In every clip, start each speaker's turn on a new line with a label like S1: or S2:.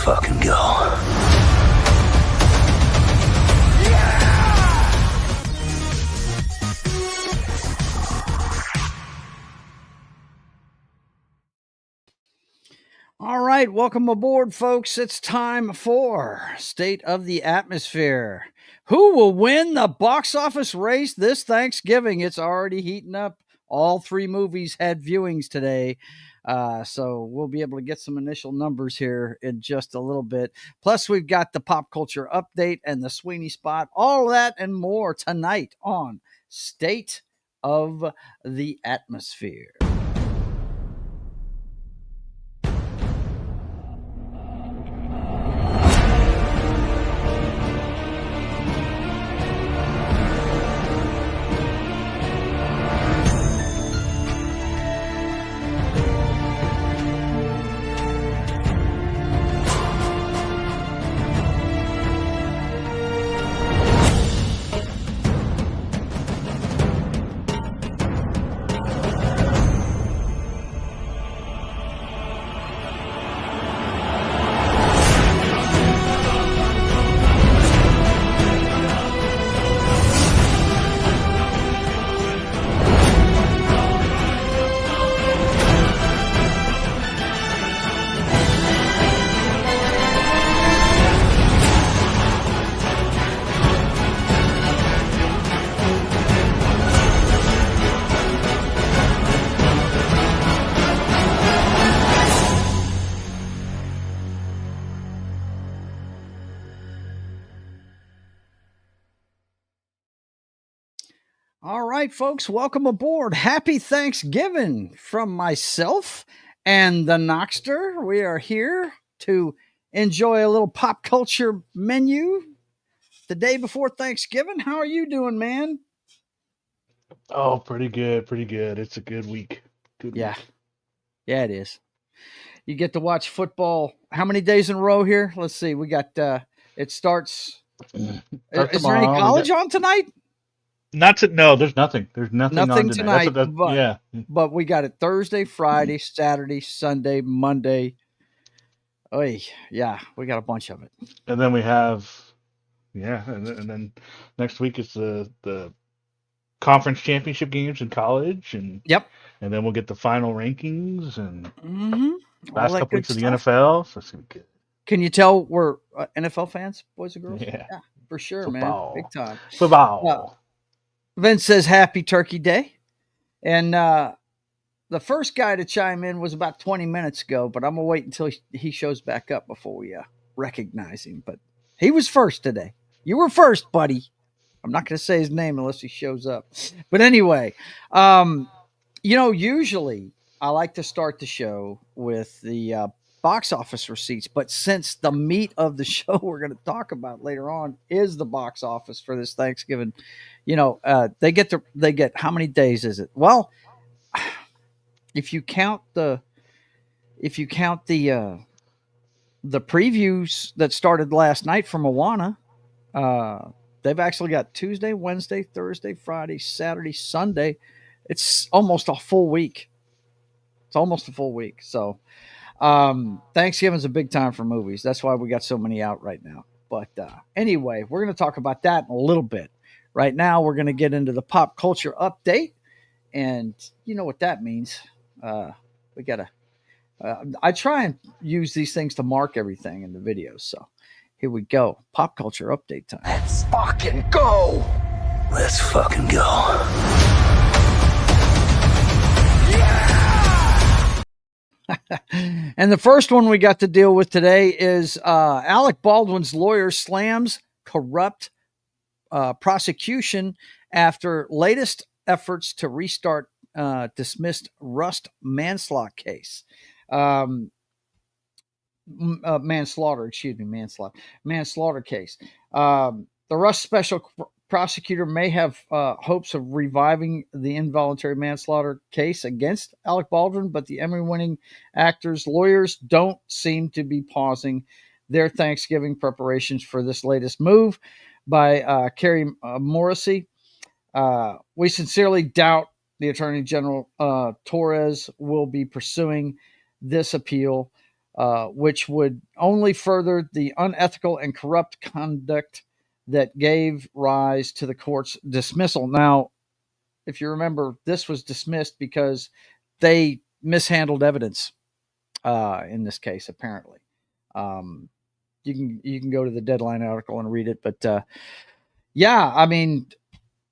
S1: fucking go.
S2: All right, welcome aboard, folks. It's time for State of the Atmosfere. Who will win the box office race this Thanksgiving? It's already heating up. All three movies had viewings today. So we'll be able to get some initial numbers here in just a little bit. Plus, we've got the pop culture update and the Sweeney Spot. All that and more tonight on State of the Atmosfere. All right, folks, welcome aboard. Happy Thanksgiving from myself and the Knoxter. We are here to enjoy a little pop culture menu the day before Thanksgiving. How are you doing, man?
S3: Oh, pretty good, pretty good. It's a good week. Good
S2: Yeah,
S3: week.
S2: yeah, it is. You get to watch football how many days in a row here? Let's see. We got it starts.
S3: Start
S2: Is there any
S3: tomorrow.
S2: college on tonight?
S3: No, there's nothing. There's nothing on
S2: Nothing
S3: tonight. That's
S2: tonight,
S3: what that
S2: but
S3: yeah.
S2: but we got it Thursday, Friday, Saturday, Sunday, Monday. Oh, yeah, we got a bunch of it.
S3: And then we have and then next week is the conference championship games in college
S2: Yep.
S3: and then we'll get the final rankings and
S2: All
S3: last
S2: that
S3: couple
S2: good
S3: weeks of the
S2: stuff.
S3: NFL. So it's gonna be good.
S2: Can you tell we're NFL fans, boys and girls?
S3: Yeah.
S2: Yeah, for sure, man. Big
S3: Football.
S2: time.
S3: Football.
S2: Vince says Happy Turkey Day. And the first guy to chime in was about 20 minutes ago, but I'm going to wait until he shows back up before we recognize him. But he was first today. You were first, buddy. I'm not going to say his name unless he shows up. But anyway, usually I like to start the show with the box office receipts. But since the meat of the show we're going to talk about later on is the box office for this Thanksgiving, they get how many days is it? Well, if you count the previews that started last night from Moana, they've actually got Tuesday, Wednesday, Thursday, Friday, Saturday, Sunday. It's almost a full week. So Thanksgiving's a big time for movies. That's why we got so many out right now. But anyway, we're going to talk about that in a little bit. Right now, we're going to get into the pop culture update. And you know what that means. We got to I try and use these things to mark everything in the videos. So here we go. Pop culture update time.
S1: Let's fucking go. Let's fucking go.
S2: And the first one we got to deal with today is Alec Baldwin's lawyer slams corrupt prosecution after latest efforts to restart dismissed Rust manslaughter case. Manslaughter case. The Rust special prosecutor may have hopes of reviving the involuntary manslaughter case against Alec Baldwin, but the Emmy-winning actor's lawyers don't seem to be pausing their Thanksgiving preparations for this latest move by Carrie Morrissey. We sincerely doubt the Attorney General Torres will be pursuing this appeal. which would only further the unethical and corrupt conduct that gave rise to the court's dismissal. Now, if you remember, this was dismissed because they mishandled evidence in this case, apparently. You can go to the Deadline article and read it, but yeah, I mean,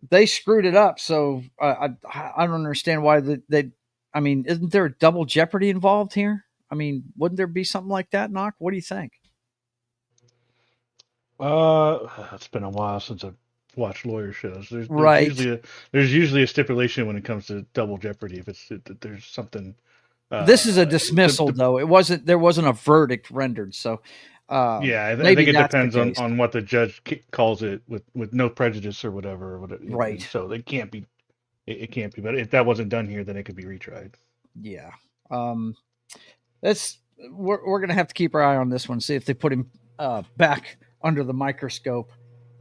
S2: they screwed it up. So I don't understand why they. I mean, isn't there a double jeopardy involved here? I mean, wouldn't there be something like that, Knock? What do you think?
S3: It's been a while since I've watched lawyer shows.
S2: Right.
S3: There's usually a stipulation when it comes to double jeopardy if there's something.
S2: This is a dismissal, though. There wasn't a verdict rendered, so
S3: Yeah, I
S2: maybe
S3: think it
S2: that's the
S3: depends
S2: case.
S3: on what the judge calls it with no prejudice or whatever.
S2: Right.
S3: So it can't be. It can't be. But if that wasn't done here, then it could be retried.
S2: Yeah. That's we're gonna have to keep our eye on this one, see if they put him back under the microscope.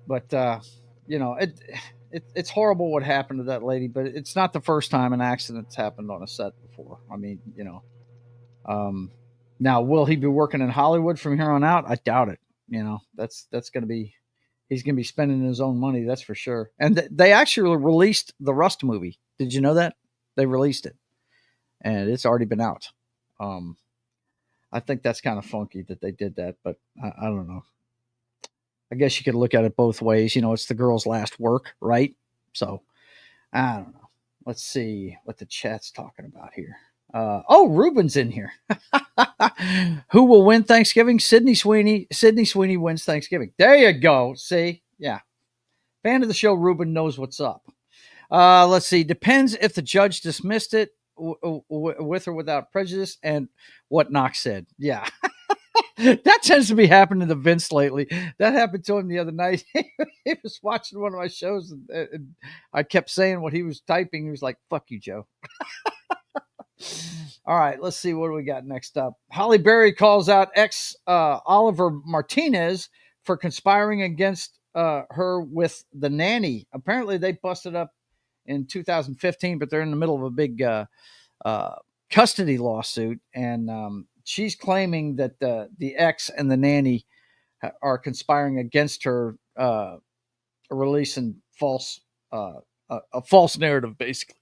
S2: But it's horrible what happened to that lady, but it's not the first time an accident's happened on a set before. I mean, now will he be working in Hollywood from here on out? I doubt it. That's gonna be he's gonna be spending his own money, that's for sure. And they actually released the Rust movie. Did you know that? They released it, and it's already been out. I think that's kind of funky that they did that, but I don't know. I guess you could look at it both ways. It's the girl's last work, right? So I don't know. Let's see what the chat's talking about here. Ruben's in here. Who will win Thanksgiving? Sydney Sweeney. Sydney Sweeney wins Thanksgiving. There you go. See? Yeah. Fan of the show, Ruben knows what's up. Let's see. Depends if the judge dismissed it with or without prejudice, and what Knox said. Yeah. That tends to be happening to Vince lately. That happened to him the other night. He was watching one of my shows, and I kept saying what he was typing. He was like, "Fuck you, Joe." All right, let's see what do we got next up. Holly Berry calls out ex Oliver Martinez for conspiring against her with the nanny. Apparently, they busted up in 2015, but they're in the middle of a big custody lawsuit, and she's claiming that the ex and the nanny are conspiring against her, releasing a false narrative, basically.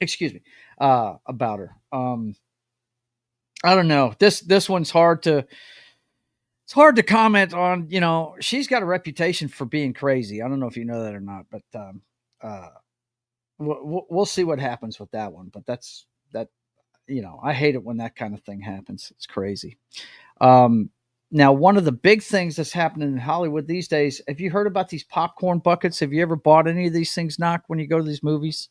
S2: Excuse me, about her. I don't know. This one's hard to. It's hard to comment on. She's got a reputation for being crazy. I don't know if you know that or not, but we'll see what happens with that one. But that's that. I hate it when that kind of thing happens. It's crazy. Now, one of the big things that's happening in Hollywood these days, have you heard about these popcorn buckets? Have you ever bought any of these things, Knock, when you go to these movies?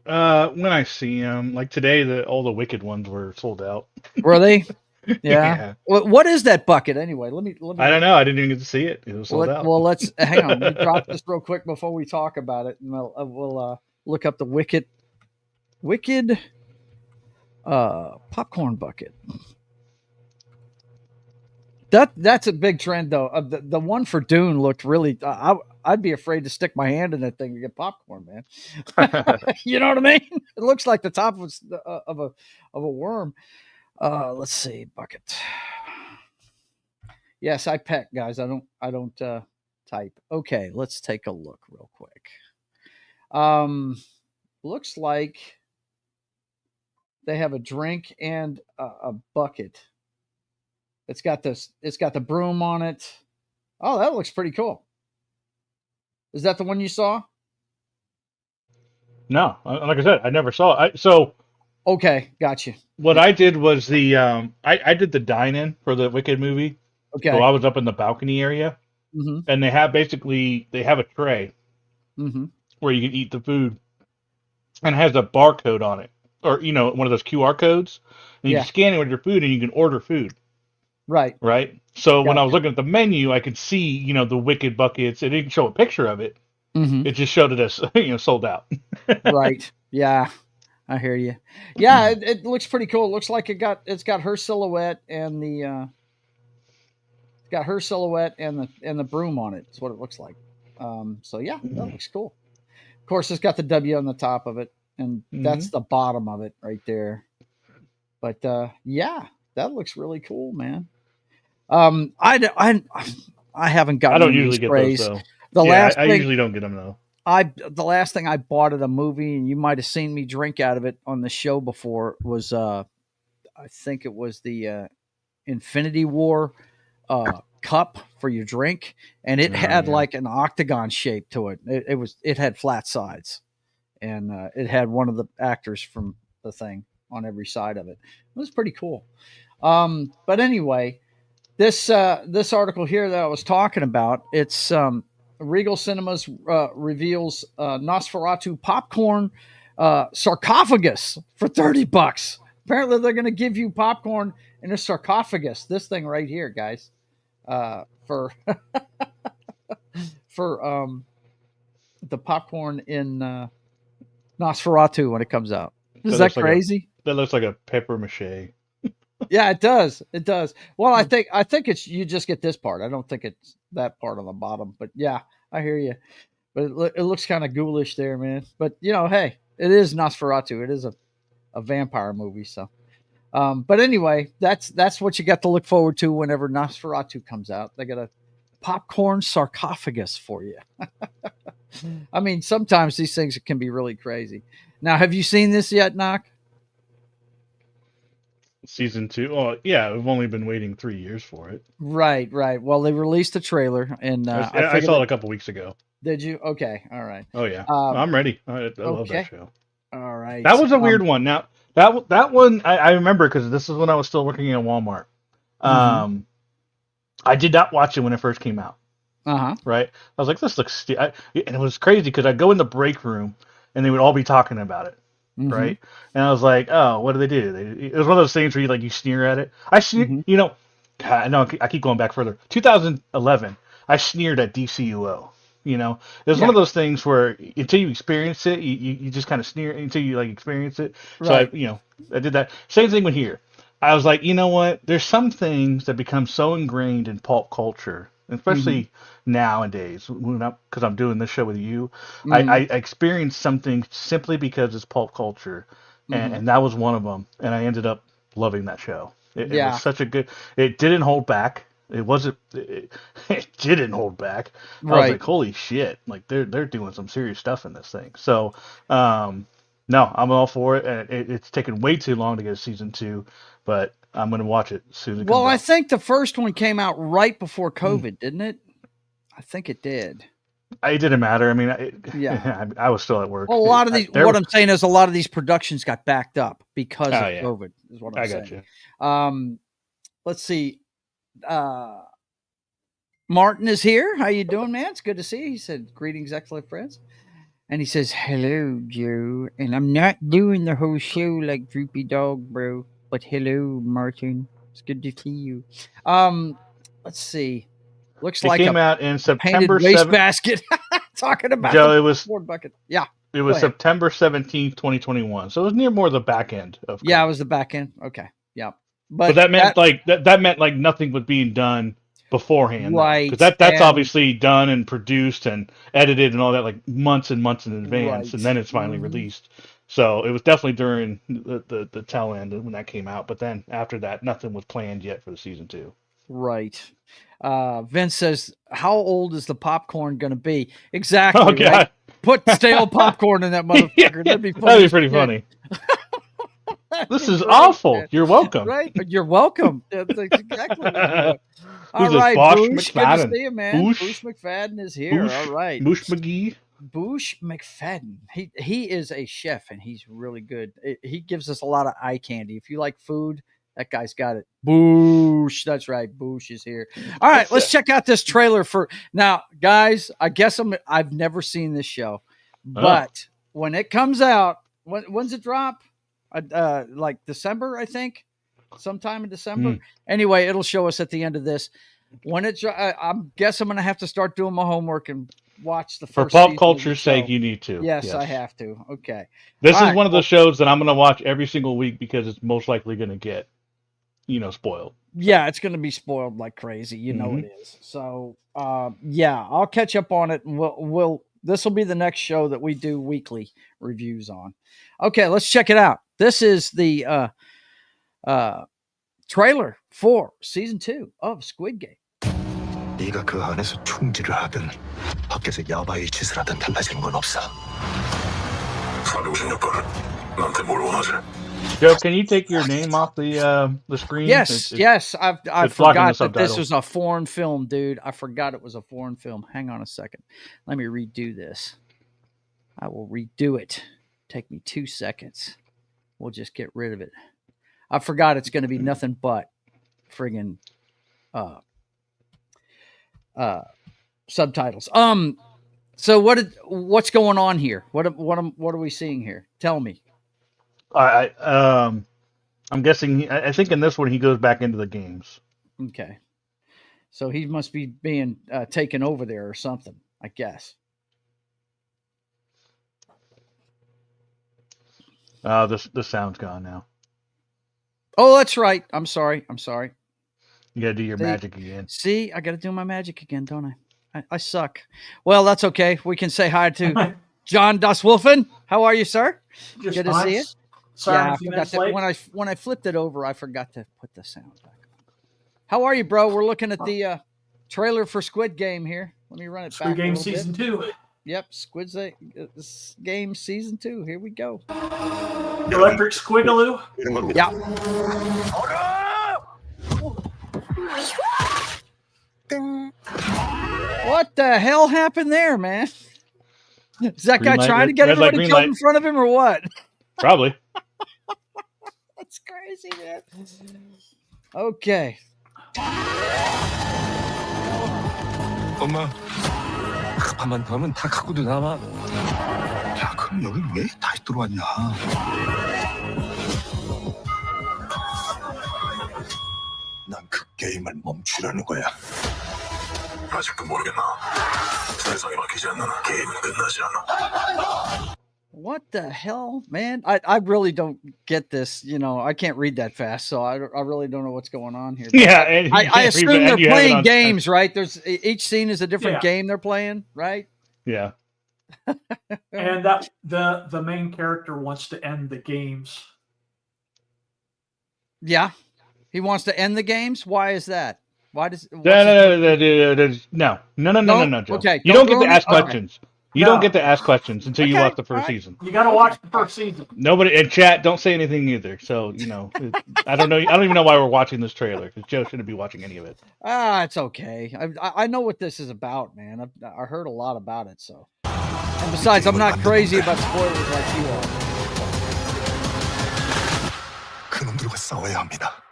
S3: When I see them, like today, all the Wicked ones were sold out.
S2: Were they? Yeah.
S3: Yeah.
S2: What is that bucket anyway? Let me.
S3: I don't know. I didn't even get to see it. It was sold out.
S2: Well, let's hang on. Let me drop this real quick before we talk about it, and we'll look up the Wicked popcorn bucket. That's a big trend, though. The one for Dune looked really. I'd be afraid to stick my hand in that thing to get popcorn, man. You know what I mean? It looks like the top of a worm. Let's see, bucket. Yes, I peck, guys. I don't type. Okay, let's take a look real quick. Looks like they have a drink and a bucket. It's got the broom on it. Oh, that looks pretty cool. Is that the one you saw?
S3: No, like I said, I never saw it.
S2: Okay, gotcha.
S3: What I did was I did the dine-in for the Wicked movie.
S2: Okay.
S3: So I was up in the balcony area, and they have a tray where you can eat the food, and it has a barcode on it, or one of those QR codes, and you can scan it with your food, and you can order food.
S2: Right.
S3: Right. So when I was looking at the menu, I could see the Wicked buckets. It didn't show a picture of it. It just showed it as sold out.
S2: Right. Yeah. I hear you. Yeah, it looks pretty cool. It looks like it's got her silhouette and the broom on it. That's what it looks like. So yeah, that looks cool. Of course, it's got the W on the top of it, and that's the bottom of it right there. But yeah, that looks really cool, man. I haven't gotten
S3: I don't
S2: into
S3: usually
S2: these
S3: get
S2: craze.
S3: those though.
S2: The last
S3: I
S2: thing
S3: usually don't get them though.
S2: the last thing I bought at a movie, and you might have seen me drink out of it on the show before, was I think it was the Infinity War cup for your drink, and it had like an octagon shape to it. It had flat sides, and it had one of the actors from the thing on every side of it. It was pretty cool. But anyway, this article here that I was talking about, it's Regal Cinemas reveals Nosferatu popcorn sarcophagus for $30. Apparently, they're going to give you popcorn in a sarcophagus. This thing right here, guys, for for the popcorn in Nosferatu when it comes out. Is that crazy?
S3: That looks like a paper mache.
S2: Yeah, it does. It does. Well, I think it's you just get this part. I don't think it's that part on the bottom. But yeah, I hear you. But it looks kind of ghoulish there, man. But hey, it is Nosferatu. It is a vampire movie. So, but anyway, that's what you got to look forward to whenever Nosferatu comes out. They got a popcorn sarcophagus for you. I mean, sometimes these things can be really crazy. Now, have you seen this yet, Knock?
S3: Season 2. Oh, yeah, we've only been waiting 3 years for it.
S2: Right. Well, they released a trailer, and
S3: I saw it a couple weeks ago.
S2: Did you? Okay, all right.
S3: Oh yeah, I'm ready. I love that show.
S2: All right.
S3: That was a weird one. Now that one I remember because this is when I was still working at Walmart. I did not watch it when it first came out. Right. I was like, this looks and it was crazy because I'd go in the break room and they would all be talking about it. Right. And I was like, oh, what do they do? It was one of those things where you sneer at it. I sneer, I know I keep going back further. 2011, I sneered at DCUO. It was one of those things where until you experience it, you just kind of sneer until you experience it. Right. So I did that. Same thing with here. I was like, you know what? There's some things that become so ingrained in pulp culture, especially nowadays, because I'm doing this show with you. I experienced something simply because it's pulp culture, and that was one of them. And I ended up loving that show. It was such a good. It didn't hold back. It wasn't. It didn't hold back. I was like, holy shit! They're doing some serious stuff in this thing. So, no, I'm all for it. And it's taken way too long to get a season 2, but I'm going to watch it as soon as it comes out.
S2: I think the first one came out right before COVID, didn't it? I think it did.
S3: It didn't matter. I mean, I was still at work.
S2: Well, a lot of these. What I'm saying is, a lot of these productions got backed up because of COVID. Is what I'm saying. Got you. Let's see. Martin is here. How you doing, man? It's good to see you. He said, greetings, excellent friends. And he says, hello, Joe. And I'm not doing the whole show like Droopy Dog, bro. But hello, Martin. It's good to see you. Let's see. Looks like
S3: it came out in September
S2: 7th. Basket. Talking about
S3: Joe, it was
S2: board bucket. Yeah.
S3: It was September 17th, 2021. So it was near more the back end of COVID.
S2: Yeah, it was the back end. Okay. Yeah.
S3: But that meant that meant nothing was being done beforehand,
S2: right?
S3: Because that's obviously done and produced and edited and all that months and months in advance, and then it's finally released. So it was definitely during the tail end when that came out. But then after that, nothing was planned yet for the season 2.
S2: Right. Vince says, "How old is the popcorn going to be?" Exactly.
S3: Oh God!
S2: Right? Put stale popcorn in that motherfucker. That'd be funny.
S3: That'd be pretty funny. This is awful. Man. You're welcome.
S2: Right? You're welcome. That's exactly what you want. All right, Boosh. Good to see you, man. Boosh McFadden is here. All right.
S3: Boosh McGee.
S2: Boosh McFadden. He is a chef, and he's really good. He gives us a lot of eye candy. If you like food, that guy's got it. Boosh. That's right. Boosh is here. All right, let's check out this trailer for now, guys. I guess I've never seen this show, but when it comes out, when's it drop? Like December, I think, sometime in December. Anyway, it'll show us at the end of this. When I guess I'm going to have to start doing my homework and watch the first.
S3: For pop culture's sake, you need to.
S2: Yes, I have to. Okay.
S3: This is one of those shows that I'm going to watch every single week because it's most likely going to get, spoiled.
S2: Yeah, it's going to be spoiled like crazy. You know it is. So, yeah, I'll catch up on it, and we'll. This will be the next show that we do weekly reviews on. Okay, let's check it out. This is the trailer for season 2 of Squid Game.
S1: 네가 그 안에서 충질을 하든 밖에서 야바이 짓을 하든 달라지는 건 없어. 456번 나한테 뭘 원하지?
S3: Joe, can you take your name off the screen?
S2: Yes, I forgot that this was a foreign film, dude. I forgot it was a foreign film. Hang on a second. Let me redo this. I will redo it. Take me 2 seconds. We'll just get rid of it. I forgot it's going to be nothing but friggin' subtitles. So what's going on here? What are we seeing here? Tell me.
S3: I'm guessing. I think in this one he goes back into the games.
S2: Okay, so he must be being taken over there or something, I guess.
S3: The sound's gone now.
S2: Oh, that's right. I'm sorry.
S3: You got to do your magic again.
S2: See, I got to do my magic again, don't I? I suck. Well, that's okay. We can say hi to John Das Wolfen. How are you, sir?
S4: Just
S2: good to see you.
S4: Sorry,
S2: yeah, I forgot to, when I flipped it over, I forgot to put the sound back on. How are you, bro? We're looking at the trailer for Squid Game here. Let me run it back.
S4: Squid Game season 2.
S2: Yep, Squid Game season 2. Here we go.
S4: Electric Squigaloo.
S2: Yeah. What the hell happened there, man? Is that guy trying to get everybody killed in front of him or what?
S3: Probably.
S2: That's crazy, man. Okay.
S1: 엄마, 급한만 더 하면 다 갖고도 남아. 야, 그럼 여기 왜 다시 들어왔냐? 난 그 게임을 멈추려는 거야. 아직도 모르겠나? 세상에 맡기지 않는 게임은 끝나지 않아.
S2: What the hell, man? I really don't get this. You know, I can't read that fast, so I really don't know what's going on here.
S3: Yeah, and
S2: I assume they're playing games, right? There's each scene is a different game they're playing, right?
S3: Yeah.
S4: And that the main character wants to end the games.
S2: Yeah, he wants to end the games. Why is that? Why does
S3: no, Joe.
S2: Okay,
S3: you don't get to ask questions. You don't get to ask questions until you watch the first season.
S4: You got to watch the first season.
S3: Nobody in chat don't say anything either. So I don't know. I don't even know why we're watching this trailer because Joe shouldn't be watching any of it.
S2: It's okay. I know what this is about, man. I heard a lot about it. So, and besides, I'm not crazy about spoilers like you are.
S1: 그놈들과 싸워야 합니다.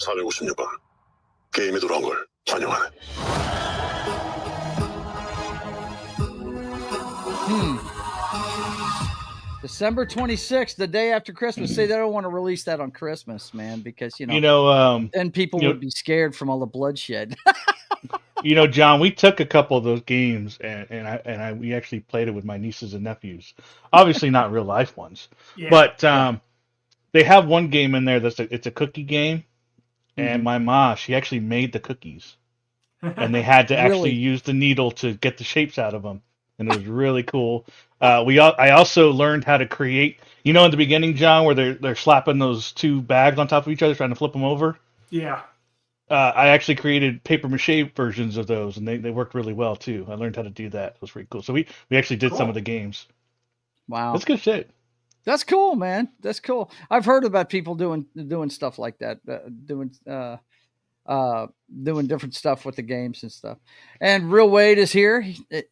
S1: 456번 게임에 돌아온 걸 환영하네.
S2: December 26th, the day after Christmas. See, they don't want to release that on Christmas, man, because then people would be scared from all the bloodshed.
S3: John, we took a couple of those games and we actually played it with my nieces and nephews. Obviously, not real life ones, but they have one game in there it's a cookie game. And my ma, she actually made the cookies, and they had to actually use the needle to get the shapes out of them, and it was really cool. I also learned how to create. In the beginning, John, where they're slapping those two bags on top of each other, trying to flip them over.
S4: Yeah.
S3: I actually created paper mache versions of those, and they worked really well too. I learned how to do that. It was pretty cool. So we actually did some of the games.
S2: Wow,
S3: that's good shit.
S2: That's cool, man. That's cool. I've heard about people doing stuff like that, doing different stuff with the games and stuff. And Real Wade is here.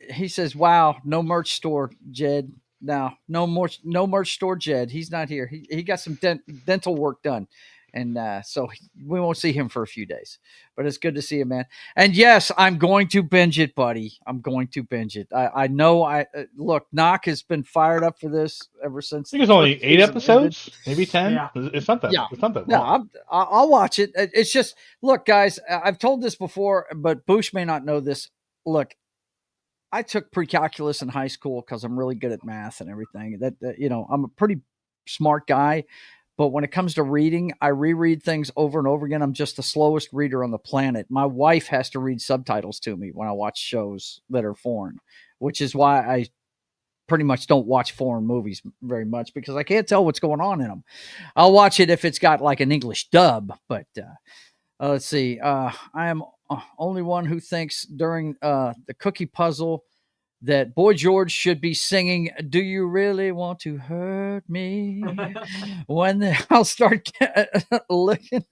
S2: He says, "Wow, no merch store, Jed. No merch store, Jed. He's not here. He got some dental work done, and so we won't see him for a few days. But it's good to see you, man. And yes, I'm going to binge it, buddy. I'm going to binge it. I know. Look, Knock has been fired up for this ever since.
S3: I think it's only 8 episodes, maybe 10. Yeah. It's not that.
S2: Yeah.
S3: It's not that
S2: long. No, I'll watch it. It's just, look, guys. I've told this before, but Boosh may not know this. Look, I took pre-calculus in high school because I'm really good at math and everything. I'm a pretty smart guy. But when it comes to reading, I reread things over and over again. I'm just the slowest reader on the planet. My wife has to read subtitles to me when I watch shows that are foreign, which is why I pretty much don't watch foreign movies very much because I can't tell what's going on in them. I'll watch it if it's got like an English dub, but let's see. I am only one who thinks during the cookie puzzle that Boy George should be singing, "Do you really want to hurt me?" when I'll start looking.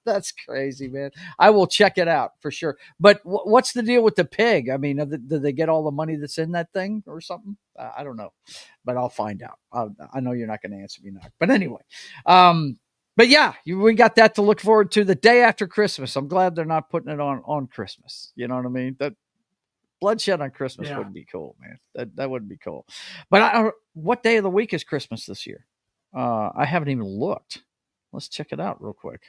S2: That's crazy, man. I will check it out for sure. But what's the deal with the pig? I mean, do they get all the money that's in that thing or something? I don't know, but I'll find out. I know you're not going to answer me now. But anyway, but yeah, we got that to look forward to the day after Christmas. I'm glad they're not putting it on Christmas. You know what I mean? That bloodshed on Christmas would be cool, man. That would be cool. But what day of the week is Christmas this year? I haven't even looked. Let's check it out real quick.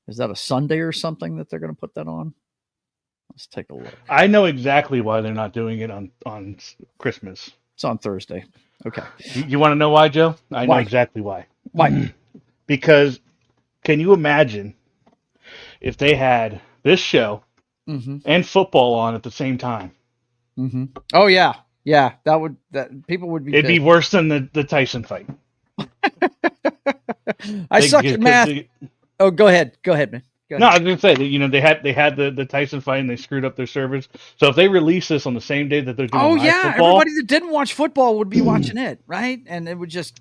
S2: Is that a Sunday or something that they're going to put that on? Let's take a look.
S3: I know exactly why they're not doing it on Christmas.
S2: It's on Thursday. Okay.
S3: You want to know why, Joe? I know exactly why.
S2: Why?
S3: Because can you imagine if they had this show and football on at the same time?
S2: Mm-hmm. Oh yeah, people would be.
S3: It'd be worse than the Tyson fight.
S2: I suck at math. Oh, go ahead, man.
S3: No, I was going to say that they had the Tyson fight and they screwed up their servers. So if they release this on the same day that they're doing football,
S2: everybody that didn't watch football would be watching it, right? And it would just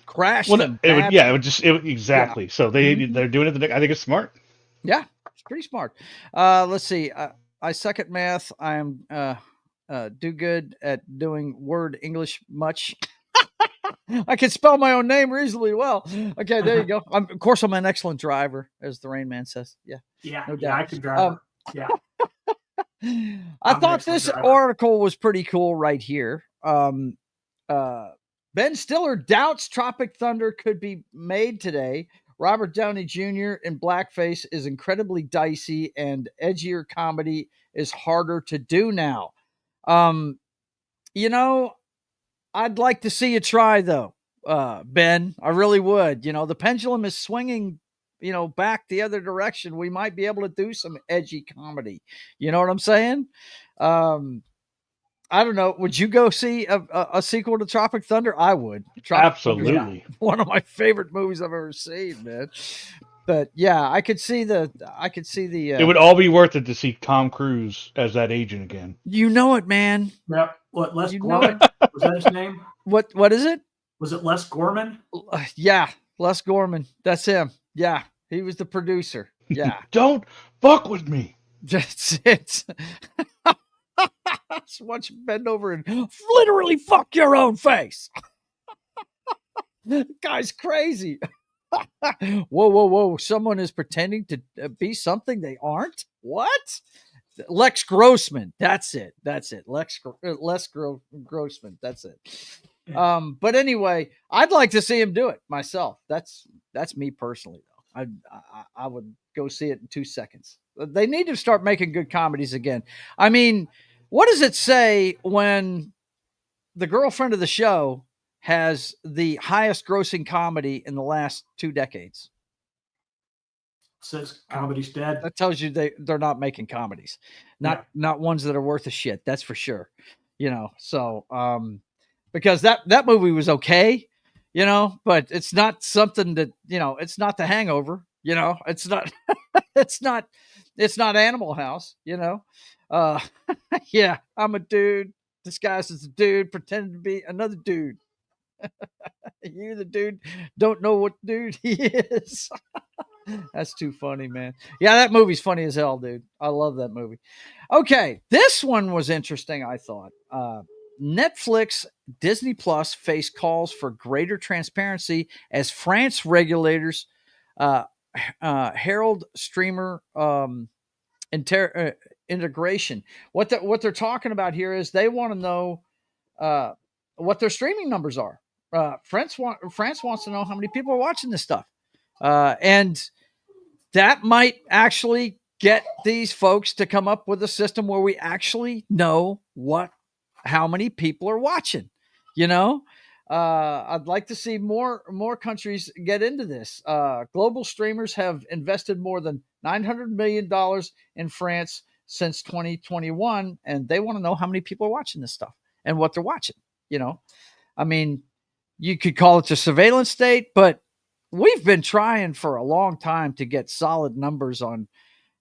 S2: crash.
S3: Exactly. Yeah. So they're doing it. I think it's smart.
S2: Yeah, it's pretty smart. Let's see. I suck at math. I am do good at doing word English much. I can spell my own name reasonably well. Okay, there you go. Of course, I'm an excellent driver, as the Rain Man says.
S4: Yeah,
S2: no doubt.
S4: Yeah, I can drive.
S2: I thought this article was pretty cool right here. Ben Stiller doubts Tropic Thunder could be made today. Robert Downey Jr. in blackface is incredibly dicey, and edgier comedy is harder to do now. I'd like to see you try, though, Ben. I really would. The pendulum is swinging, back the other direction. We might be able to do some edgy comedy. You know what I'm saying? I don't know. Would you go see a sequel to Tropic Thunder? I would.
S3: Absolutely.
S2: One of my favorite movies I've ever seen, man. But yeah, I could see the.
S3: It would all be worth it to see Tom Cruise as that agent again.
S2: You know it, man.
S4: Yep. What? Les Gorman? Was that his name?
S2: What is it?
S4: Was it Les Gorman?
S2: Yeah, Les Gorman. That's him. Yeah, he was the producer. Yeah.
S3: Don't fuck with me.
S2: That's it. Just watch him bend over and literally fuck your own face. The guy's crazy. Whoa. Someone is pretending to be something they aren't? What? Lex Grossman. That's it. Les Grossman. That's it. But anyway, I'd like to see him do it myself. That's me personally, though. I would go see it in 2 seconds. They need to start making good comedies again. I mean, what does it say when the girlfriend of the show has the highest grossing comedy in the last 2 decades?
S4: Says comedy's dead.
S2: That tells you they're not making comedies, not ones that are worth a shit. That's for sure. So because that movie was okay, but it's not something that it's not The Hangover. It's not it's not Animal House. Yeah, I'm a dude disguised as a dude, pretending to be another dude. You, the dude, don't know what dude he is. That's too funny, man. Yeah, that movie's funny as hell, dude. I love that movie. Okay, this one was interesting, I thought. Netflix, Disney Plus face calls for greater transparency as France regulators herald streamer integration. What they're talking about here is they want to know what their streaming numbers are. France wants to know how many people are watching this stuff. And that might actually get these folks to come up with a system where we actually know how many people are watching. I'd like to see more countries get into this. Global streamers have invested more than $900 million in France since 2021, and they want to know how many people are watching this stuff. and what they're watching. I mean, you could call it a surveillance state, but we've been trying for a long time to get solid numbers on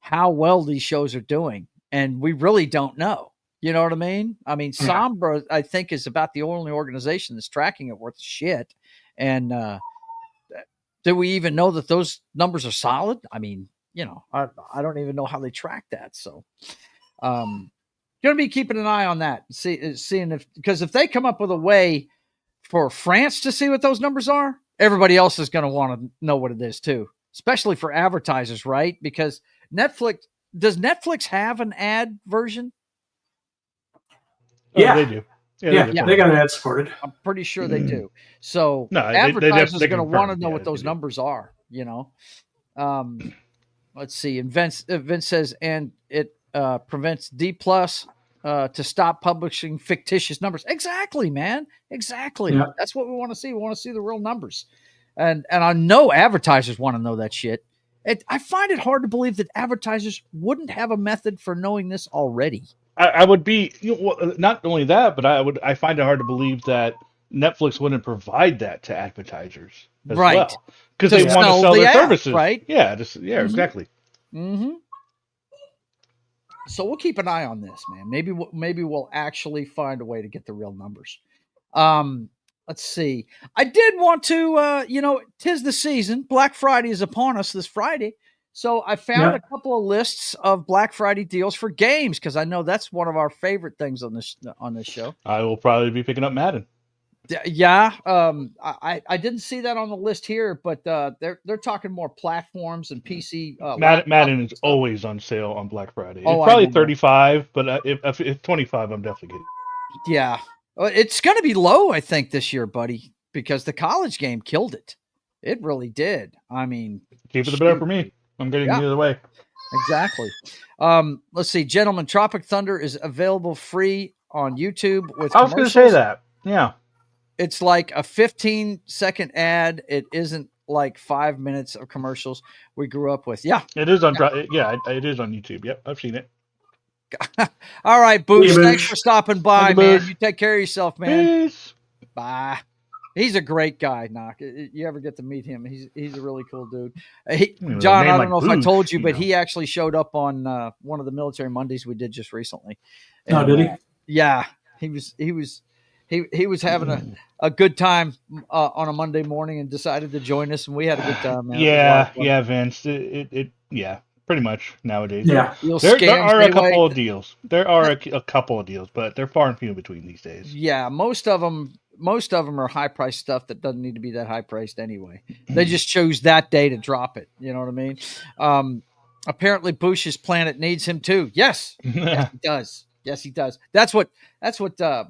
S2: how well these shows are doing, and we really don't know. You know what I mean? I mean, Sombra, I think, is about the only organization that's tracking it worth shit. And do we even know that those numbers are solid? I mean, I don't even know how they track that. So, going to be keeping an eye on that, seeing because if they come up with a way for France to see what those numbers are, everybody else is going to want to know what it is too, especially for advertisers, right? Because does Netflix have an ad version?
S4: Yeah,
S3: they do.
S4: They got ad supported.
S2: I'm pretty sure they do. So
S3: No,
S2: advertisers are going to want to know
S3: yeah,
S2: what those numbers are. Let's see. And Vince says, and it prevents D+ to stop publishing fictitious numbers. Exactly, man. Exactly. Yeah. That's what we want to see. We want to see the real numbers. And I know advertisers want to know that shit. I find it hard to believe that advertisers wouldn't have a method for knowing this already.
S3: I would be not only that, but I find it hard to believe that Netflix wouldn't provide that to advertisers as well, because they want to sell their services,
S2: right?
S3: Yeah, exactly.
S2: Mm-hmm. So we'll keep an eye on this, man. Maybe we'll actually find a way to get the real numbers. Let's see. I did want to, 'tis the season. Black Friday is upon us this Friday. So I found a couple of lists of Black Friday deals for games, because I know that's one of our favorite things on this show.
S3: I will probably be picking up Madden.
S2: Yeah, I didn't see that on the list here, but they're talking more platforms and PC.
S3: Madden is always on sale on Black Friday. It's probably $35, but if 25, I'm definitely getting.
S2: Yeah, it's going to be low, I think, this year, buddy, because the college game killed it. It really did. I mean,
S3: cheaper the better for me. I'm getting the other way.
S2: Exactly. Let's see. Gentlemen, Tropic Thunder is available free on YouTube with
S3: I was going to say that. Yeah.
S2: It's like a 15-second ad. It isn't like 5 minutes of commercials we grew up with. Yeah.
S3: It is on it is on YouTube. Yep, I've seen it.
S2: All right, Boosh. Thanks for stopping by, man. You take care of yourself, man.
S3: Peace.
S2: Bye. He's a great guy, Knock. You ever get to meet him? He's a really cool dude. John, I don't know if I told you, but he actually showed up on one of the Military Mondays we did just recently.
S4: And, did he?
S2: Yeah, he was having a good time on a Monday morning and decided to join us, and we had a good time, man.
S3: Yeah, Vince. Yeah, pretty much nowadays.
S4: Yeah,
S3: there are a couple of deals. There are a couple of deals, but they're far and few between these days.
S2: Yeah, most of them are high priced stuff that doesn't need to be that high priced anyway. They just chose that day to drop it. You know what I mean? Apparently Bush's planet needs him too. Yes, yes he does. Yes, he does. That's what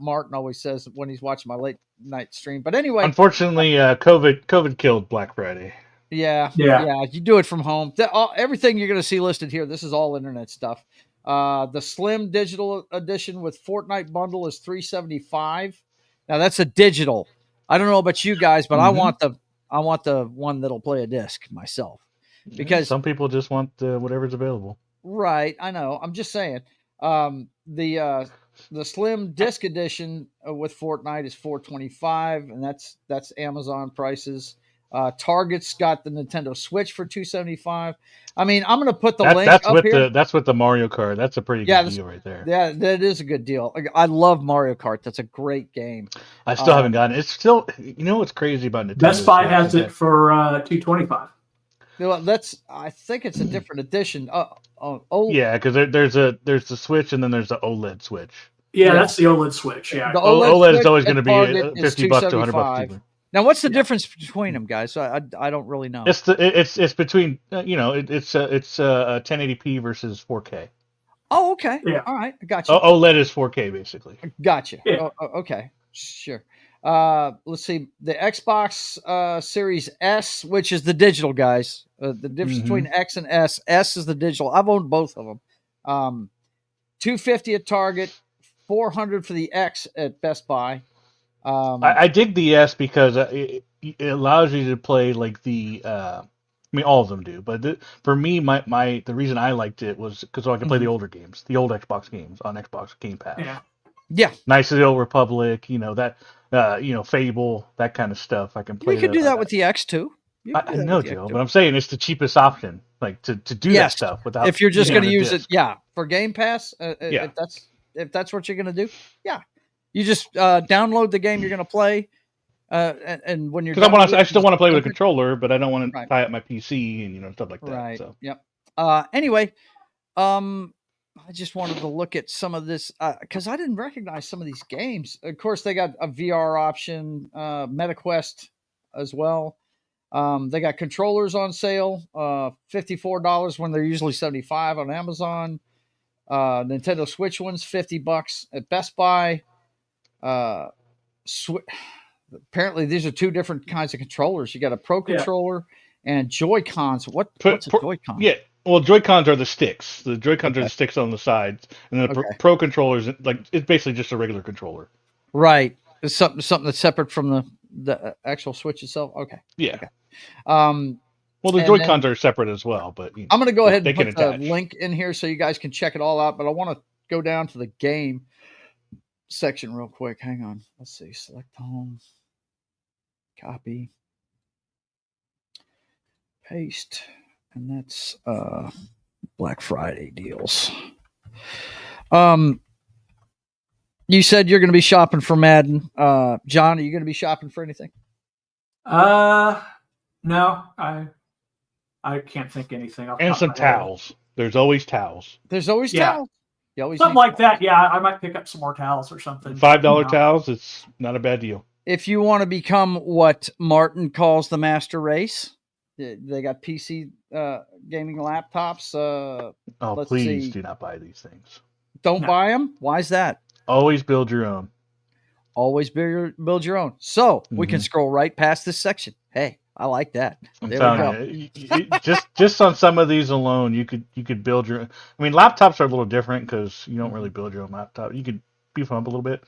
S2: Martin always says when he's watching my late night stream. But anyway,
S3: unfortunately, COVID killed Black Friday.
S2: Yeah. You do it from home. Everything you're going to see listed here, this is all internet stuff. The Slim Digital Edition with Fortnite bundle is $375. Now that's a digital. I don't know about you guys, but I want the one that'll play a disc myself, because
S3: some people just want whatever's available.
S2: Right, I know. I'm just saying. The Slim Disc Edition with Fortnite is $425, and that's Amazon prices. Target's got the Nintendo Switch for $275. I mean, I'm going to put the link up here.
S3: That's with the Mario Kart. That's a pretty good deal right there.
S2: Yeah, that is a good deal. I love Mario Kart. That's a great game.
S3: I still haven't gotten it. It's still, what's crazy about Nintendo?
S4: Best Buy has it for $225.
S2: Well, I think it's a different edition.
S3: Yeah, because there's the Switch and then there's the OLED Switch.
S4: Yeah, that's the OLED Switch. Yeah,
S2: the
S3: OLED is always going to be $50 to $100 cheaper.
S2: Now, what's the difference between them, guys? I don't really know.
S3: It's between it's 1080p versus 4K.
S2: Oh, okay.
S4: Yeah.
S2: All right, I got you.
S3: OLED is 4K basically.
S2: Gotcha.
S4: Yeah.
S2: Okay, sure. Let's see, the Xbox Series S, which is the digital, guys. The difference between X and S. S is the digital. I've owned both of them. $250 at Target, $400 for the X at Best Buy.
S3: I dig the S because it allows you to play like all of them do, but for me, the reason I liked it was because I could play the older games, the old Xbox games on Xbox Game Pass.
S4: Yeah.
S2: Yeah.
S3: Knights of the Old Republic, that, Fable, that kind of stuff. I can play.
S2: You could do that with the X too.
S3: I know, Joe, but I'm saying it's the cheapest option, like to do that stuff without.
S2: If you're just going to use
S3: disc.
S2: it, for Game Pass,
S3: Yeah.
S2: if that's what you're going to do, you just download the game you're going to play, and when you're
S3: because I still want to play with a controller, but I don't want to tie up my PC and stuff like that.
S2: Right.
S3: So.
S2: Yep. Anyway, I just wanted to look at some of this because I didn't recognize some of these games. Of course, they got a VR option, MetaQuest as well. They got controllers on sale, $54 when they're usually $75 on Amazon. Nintendo Switch ones, $50 at Best Buy. Apparently, these are two different kinds of controllers. You got a Pro controller and Joy-Cons. What's a Joy-Con?
S3: Yeah. Well, Joy-Cons are the sticks. The Joy-Cons are the sticks on the sides, and then the Pro controllers, it's basically just a regular controller.
S2: Right. It's something that's separate from the actual Switch itself. Okay.
S3: Yeah.
S2: Okay.
S3: Well, the Joy-Cons are separate as well, but
S2: I'm going to go ahead and put the link in here so you guys can check it all out. But I want to go down to the game section real quick. Hang on. Let's see. Select home. Copy. Paste. And that's Black Friday deals. You said you're going to be shopping for Madden. John, are you going to be shopping for anything?
S4: No, I can't think of anything.
S3: And some towels. There's always towels.
S2: There's always towels. You always
S4: something like that. Yeah, I might pick up some more towels or something.
S3: $5 towels. It's not a bad deal.
S2: If you want to become what Martin calls the master race, they got PC gaming laptops.
S3: Please do not buy these things.
S2: Don't buy them. Why is that?
S3: Always build your own.
S2: Always build your own. So we can scroll right past this section. Hey, I like that.
S3: I'm telling you, just on some of these alone, you could build your. I mean, laptops are a little different because you don't really build your own laptop. You could beef them up a little bit,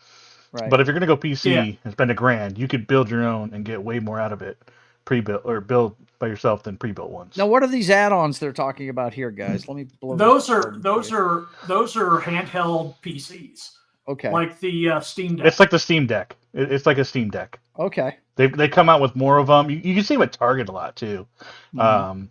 S3: right? But if you're gonna go PC and spend $1,000, you could build your own and get way more out of it, pre-built or build by yourself than pre-built ones.
S2: Now, what are these add-ons they're talking about here, guys? Let me blow.
S4: Those are handheld PCs.
S2: Okay.
S4: Like the Steam Deck.
S3: It's like the Steam Deck. It's like a Steam Deck.
S2: Okay.
S3: They come out with more of them. You can see them at Target a lot too.
S2: Mm-hmm.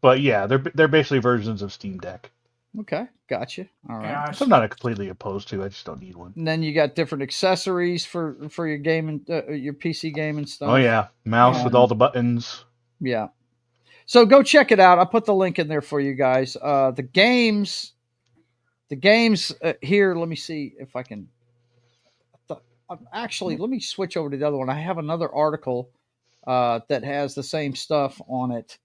S3: But yeah, they're basically versions of Steam Deck.
S2: Okay, gotcha. All right.
S3: I'm not completely opposed to. I just don't need one.
S2: And then you got different accessories for your gaming, your PC gaming stuff.
S3: Oh yeah, mouse with all the buttons.
S2: Yeah. So go check it out. I'll put the link in there for you guys. The games here. Let me see if I can. Actually, let me switch over to the other one. I have another article that has the same stuff on it,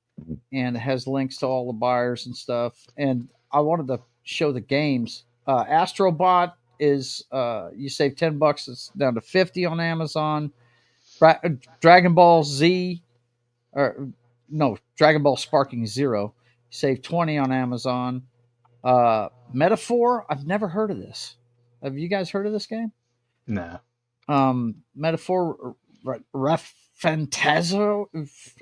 S2: and it has links to all the buyers and stuff. And I wanted to show the games. Astrobot is you save $10. It's down to $50 on Amazon. Dragon Ball Z, Dragon Ball Sparking Zero, you save $20 on Amazon. Metaphor, I've never heard of this. Have you guys heard of this game?
S3: No.
S2: Metaphor Fantazo.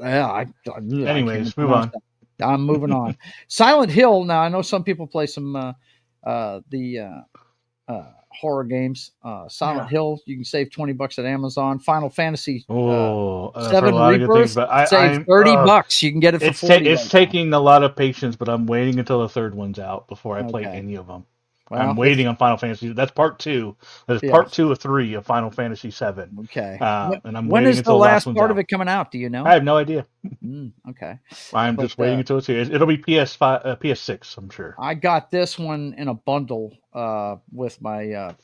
S3: Anyways, move on.
S2: I'm moving on. Silent Hill. Now I know some people play some horror games. Silent Hill, you can save $20 at Amazon. Final Fantasy 7 Rebirth, save $30. You can get it for $40.
S3: It's taking a lot of patience, but I'm waiting until the third one's out before I play any of them. Well, I'm waiting on Final Fantasy. That's part 2. That's part 2 of 3 of Final Fantasy 7.
S2: Okay.
S3: And I'm
S2: when
S3: waiting
S2: is
S3: until
S2: the last part
S3: out.
S2: of it coming out? Do you know?
S3: I have no idea.
S2: Okay.
S3: I'm just waiting until it's here. It'll be PS5, PS6, I'm sure.
S2: I got this one in a bundle with my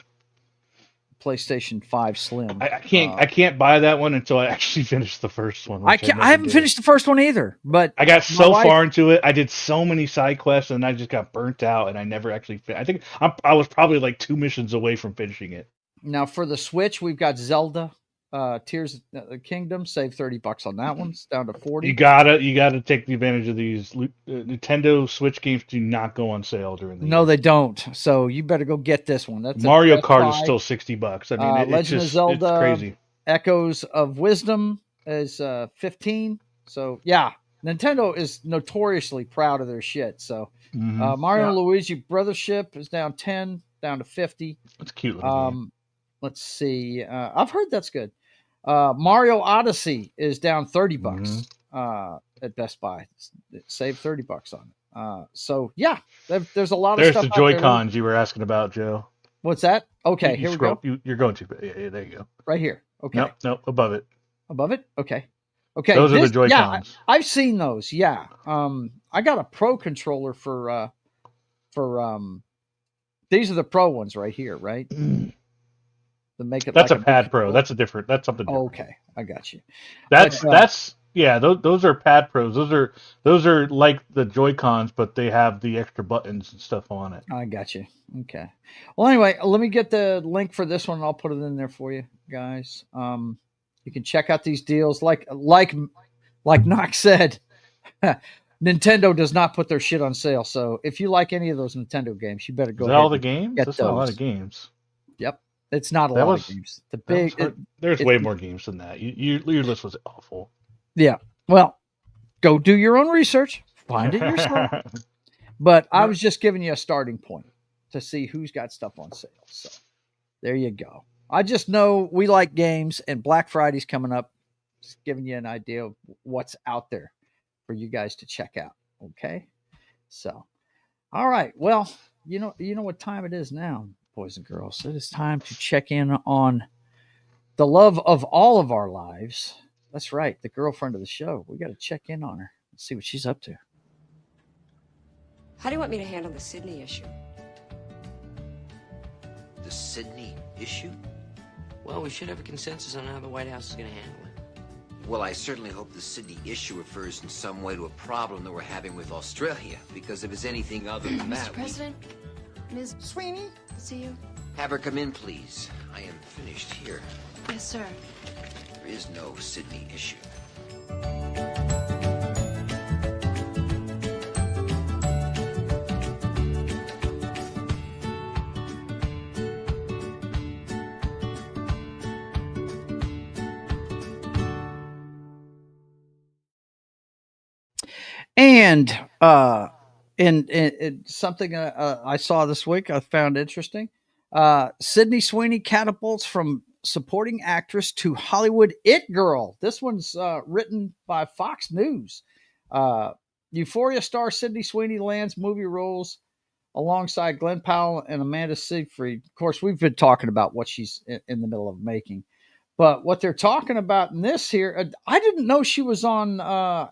S2: PlayStation 5 Slim.
S3: I can't buy that one until I actually finish the first one.
S2: I haven't finished the first one either, but
S3: I got so far into it. I did so many side quests and I just got burnt out and I never actually I think I was probably like 2 missions away from finishing it.
S2: Now for the Switch, we've got Zelda Tears of the Kingdom, save $30 on that one. It's down to $40.
S3: You gotta take the advantage of these. Nintendo Switch games do not go on sale during the year.
S2: They don't. So you better go get this one. That's
S3: Mario Kart is still $60. I mean,
S2: Legend of Zelda,
S3: it's crazy.
S2: Echoes of Wisdom is $15. So yeah, Nintendo is notoriously proud of their shit. So Mario and Luigi Brothership is down $10, down to $50.
S3: That's cute.
S2: let's see. I've heard that's good. Mario Odyssey is down $30 at Best Buy. Save $30 on it. So yeah, there's a lot of
S3: There's
S2: stuff
S3: the
S2: out there.
S3: Joy-Cons you were asking about, Joe.
S2: What's that? Okay, here we go.
S3: You're going to, yeah, there you go.
S2: Right here. Okay.
S3: Nope, above it.
S2: Above it. Okay. Okay.
S3: Those are the Joy-Cons.
S2: Yeah, I've seen those. Yeah. I got a Pro controller for these are the Pro ones right here, right? To make it.
S3: That's
S2: like
S3: a Pad Pro. That's something different.
S2: Okay, I got you.
S3: That's yeah. Those are Pad Pros. Those are like the Joy-Cons, but they have the extra buttons and stuff on it.
S2: I got you. Okay. Well, anyway, let me get the link for this one, and I'll put it in there for you guys. You can check out these deals. Like Knox said, Nintendo does not put their shit on sale. So if you like any of those Nintendo games, you better go.
S3: Is that
S2: ahead
S3: all the games? That's not a lot of games.
S2: Yep. It's not a lot of games.
S3: There's way more games than that. Your list was awful.
S2: Yeah. Well, go do your own research. Find it yourself. But I was just giving you a starting point to see who's got stuff on sale. So there you go. I just know we like games, and Black Friday's coming up. Just giving you an idea of what's out there for you guys to check out. Okay. So, all right. Well, you know what time it is now, boys and girls. It is time to check in on the love of all of our lives. That's right, the girlfriend of the show. We got to check in on her and see what she's up to.
S5: How do you want me to handle the Sydney issue?
S6: The Sydney issue?
S7: Well, we should have a consensus on how the White House is going to handle it.
S6: Well, I certainly hope the Sydney issue refers in some way to a problem that we're having with Australia, because if it's anything other than that,
S5: Mr. President, Ms.
S8: Sweeney?
S5: See you.
S6: Have her come in, please. I am finished here.
S5: Yes, sir.
S6: There is no Sydney issue.
S2: And in something I saw this week, I found interesting. Sydney Sweeney catapults from supporting actress to Hollywood it girl. This one's written by Fox News. Euphoria star Sydney Sweeney lands movie roles alongside Glenn Powell and Amanda Seyfried. Of course, we've been talking about what she's in the middle of making. But what they're talking about in this here, I didn't know she was on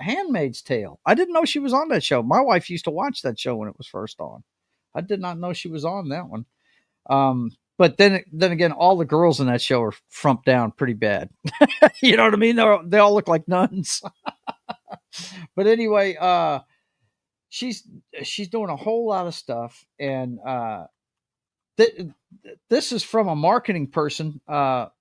S2: Handmaid's Tale. I didn't know she was on that show. My wife used to watch that show when it was first on. I did not know she was on that one. But then again, all the girls in that show are frumped down pretty bad. You know what I mean? They all look like nuns. But anyway, she's doing a whole lot of stuff, and this is from a marketing person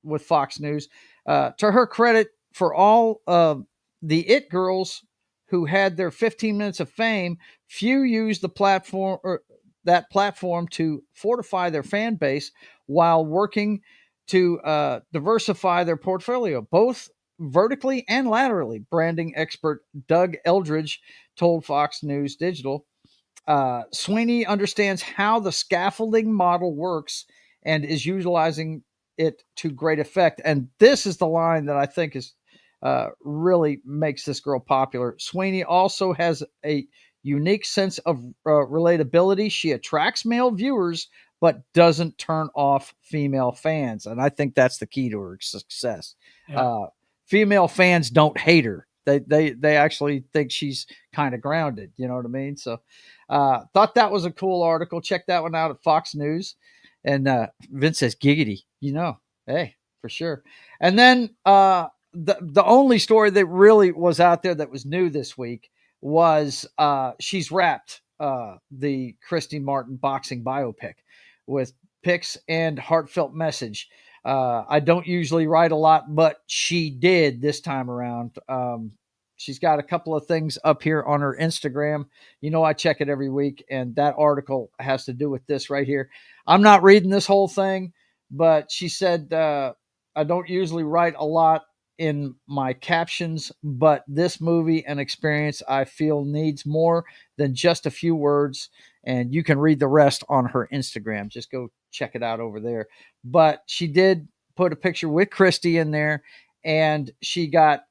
S2: with Fox News. To her credit, for all of the it girls who had their 15 minutes of fame, few used the platform or that platform to fortify their fan base while working to diversify their portfolio, both vertically and laterally. Branding expert Doug Eldridge told Fox News Digital. Sweeney understands how the scaffolding model works and is utilizing it to great effect. And this is the line that I think is really makes this girl popular. Sweeney also has a unique sense of relatability. She attracts male viewers, but doesn't turn off female fans. And I think that's the key to her success. Yeah. Female fans don't hate her. They actually think she's kind of grounded. You know what I mean? So thought that was a cool article. Check that one out at Fox News. And Vince says, giggity, hey, for sure. And then the only story that really was out there that was new this week was she's wrapped the Christy Martin boxing biopic with pics and heartfelt message. I don't usually write a lot, but she did this time around. She's got a couple of things up here on her Instagram. I check it every week, and that article has to do with this right here. I'm not reading this whole thing, but she said, I don't usually write a lot, in my captions, but this movie and experience I feel needs more than just a few words. And you can read the rest on her Instagram. Just go check it out over there. But she did put a picture with Christy in there, and she got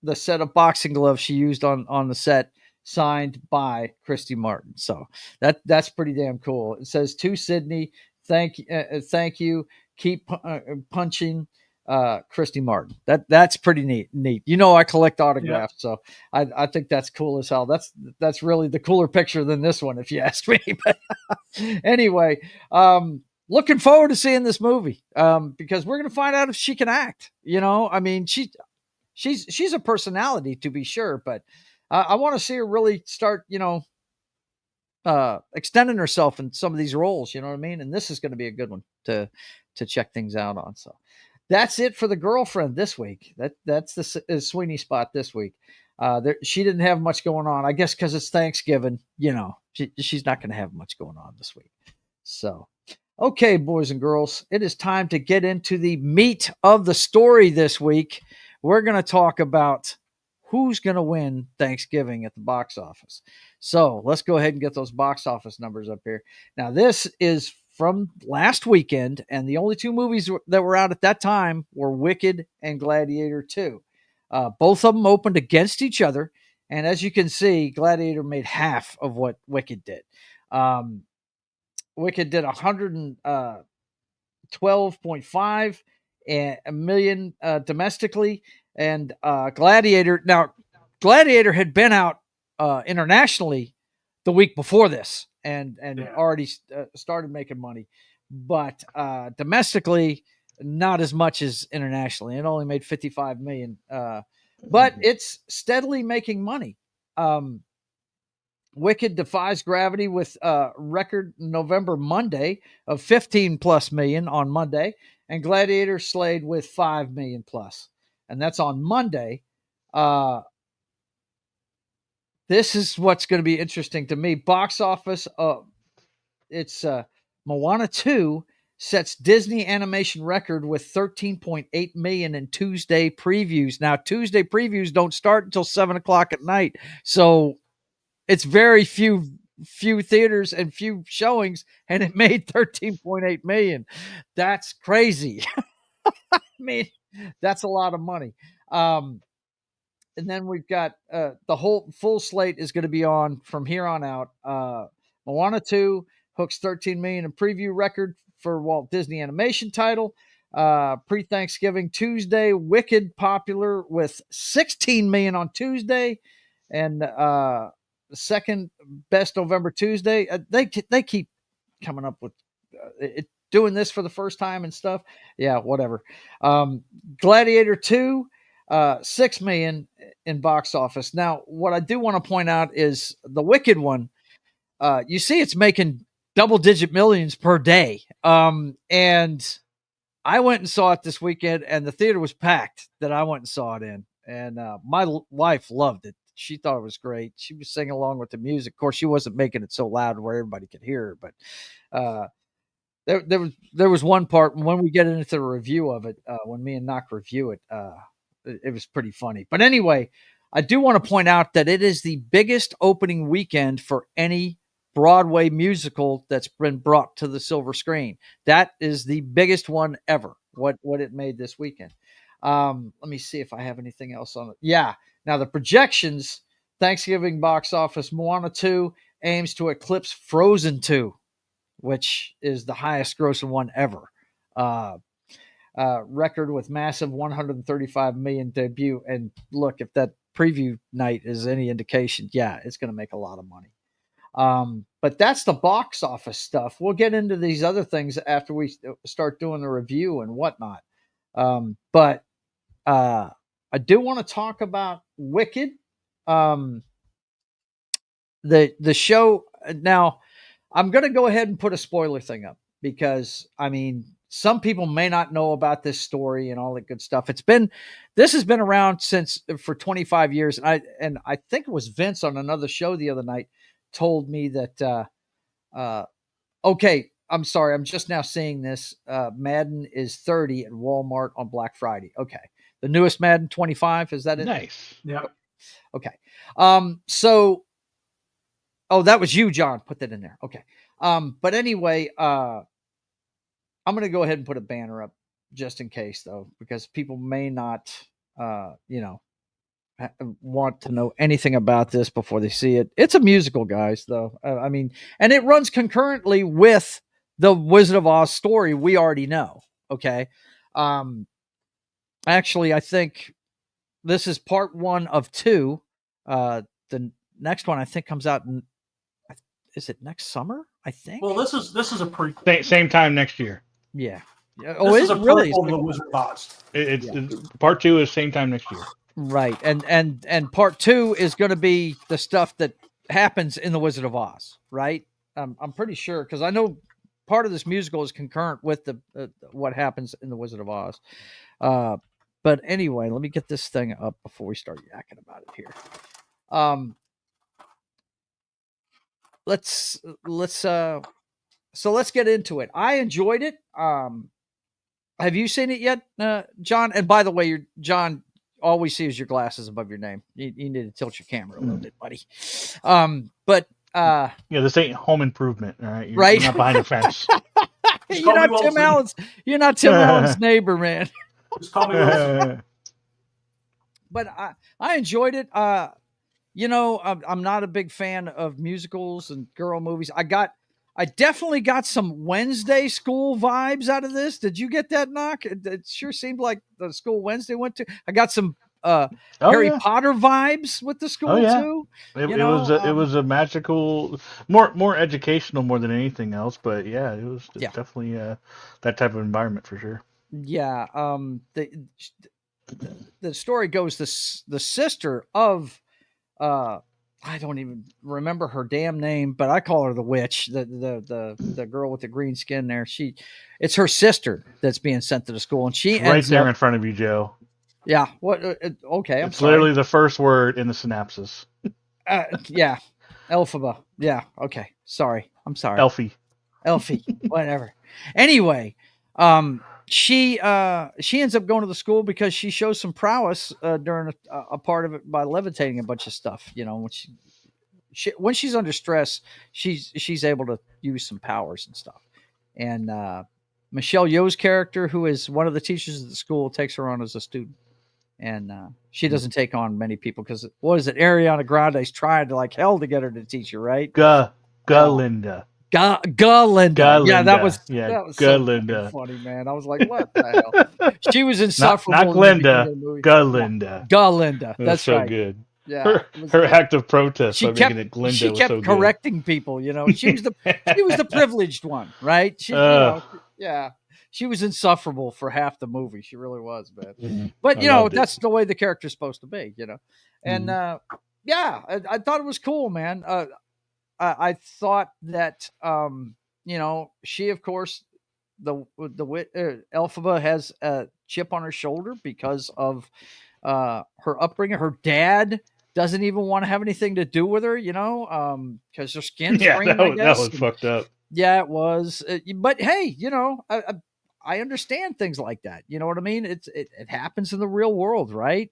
S2: the set of boxing gloves she used on the set signed by Christy Martin. So that's pretty damn cool. It says, to Sydney, thank you. Keep punching, Christy Martin. That's pretty neat. You know, I collect autographs, so I think that's cool as hell. That's really the cooler picture than this one, if you ask me. But anyway, looking forward to seeing this movie, because we're going to find out if she can act. You know, I mean, she's a personality, to be sure, but I want to see her really start, extending herself in some of these roles. You know what I mean? And this is going to be a good one to check things out on. So that's it for the girlfriend this week. That's the Sweeney Spot this week. She didn't have much going on, I guess, because it's Thanksgiving. You know, she's not going to have much going on this week. So, okay, boys and girls, it is time to get into the meat of the story this week. We're going to talk about who's going to win Thanksgiving at the box office. So let's go ahead and get those box office numbers up here. Now, this is from last weekend, and the only two movies that were out at that time were Wicked and Gladiator 2. Both of them opened against each other, and as you can see, Gladiator made half of what Wicked did. Wicked did 112.5 million domestically, and Gladiator had been out internationally the week before this, and already started making money, but domestically not as much as internationally. It only made 55 million, but it's steadily making money. Wicked defies gravity with record November Monday of 15 plus million on Monday, and Gladiator slayed with 5 million plus, and that's on Monday. This is what's going to be interesting to me. Box office, it's Moana 2 sets Disney animation record with 13.8 million in Tuesday previews. Now, Tuesday previews don't start until 7 o'clock at night, so it's very few theaters and few showings, and it made 13.8 million. That's crazy. I mean, that's a lot of money. And then we've got the whole full slate is going to be on from here on out. Moana 2 hooks 13 million in preview record for Walt Disney Animation title. Pre-Thanksgiving Tuesday, Wicked popular with 16 million on Tuesday, and the second best November Tuesday. They keep coming up with doing this for the first time and stuff. Yeah, whatever. Gladiator 2, 6 million in box office. Now, what I do want to point out is the Wicked one. You see, it's making double-digit millions per day. And I went and saw it this weekend, and the theater was packed that I went and saw it in. And my wife loved it. She thought it was great. She was singing along with the music. Of course, she wasn't making it so loud where everybody could hear her, but there was one part when we get into the review of it, when me and Knock review it, it was pretty funny. But anyway, I do want to point out that it is the biggest opening weekend for any Broadway musical that's been brought to the silver screen. That is the biggest one ever, what it made this weekend. Let me see if I have anything else on it. Yeah. Now, the projections, Thanksgiving box office, Moana 2 aims to eclipse Frozen 2, which is the highest grossing one ever. Record with massive 135 million debut. And look, if that preview night is any indication, yeah, it's going to make a lot of money. But that's the box office stuff. We'll get into these other things after we start doing the review and whatnot. But I do want to talk about Wicked. The show. Now, I'm going to go ahead and put a spoiler thing up because, I mean, some people may not know about this story and all that good stuff. This has been around for 25 years. And I think it was Vince on another show the other night told me that, okay, I'm sorry. I'm just now seeing this. Madden is 30 at Walmart on Black Friday. Okay. the newest Madden 25. Is that it?
S3: Nice.
S4: Yeah.
S2: Okay. So, that was you, John. Put that in there. Okay. But anyway, I'm going to go ahead and put a banner up just in case, though, because people may not, want to know anything about this before they see it. It's a musical, guys, though. I mean, and it runs concurrently with the Wizard of Oz story we already know. Okay. Actually, I think this is part 1 of 2. The next one I think comes out is it next summer? I think.
S4: Well, this is a prequel.
S3: Same time next year.
S2: Yeah.
S4: This is a
S2: really
S4: prequel to the Wizard of Oz.
S3: It's part 2 is same time next year.
S2: Right. And part 2 is going to be the stuff that happens in the Wizard of Oz, right? I'm pretty sure, because I know part of this musical is concurrent with the what happens in the Wizard of Oz. But anyway, let me get this thing up before we start yakking about it here. Let's get into it. I enjoyed it. Have you seen it yet, John? And by the way, John, all we see is your glasses above your name. You need to tilt your camera a little bit, buddy.
S3: This ain't Home Improvement, all right?
S2: Right?
S3: You're not behind a fence.
S2: You're not Tim Allen's neighbor, man.
S4: Just call me Wilson.
S2: But I enjoyed it. I'm not a big fan of musicals and girl movies. I definitely got some Wednesday school vibes out of this. Did you get that, Knock? It sure seemed like the school Wednesday went to. I got some Harry Potter vibes with the school too.
S3: It was a magical, more educational more than anything else. But yeah, it was definitely that type of environment for sure.
S2: Yeah. The story goes the sister of I don't even remember her damn name, but I call her the witch, the girl with the green skin there. It's her sister that's being sent to the school, and she
S3: right there in front of you, Joe.
S2: Yeah. What? Okay.
S3: It's literally the first word in the synopsis.
S2: Yeah. Elphaba. Yeah. Okay. Sorry. I'm sorry. Elfie. Whatever. Anyway, she ends up going to the school because she shows some prowess during a part of it by levitating a bunch of stuff. When she's under stress, she's able to use some powers and stuff. And Michelle Yeoh's character, who is one of the teachers at the school, takes her on as a student. And she doesn't take on many people because what is it? Ariana Grande's tried like hell to get her to teach her, right?
S3: Galinda.
S2: Galinda. Yeah, that was
S3: Galinda.
S2: So funny, man. I was like, what the hell? She was insufferable.
S3: Not Glinda. Galinda.
S2: Galinda. That's
S3: so
S2: right.
S3: good.
S2: Yeah,
S3: her act of protest by making it Glinda.
S2: She kept
S3: was so
S2: correcting people. She was the privileged one, right? She was insufferable for half the movie. She really was, man.
S3: Mm-hmm.
S2: But that's the way the character's supposed to be, And I thought it was cool, man. I thought that she, of course, the Elphaba has a chip on her shoulder because of her upbringing. Her dad doesn't even want to have anything to do with her, because her skin's green.
S3: That was fucked up.
S2: Yeah, it was. But hey, I understand things like that. You know what I mean? It happens in the real world, right?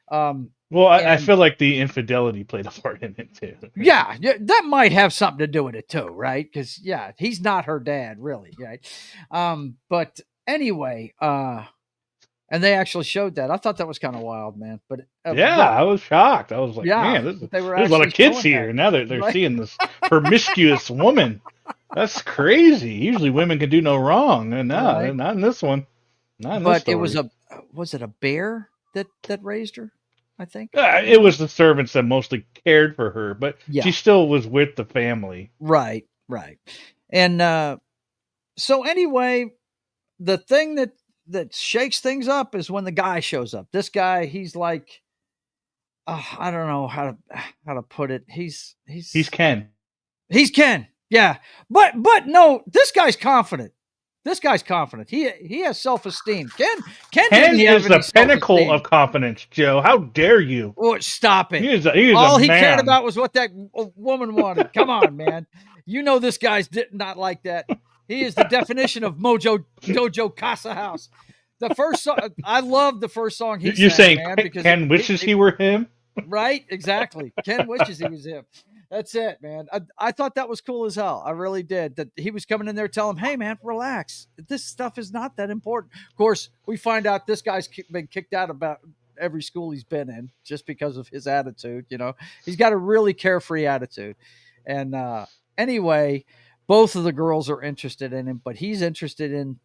S3: I feel like the infidelity played a part in it too.
S2: Yeah, that might have something to do with it too, right? Because he's not her dad, really, right? But anyway, and they actually showed that. I thought that was kind of wild, man. But
S3: I was shocked. I was like, man, there's a lot of kids here. Now they're seeing this promiscuous woman. That's crazy. Usually women can do no wrong, and not in this one. Not in this story.
S2: Was it a bear that raised her? I think
S3: it was the servants that mostly cared for her, but she still was with the family.
S2: Right. And so anyway, the thing that shakes things up is when the guy shows up. This guy, he's like, I don't know how to put it. He's
S3: Ken.
S2: He's Ken. Yeah. But no, this guy's confident. He has self-esteem. Ken
S3: is the pinnacle of confidence, Joe. How dare you?
S2: Oh, stop it.
S3: All
S2: he
S3: man.
S2: cared about was what that woman wanted. Come on, man. This guy's not like that. He is the definition of Mojo Dojo Casa House. The first song, I love the first song he
S3: You're
S2: sang,
S3: saying
S2: man, because
S3: Ken wishes he were him?
S2: right, exactly. Ken wishes he was him. That's it, man. I thought that was cool as hell. I really did. That he was coming in there telling him, hey, man, relax. This stuff is not that important. Of course, we find out this guy's been kicked out about every school he's been in just because of his attitude. You know, he's got a really carefree attitude. And anyway, both of the girls are interested in him, but he's interested in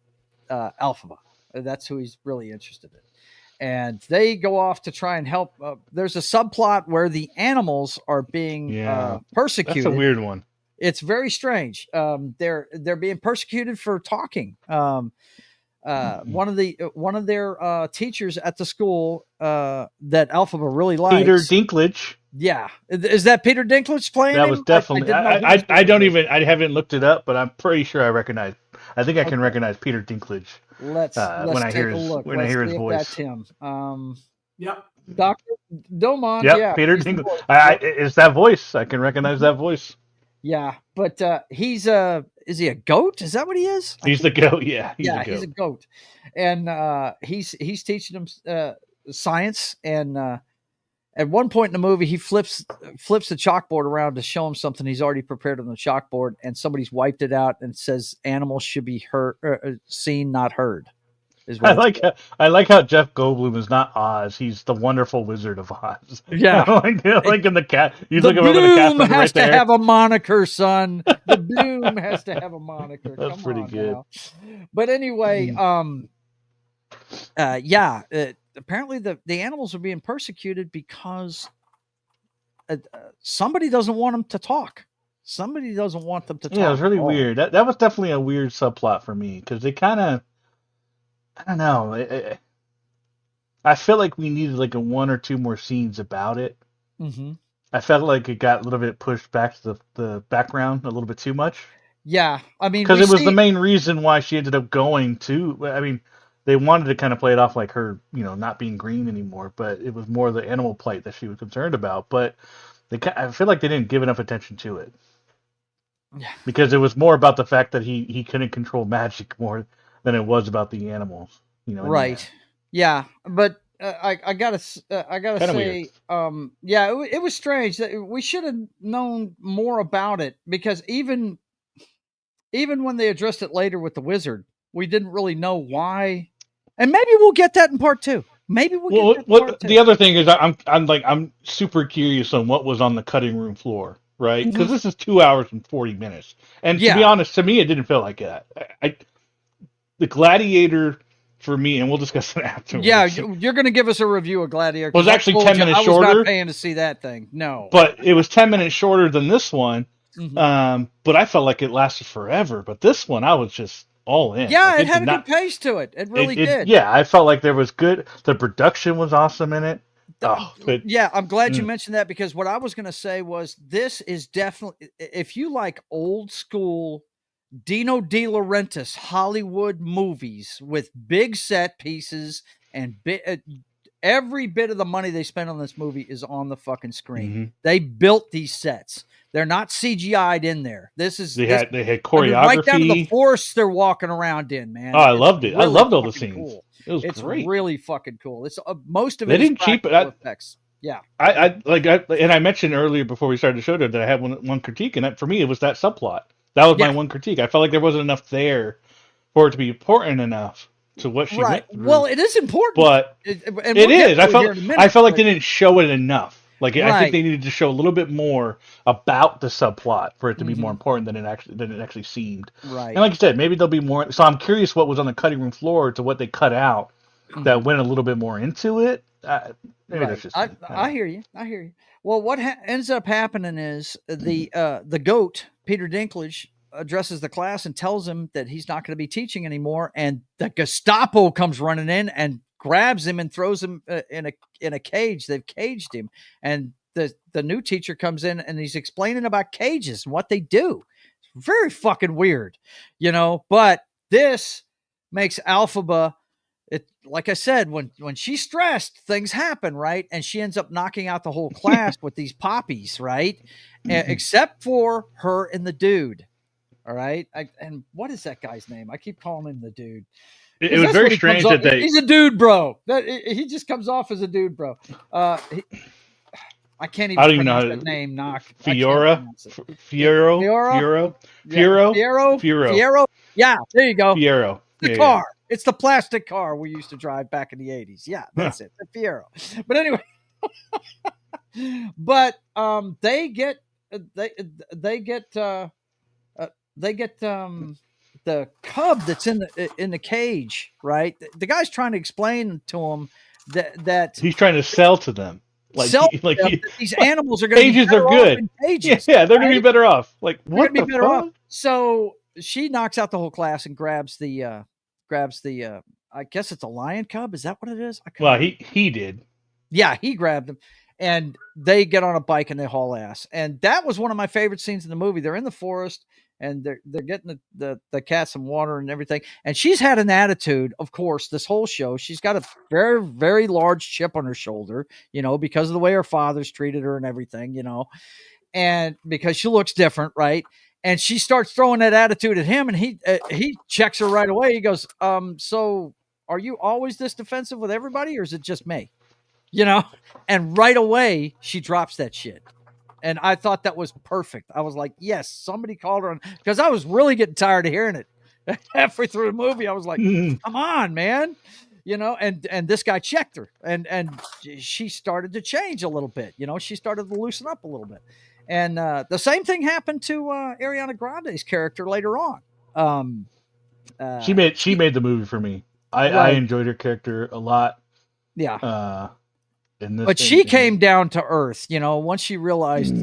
S2: Alphaba. That's who he's really interested in. And they go off to try and help. There's a subplot where the animals are being persecuted.
S3: That's a weird one.
S2: It's very strange. They're being persecuted for talking. One of their teachers at the school that Alphaba really likes,
S3: Peter Dinklage.
S2: Yeah, is that Peter Dinklage playing?
S3: That
S2: him?
S3: was definitely. I don't even. I haven't looked it up, but I'm pretty sure I recognize. I think I can recognize Peter Dinklage.
S2: Let's
S3: when I
S2: take
S3: hear
S2: a
S3: his
S2: look.
S3: when I hear his voice.
S2: That's him.
S4: Yep.
S2: Dr. Domond.
S3: Yep,
S2: Yeah,
S3: Peter Dinklage. It's that voice. I can recognize that voice.
S2: Yeah, but he's is he a goat? Is that what he is?
S3: He's the goat. Yeah,
S2: he's a goat, and he's teaching him science. And at one point in the movie, he flips the chalkboard around to show him something he's already prepared on the chalkboard, and somebody's wiped it out and says animals should be seen, not heard.
S3: I like how Jeff Goldblum is not Oz. He's the Wonderful Wizard of Oz.
S2: Yeah,
S3: like in the cat. You
S2: the
S3: look over the cat
S2: bloom has
S3: right
S2: to
S3: there.
S2: have a moniker, son. The bloom has to have a moniker.
S3: That's
S2: Come
S3: pretty
S2: on
S3: good.
S2: now. But anyway, apparently the animals are being persecuted because somebody doesn't want them to talk. Somebody doesn't want them to talk.
S3: Yeah, it was really weird. That was definitely a weird subplot for me because they kind of. I don't know. I feel like we needed like a one or two more scenes about it.
S2: Mm-hmm.
S3: I felt like it got a little bit pushed back to the background a little bit too much.
S2: Yeah, I mean,
S3: because it was the main reason why she ended up going to. I mean, they wanted to kind of play it off like her, not being green anymore, but it was more the animal plight that she was concerned about. But I feel like they didn't give enough attention to it.
S2: Yeah.
S3: Because it was more about the fact that he couldn't control magic more than it was about the animals.
S2: Right. Yeah, but I gotta say, it was strange that we should have known more about it, because even when they addressed it later with the wizard, we didn't really know why. And maybe we'll get that in part 2. Maybe we'll get that in part 2.
S3: The other thing is I'm super curious on what was on the cutting room floor, right? Because this is 2 hours and 40 minutes, and to be honest, to me, it didn't feel like that. The Gladiator, for me, and we'll discuss it afterwards.
S2: Yeah, you're going to give us a review of Gladiator.
S3: Was actually 10 minutes shorter.
S2: I was not paying to see that thing. No,
S3: but it was 10 minutes shorter than this one. Mm-hmm. But I felt like it lasted forever. But this one, I was just all in.
S2: Yeah, it had a good pace to it. It really did.
S3: Yeah, I felt like there was good. The production was awesome in it.
S2: I'm glad you mentioned that, because what I was going to say was this is definitely, if you like old school Dino De Laurentiis Hollywood movies with big set pieces and every bit of the money they spent on this movie is on the fucking screen.
S3: Mm-hmm.
S2: They built these sets. They're not CGI'd in there. They had
S3: choreography.
S2: Right down to the forest they're walking around in, man.
S3: Oh, I loved it. Really, I loved all the scenes.
S2: Cool.
S3: It's great.
S2: Really fucking cool. It's most of it.
S3: They didn't cheap it.
S2: Effects. Yeah.
S3: I mentioned earlier before we started the show that I had one critique, and for me it was that subplot. That was my one critique. I felt like there wasn't enough there for it to be important enough to what she went through.
S2: Well, it is important,
S3: but it is. I felt like they didn't show it enough. Like I think they needed to show a little bit more about the subplot for it to be more important than it actually seemed.
S2: Right.
S3: And like you said, maybe there'll be more. So I'm curious what was on the cutting room floor to what they cut out that went a little bit more into it. Maybe that's just.
S2: I hear you. Well, what ends up happening is the goat, Peter Dinklage, addresses the class and tells him that he's not going to be teaching anymore, and the Gestapo comes running in and grabs him and throws him in a cage. They've caged him, and the new teacher comes in and he's explaining about cages and what they do. It's very fucking weird, But this makes Alphaba. It, like I said, when she's stressed, things happen, right? And she ends up knocking out the whole class with these poppies, right? Except for her and the dude. All right. And what is that guy's name? I keep calling him the dude.
S3: It was very strange that
S2: he's a dude, bro. He just comes off as a dude, bro. I can't even pronounce that name.
S3: Fiora? Fiero?
S2: Yeah, there you go.
S3: Fiero.
S2: The car. Yeah. It's the plastic car we used to drive back in the 80s. Yeah, that's it. The Fiero. But anyway, but they get the cub that's in the cage, right? The guy's trying to explain to him that
S3: he's trying to sell to them.
S2: These animals are going to be
S3: better
S2: off in cages.
S3: Yeah, they're going to be better off. Like, what the fuck?
S2: So she knocks out the whole class and grabs the I guess it's a lion cub. Is that what it is?
S3: Well, he did.
S2: Yeah, he grabbed him, and they get on a bike and they haul ass. And that was one of my favorite scenes in the movie. They're in the forest and they're getting the cat some water and everything. And she's had an attitude, of course, this whole show. She's got a very, very large chip on her shoulder, because of the way her father's treated her and everything, and because she looks different, right? And she starts throwing that attitude at him, and he checks her right away. He goes, so are you always this defensive with everybody, or is it just me? And right away she drops that shit. And I thought that was perfect. I was like, yes, somebody called her on, because I was really getting tired of hearing it halfway through the movie. I was like, come on, man. And this guy checked her, and she started to change a little bit. She started to loosen up a little bit. And the same thing happened to Ariana Grande's character later on.
S3: She made the movie for me. I enjoyed her character a lot.
S2: Yeah. But she came down to earth, once she realized,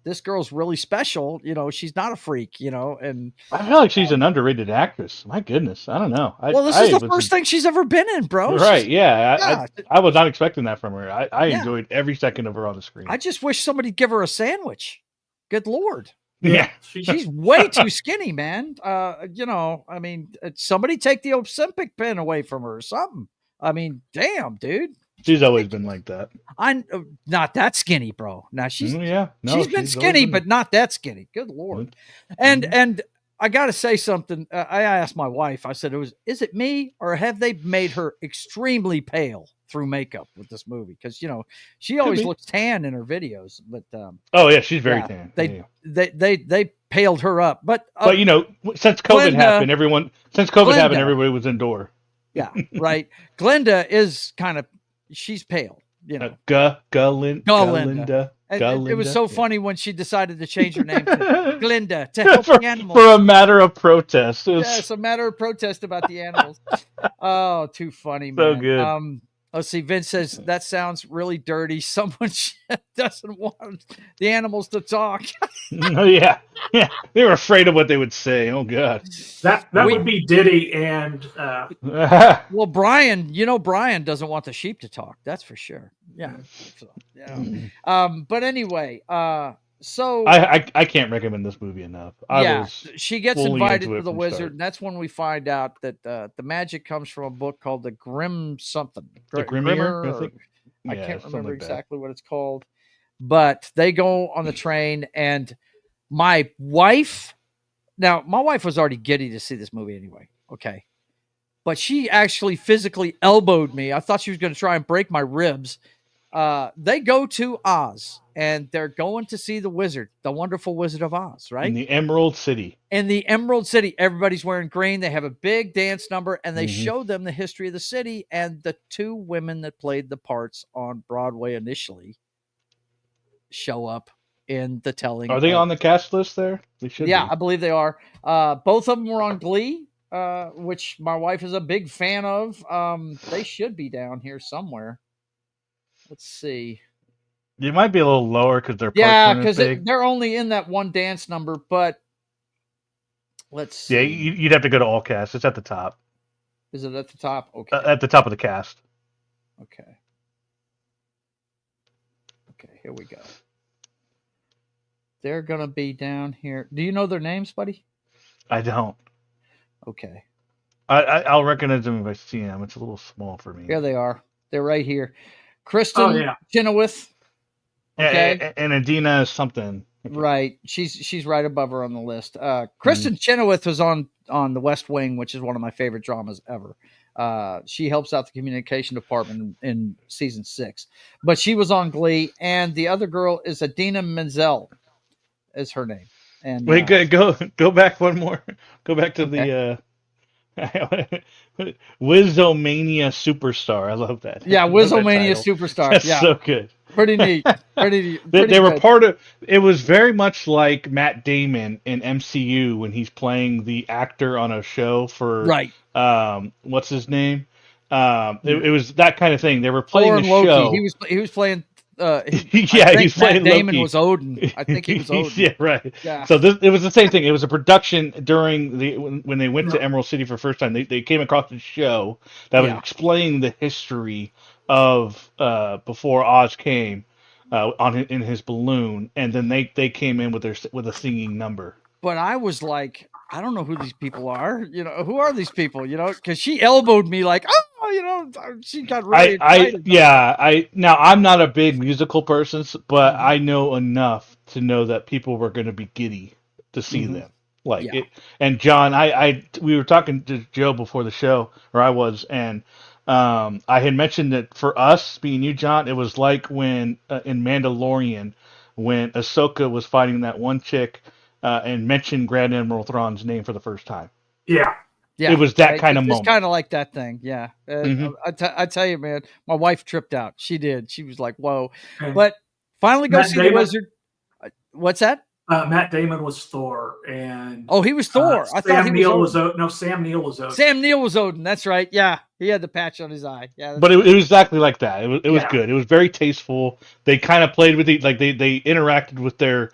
S2: this girl's really special. She's not a freak, and
S3: I feel like she's an underrated actress. My goodness. I don't know.
S2: This is the first thing she's ever been in, bro.
S3: Right. I was not expecting that from her. I enjoyed every second of her on the screen.
S2: I just wish somebody'd give her a sandwich. Good Lord.
S3: Yeah.
S2: She's way too skinny, man. I mean, somebody take the Ozempic pen away from her or something. I mean, damn, dude.
S3: She's always been like that.
S2: I'm not that skinny, bro. Now she's she's been skinny, but not that skinny. Good Lord. And I got to say something. I asked my wife. I said, is it me, or have they made her extremely pale through makeup with this movie? Because she always looks tan in her videos. But
S3: she's very tan.
S2: They paled her up. But
S3: since COVID happened, everybody was indoor.
S2: Yeah, right. Glenda is kind of. She's pale,
S3: Galinda.
S2: It was so funny when she decided to change her name to Glinda to help the animals.
S3: For a matter of protest.
S2: It's a matter of protest about the animals. Oh, too funny, man.
S3: So good.
S2: Let's see. Vince says that sounds really dirty. Someone doesn't want the animals to talk.
S3: Yeah. They were afraid of what they would say. Oh God.
S4: That would be Diddy and.
S2: Well, Brian. Brian doesn't want the sheep to talk. That's for sure. Yeah. So, but anyway. So
S3: I can't recommend this movie enough.
S2: She gets invited to the wizard, and that's when we find out that the magic comes from a book called the Grim something.
S3: The Grimoire,
S2: I can't remember exactly what it's called. But they go on the train, and my wife was already giddy to see this movie anyway. Okay. But she actually physically elbowed me. I thought she was going to try and break my ribs. They go to Oz, and they're going to see the wizard, the wonderful Wizard of Oz, right?
S3: In the Emerald City.
S2: Everybody's wearing green. They have a big dance number, and they show them the history of the city, and the two women that played the parts on Broadway initially show up in the telling.
S3: Are they on the cast list there? They should be.
S2: I believe they are. Both of them were on Glee, which my wife is a big fan of. They should be down here somewhere. Let's see.
S3: You might be a little lower because they're
S2: because they're only in that one dance number. But let's see.
S3: Yeah, you'd have to go to all cast. It's at the top.
S2: Is it at the top? Okay.
S3: At the top of the cast.
S2: Okay. Here we go. They're gonna be down here. Do you know their names, buddy?
S3: I don't.
S2: Okay.
S3: I'll recognize them if I see them. It's a little small for me.
S2: Here they are. They're right here. Kristen Chenoweth.
S3: Okay. And Adina something.
S2: Right. She's right above her on the list. Kristen Chenoweth was on The West Wing, which is one of my favorite dramas ever. She helps out the communication department in season 6, but she was on Glee, and the other girl is Adina Menzel, is her name. And
S3: Wait, go back one more. Go back to
S2: okay.
S3: the Wizomania Superstar. I love that.
S2: Yeah,
S3: I love that
S2: Wizomania
S3: title.
S2: Superstar.
S3: That's
S2: Yeah,
S3: so good.
S2: pretty neat. Pretty
S3: They were
S2: good.
S3: part of. It was very much like Matt Damon in MCU when he's playing the actor on a show for
S2: Right.
S3: what's his name? It was that kind of thing. They were playing
S2: Thor
S3: a
S2: and Loki.
S3: show.
S2: He was playing. I
S3: Yeah,
S2: think
S3: he's
S2: Matt
S3: playing
S2: Damon
S3: Loki.
S2: was Odin. I think he was Odin.
S3: Yeah, right.
S2: Yeah.
S3: So it was the same thing. It was a production during when they went to
S4: No.
S3: Emerald City for the first time. They came across a show that was
S2: Yeah.
S3: explaining the history of before Oz came in his balloon, and then they came in with a singing number.
S2: But I was like, I don't know who these people are. Who are these people? Because she elbowed me like, oh, she got really excited.
S3: Now I'm not a big musical person, but
S2: Mhm.
S3: I know enough to know that people were going to be giddy to see
S2: Mhm.
S3: them. Like
S2: Yeah.
S3: it, and John, we were talking to Joe before the show, or I was, and I had mentioned that for us, being you, John, it was like when in Mandalorian, when Ahsoka was fighting that one chick, and mentioned Grand Admiral Thrawn's name for the first time.
S4: Yeah.
S3: It
S2: Yeah.
S3: was that kind of
S2: It's
S3: moment.
S2: kind of like that thing. Yeah.
S3: Hmm.
S2: I tell you, man, my wife tripped out. She did. She was like, whoa.
S4: And
S2: But finally go
S4: Matt
S2: see the
S4: Damon,
S2: wizard. What's that?
S4: Matt Damon was Thor, and
S2: Oh, he was Thor. I thought he
S4: Sam
S2: was
S4: Neill
S2: Odin.
S4: no, Sam Neill was Odin.
S2: Sam Neill was Odin. That's right. Yeah. He had the patch on his eye. Yeah.
S3: But it was exactly like that. It was
S4: Yeah.
S3: good. It was very tasteful. They kind of played with it, like they interacted with their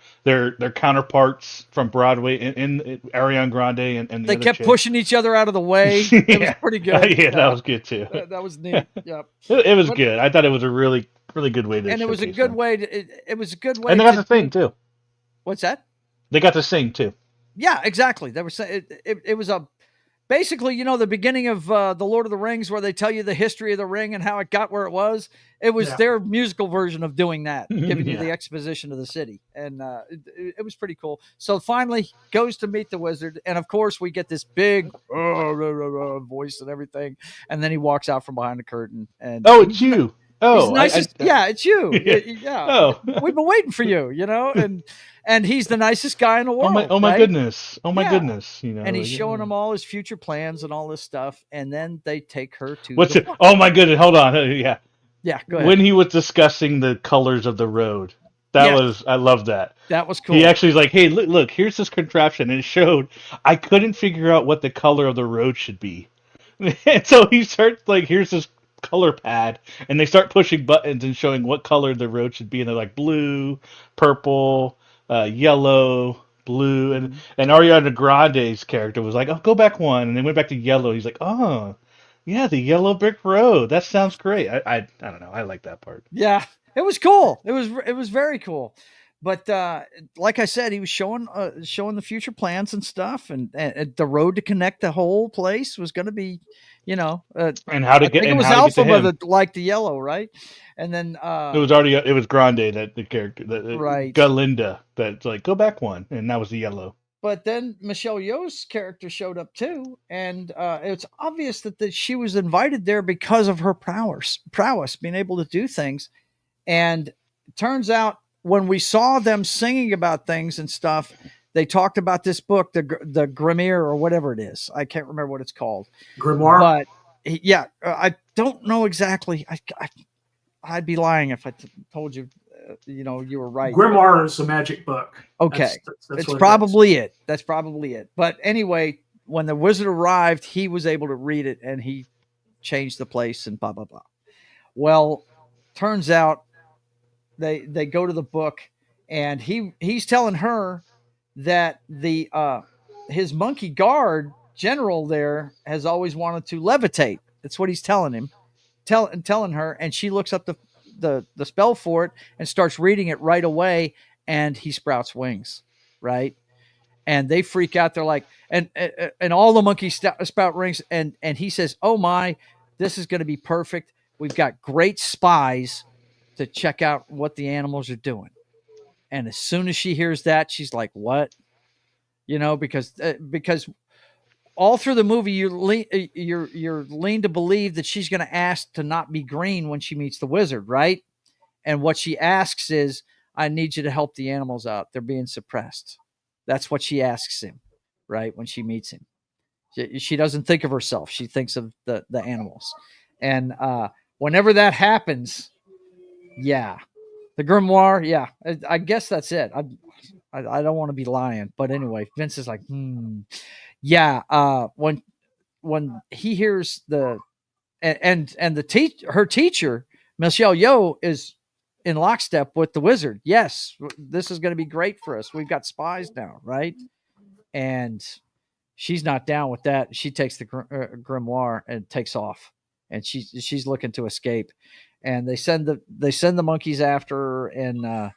S3: counterparts from Broadway in Ariana Grande and the
S2: They
S3: other
S2: kept
S3: chick.
S2: pushing each other out of the way.
S3: Yeah.
S2: It was pretty good.
S3: Yeah, that was good too.
S2: That was neat. Yep.
S3: It was
S2: But-
S3: good. I thought it was a really good way to.
S2: And it was a
S3: showcase
S2: good
S3: them.
S2: way to. It was a good way.
S3: And they got
S2: to
S3: to sing too.
S2: What's that?
S3: They got to sing too.
S2: Yeah, exactly. They were saying it was a basically, the beginning of the Lord of the Rings, where they tell you the history of the ring and how it got where it was. It was their musical version of doing that, giving you the exposition of the city, and it was pretty cool. So finally, goes to meet the wizard, and of course, we get this big voice and everything, and then he walks out from behind the curtain, and
S3: Oh, it's you. Oh,
S2: he's nicest. Yeah, it's you. Yeah.
S3: Oh.
S2: We've been waiting for you, and he's the nicest guy in the world.
S3: Oh my
S2: right?
S3: goodness. Oh my
S2: Yeah.
S3: goodness.
S2: And he's showing them all his future plans and all this stuff, and then they take her to
S3: What's
S2: the
S3: it? Oh my goodness. Hold on. Yeah.
S2: Yeah, go ahead.
S3: When he was discussing the colors of the road, I love that.
S2: That was cool.
S3: He actually was like, hey, look, here's this contraption. And it showed, I couldn't figure out what the color of the road should be. And so he starts like, here's this color pad. And they start pushing buttons and showing what color the road should be. And they're like blue, purple, yellow, blue. And Ariana Grande's character was like, oh, go back one. And they went back to yellow. He's like, oh, yeah, the yellow brick road. That sounds great. I don't know. I like that part.
S2: Yeah, it was cool. It was very cool. But like I said, he was showing the future plans and stuff, and the road to connect the whole place was going to be,
S3: and how to
S2: I
S3: get.
S2: think
S3: and
S2: it was
S3: how to get to
S2: Alpha
S3: him.
S2: that liked the yellow, right? And then
S3: It was Grande that the character,
S2: Right.
S3: Galinda, that's like go back one, and that was the yellow.
S2: But then Michelle Yeoh's character showed up too, and it's obvious that she was invited there because of her prowess, being able to do things. And it turns out when we saw them singing about things and stuff, they talked about this book, the Grimoire or whatever it is. I can't remember what it's called.
S4: Grimoire.
S2: But yeah, I don't know exactly. I'd be lying if I told you. You were right.
S4: Grimoire is a magic book.
S2: Okay.
S4: That's
S2: It's
S4: what
S2: probably it. That's probably it. But anyway, when the wizard arrived, he was able to read it and he changed the place and blah, blah, blah. Well, turns out they go to the book and he's telling her that his monkey guard general there has always wanted to levitate. That's what he's telling him, telling her. And she looks up the spell for it and starts reading it right away, and he sprouts wings, right? And they freak out. They're like, and all the monkeys sprout wings, and he says, oh my, this is going to be perfect. We've got great spies to check out what the animals are doing. And as soon as she hears that, she's like, what? You know, because all through the movie, you're lean to believe that she's going to ask to not be green when she meets the wizard, right? And what she asks is, I need you to help the animals out. They're being suppressed. That's what she asks him, right? When she meets him. She doesn't think of herself. She thinks of the animals. And whenever that happens, yeah. The grimoire, yeah. I guess that's it. I don't want to be lying. But anyway, Vince is like, yeah. When he hears her teacher, Michelle Yeoh, is in lockstep with the wizard. Yes, this is going to be great for us. We've got spies now, right? And she's not down with that. She takes the grimoire and takes off, and she's looking to escape. And they send the monkeys after her, and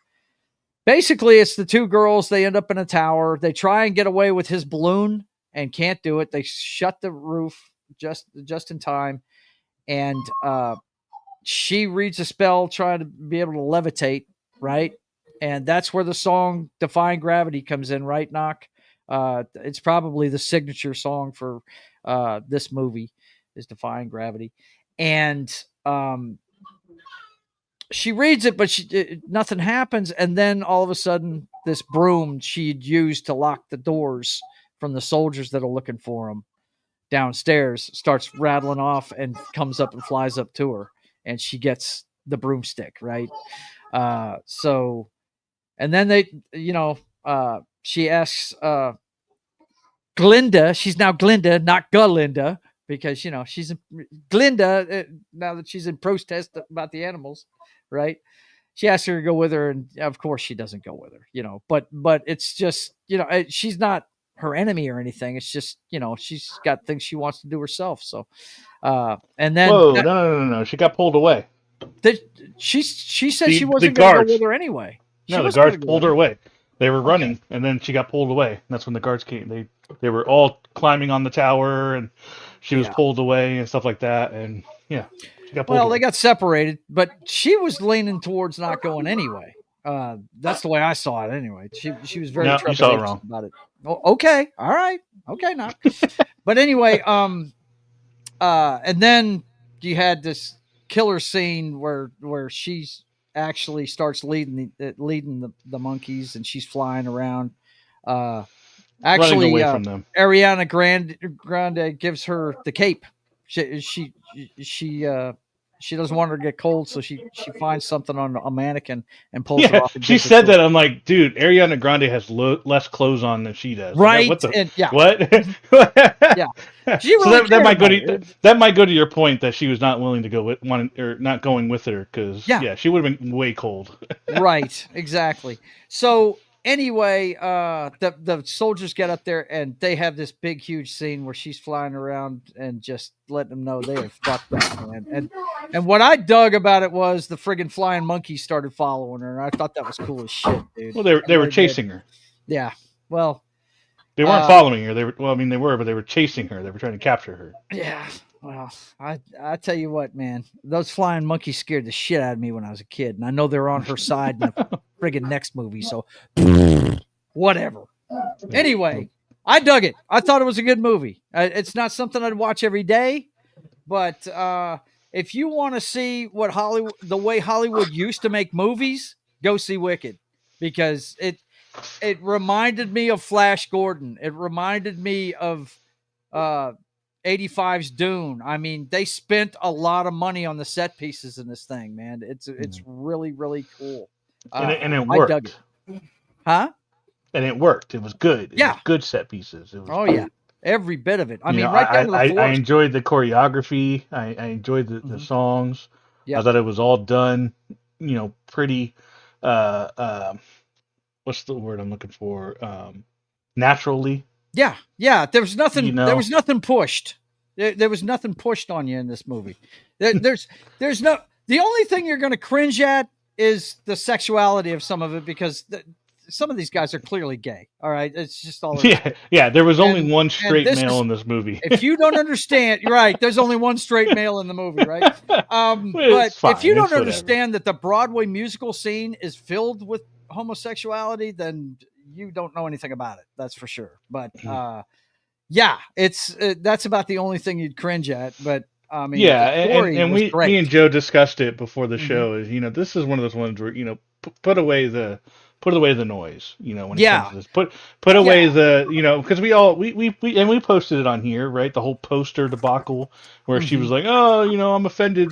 S2: basically it's the two girls. They end up in a tower. They try and get away with his balloon and can't do it. They shut the roof just in time, and she reads a spell trying to be able to levitate, right? And that's where the song Defying Gravity comes in, right, Knock? It's probably the signature song for this movie is Defying Gravity. And she reads it, but nothing happens. And then all of a sudden, this broom she'd used to lock the doors from the soldiers that are looking for him downstairs starts rattling off and comes up and flies up to her. And she gets the broomstick, right? And then she asks Glinda. She's now Glinda, not Galinda, because she's Glinda now that she's in protest about the animals, right? She asks her to go with her, and of course she doesn't go with her, But it's just she's not her enemy or anything. It's just she's got things she wants to do herself. So. And then
S3: no. She got pulled away.
S2: She said she wasn't going to go with her anyway.
S3: No, the guards pulled her away. They were running, and then she got pulled away. And that's when the guards came. They were all climbing on the tower, and she was pulled away and stuff like that. And yeah, she got pulled away.
S2: They got separated, but she was leaning towards not going anyway. That's the way I saw it anyway. She was very
S3: you saw it wrong
S2: about it. Oh, okay, all right, okay, not. But anyway, and then you had this killer scene where she's actually starts leading the monkeys, and she's flying around. Actually,
S3: running away from them.
S2: Ariana Grande gives her the cape. She doesn't want her to get cold, so she finds something on a mannequin and pulls it off.
S3: She said that. I'm like, dude, Ariana Grande has less clothes on than she does.
S2: Right?
S3: What?
S2: Yeah. She really
S3: that might go to your point that she was not willing to go with not going with her because she would have been way cold.
S2: Right. Exactly. So anyway, the soldiers get up there and they have this big, huge scene where she's flying around and just letting them know they are fucked up, man. And what I dug about it was the friggin' flying monkeys started following her, and I thought that was cool as shit, dude.
S3: Well, they were chasing her.
S2: Yeah. Well,
S3: they weren't following her. They were, but they were chasing her. They were trying to capture her.
S2: Yeah. Well, I tell you what, man, those flying monkeys scared the shit out of me when I was a kid, and I know they're on her side in the friggin' next movie, so whatever. Anyway, I dug it. I thought it was a good movie. It's not something I'd watch every day, but if you want to see the way Hollywood used to make movies, go see Wicked, because it reminded me of Flash Gordon. It reminded me of 85's Dune. I mean, they spent a lot of money on the set pieces in this thing, man. It's really, really cool.
S3: And it worked.
S2: I dug it. Huh?
S3: And it worked. It was good.
S2: Yeah.
S3: It was good set pieces. It was
S2: yeah. Every bit of it. I mean,
S3: right
S2: down to the
S3: I
S2: forest.
S3: enjoyed the choreography. I enjoyed the songs. Yep. I thought it was all done, pretty, what's the word I'm looking for? Naturally.
S2: Yeah. There was nothing. There was nothing pushed. There was nothing pushed on you in this movie. There's no. The only thing you're going to cringe at is the sexuality of some of it, because some of these guys are clearly gay. All right, it's just all.
S3: Yeah. There was only one straight male in this movie.
S2: If you don't understand, you're right. There's only one straight male in the movie, right? But if you don't understand that the Broadway musical scene is filled with homosexuality, then you don't know anything about it. That's for sure. But yeah, it's that's about the only thing you'd cringe at. But I mean,
S3: Yeah,
S2: the story was
S3: me
S2: great.
S3: and Joe discussed it before the
S2: Mhm.
S3: show. Is this is one of those ones where put away the noise. When it comes
S2: Yeah,
S3: to this, put away
S2: yeah.
S3: the because we posted it on here, right? The whole poster debacle where she was
S2: Mhm.
S3: like, oh, I'm offended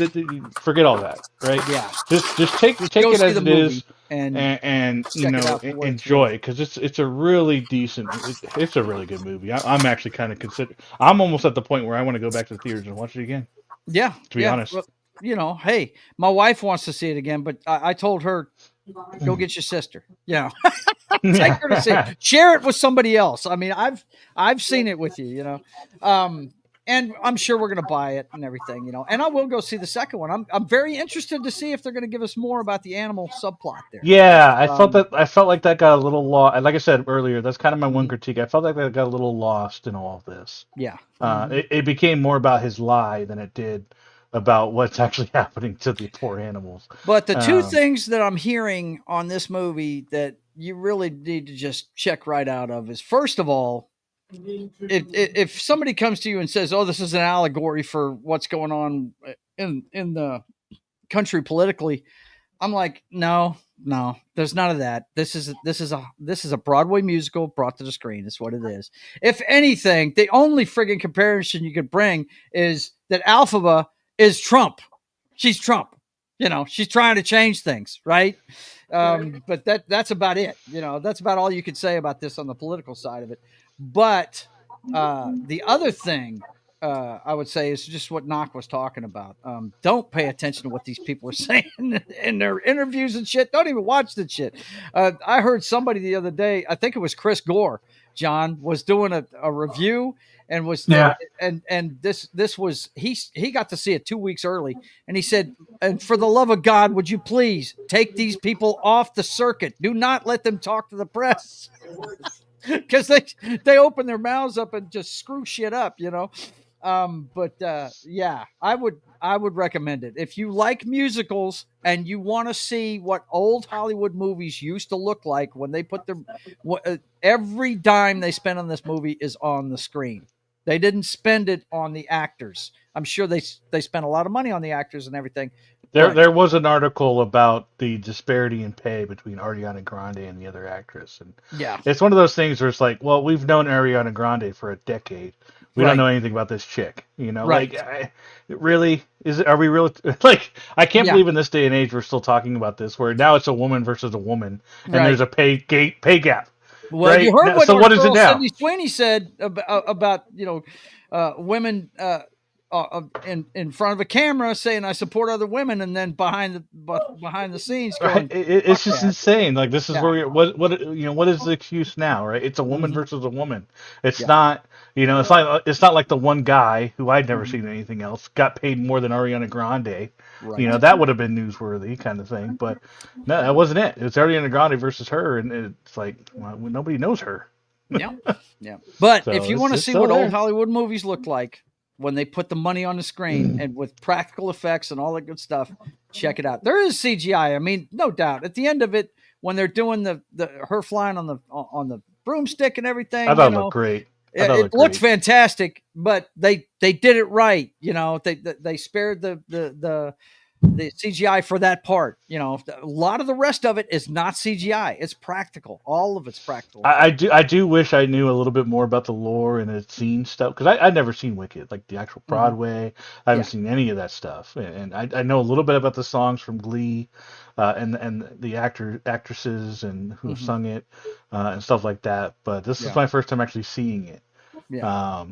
S3: forget all that, right?
S2: Yeah.
S3: Just take
S2: Go
S3: it
S2: see
S3: as
S2: the
S3: it is
S2: movie and
S3: and
S2: check it out for what it's
S3: enjoy
S2: worth.
S3: it because it's a really it's a really good movie. I'm actually kind of I'm almost at the point where I want to go back to the theaters and watch it again.
S2: Yeah,
S3: To be
S2: yeah.
S3: honest.
S2: Well, hey, my wife wants to see it again, but I told her, go get your sister. Take her to see it. Share it with somebody else. I mean, I've seen it with you. And I'm sure we're gonna buy it and everything. And I will go see the second one. I'm very interested to see if they're gonna give us more about the animal subplot there.
S3: Yeah,
S2: Um,
S3: I felt like that got a little lost. Like I said earlier, that's kind of my one
S2: mhm.
S3: critique. I felt like that got a little lost in all of this.
S2: Yeah. Mhm.
S3: It became more about his lie than it did about what's actually happening to the poor animals.
S2: But the two
S3: Um,
S2: things that I'm hearing on this movie that you really need to just check right out of is, first of all, if somebody comes to you and says, "Oh, this is an allegory for what's going on in the country politically," I'm like, no, there's none of that. This is a Broadway musical brought to the screen. Is what it is. If anything, the only friggin' comparison you could bring is that Alphaba is Trump. She's Trump. She's trying to change things, right? But that's about it. That's about all you could say about this on the political side of it. But the other thing I would say is just what Knock was talking about. Don't pay attention to what these people are saying in their interviews and shit. Don't even watch the shit. I heard somebody the other day, I think it was Chris Gore, John, was doing a review and was
S4: Yeah.
S2: and this was he got to see it 2 weeks early, and he said, and for the love of God, would you please take these people off the circuit? Do not let them talk to the press. Because they open their mouths up and just screw shit up. But yeah, I would recommend it if you like musicals and you want to see what old Hollywood movies used to look like when they put every dime they spent on this movie is on the screen. They didn't spend it on the actors. I'm sure they spent a lot of money on the actors and everything.
S3: there was an article about the disparity in pay between Ariana Grande and the other actress, and
S2: Yeah,
S3: it's one of those things where it's like, well, we've known Ariana Grande for a decade. We don't
S2: right,
S3: know anything about this chick,
S2: right.
S3: really, are we really like, I can't
S2: Yeah,
S3: believe in this day and age we're still talking about this, where now it's a woman versus a woman, and
S2: right.
S3: there's a pay gap,
S2: Well, you
S3: right?
S2: heard what
S3: So
S2: our
S3: what is it
S2: girl
S3: now?
S2: Sydney Sweeney said about women in front of a camera saying I support other women, and then behind the scenes
S3: Right?
S2: going,
S3: It's
S2: fuck
S3: just
S2: that.
S3: insane. Like, this is
S2: Yeah.
S3: where what is the excuse now, right? It's a woman
S2: Hmm.
S3: versus a woman. It's
S2: Yeah.
S3: not, it's not like the one guy who I'd never
S2: Hmm.
S3: seen anything else got paid more than Ariana Grande.
S2: Right.
S3: That would have been newsworthy kind of thing. But no, that wasn't it. It's Ariana Grande versus her, and it's like, well, nobody knows her.
S2: Yeah. Yeah. But if
S3: So
S2: you want to
S3: it's
S2: see
S3: still
S2: what old
S3: there.
S2: Hollywood movies look like when they put the money on the screen and with practical effects and all that good stuff, check it out. There is CGI. I mean, no doubt. At the end of it, when they're doing the her flying on the broomstick and
S3: I
S2: everything,
S3: thought it looked great. I thought it
S2: it
S3: looked
S2: looked
S3: great.
S2: fantastic. But they did it right. They spared the CGI for that part. A lot of the rest of it is not CGI. It's practical. All of it's practical effects.
S3: I do wish I knew a little bit more about the lore and the scene stuff, because I'd never seen Wicked, like the actual
S2: Hmm.
S3: Broadway. I haven't
S2: Yeah.
S3: seen any of that stuff, and I know a little bit about the songs from Glee, and the actresses and who have
S2: Hmm.
S3: sung it, and stuff like that. But this is
S2: Yeah.
S3: my first time actually seeing it.
S2: Yeah.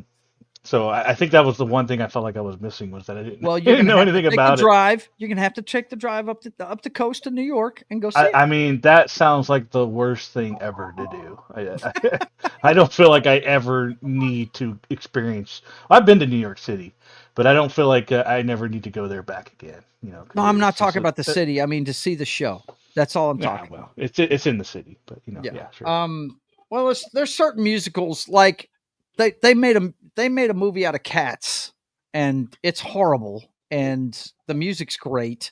S3: So I think that was the one thing I felt like I was missing, was that I didn't,
S2: Well,
S3: I
S2: you're
S3: didn't
S2: gonna
S3: know
S2: have to
S3: anything
S2: take the
S3: about it.
S2: drive. You're gonna have to take the drive up the coast to New York and go see it.
S3: I mean, that sounds like the worst thing ever to do. I don't feel like I ever need to experience. I've been to New York City, but I don't feel like I never need to go there back again. 'Cause
S2: No, I'm not
S3: it's just
S2: talking about the city. I mean to see the show. That's all I'm
S3: yeah,
S2: talking
S3: well,
S2: about.
S3: it's in the city, but
S2: Yeah.
S3: yeah, sure.
S2: Well, there's certain musicals like they made a movie out of Cats, and it's horrible, and the music's great,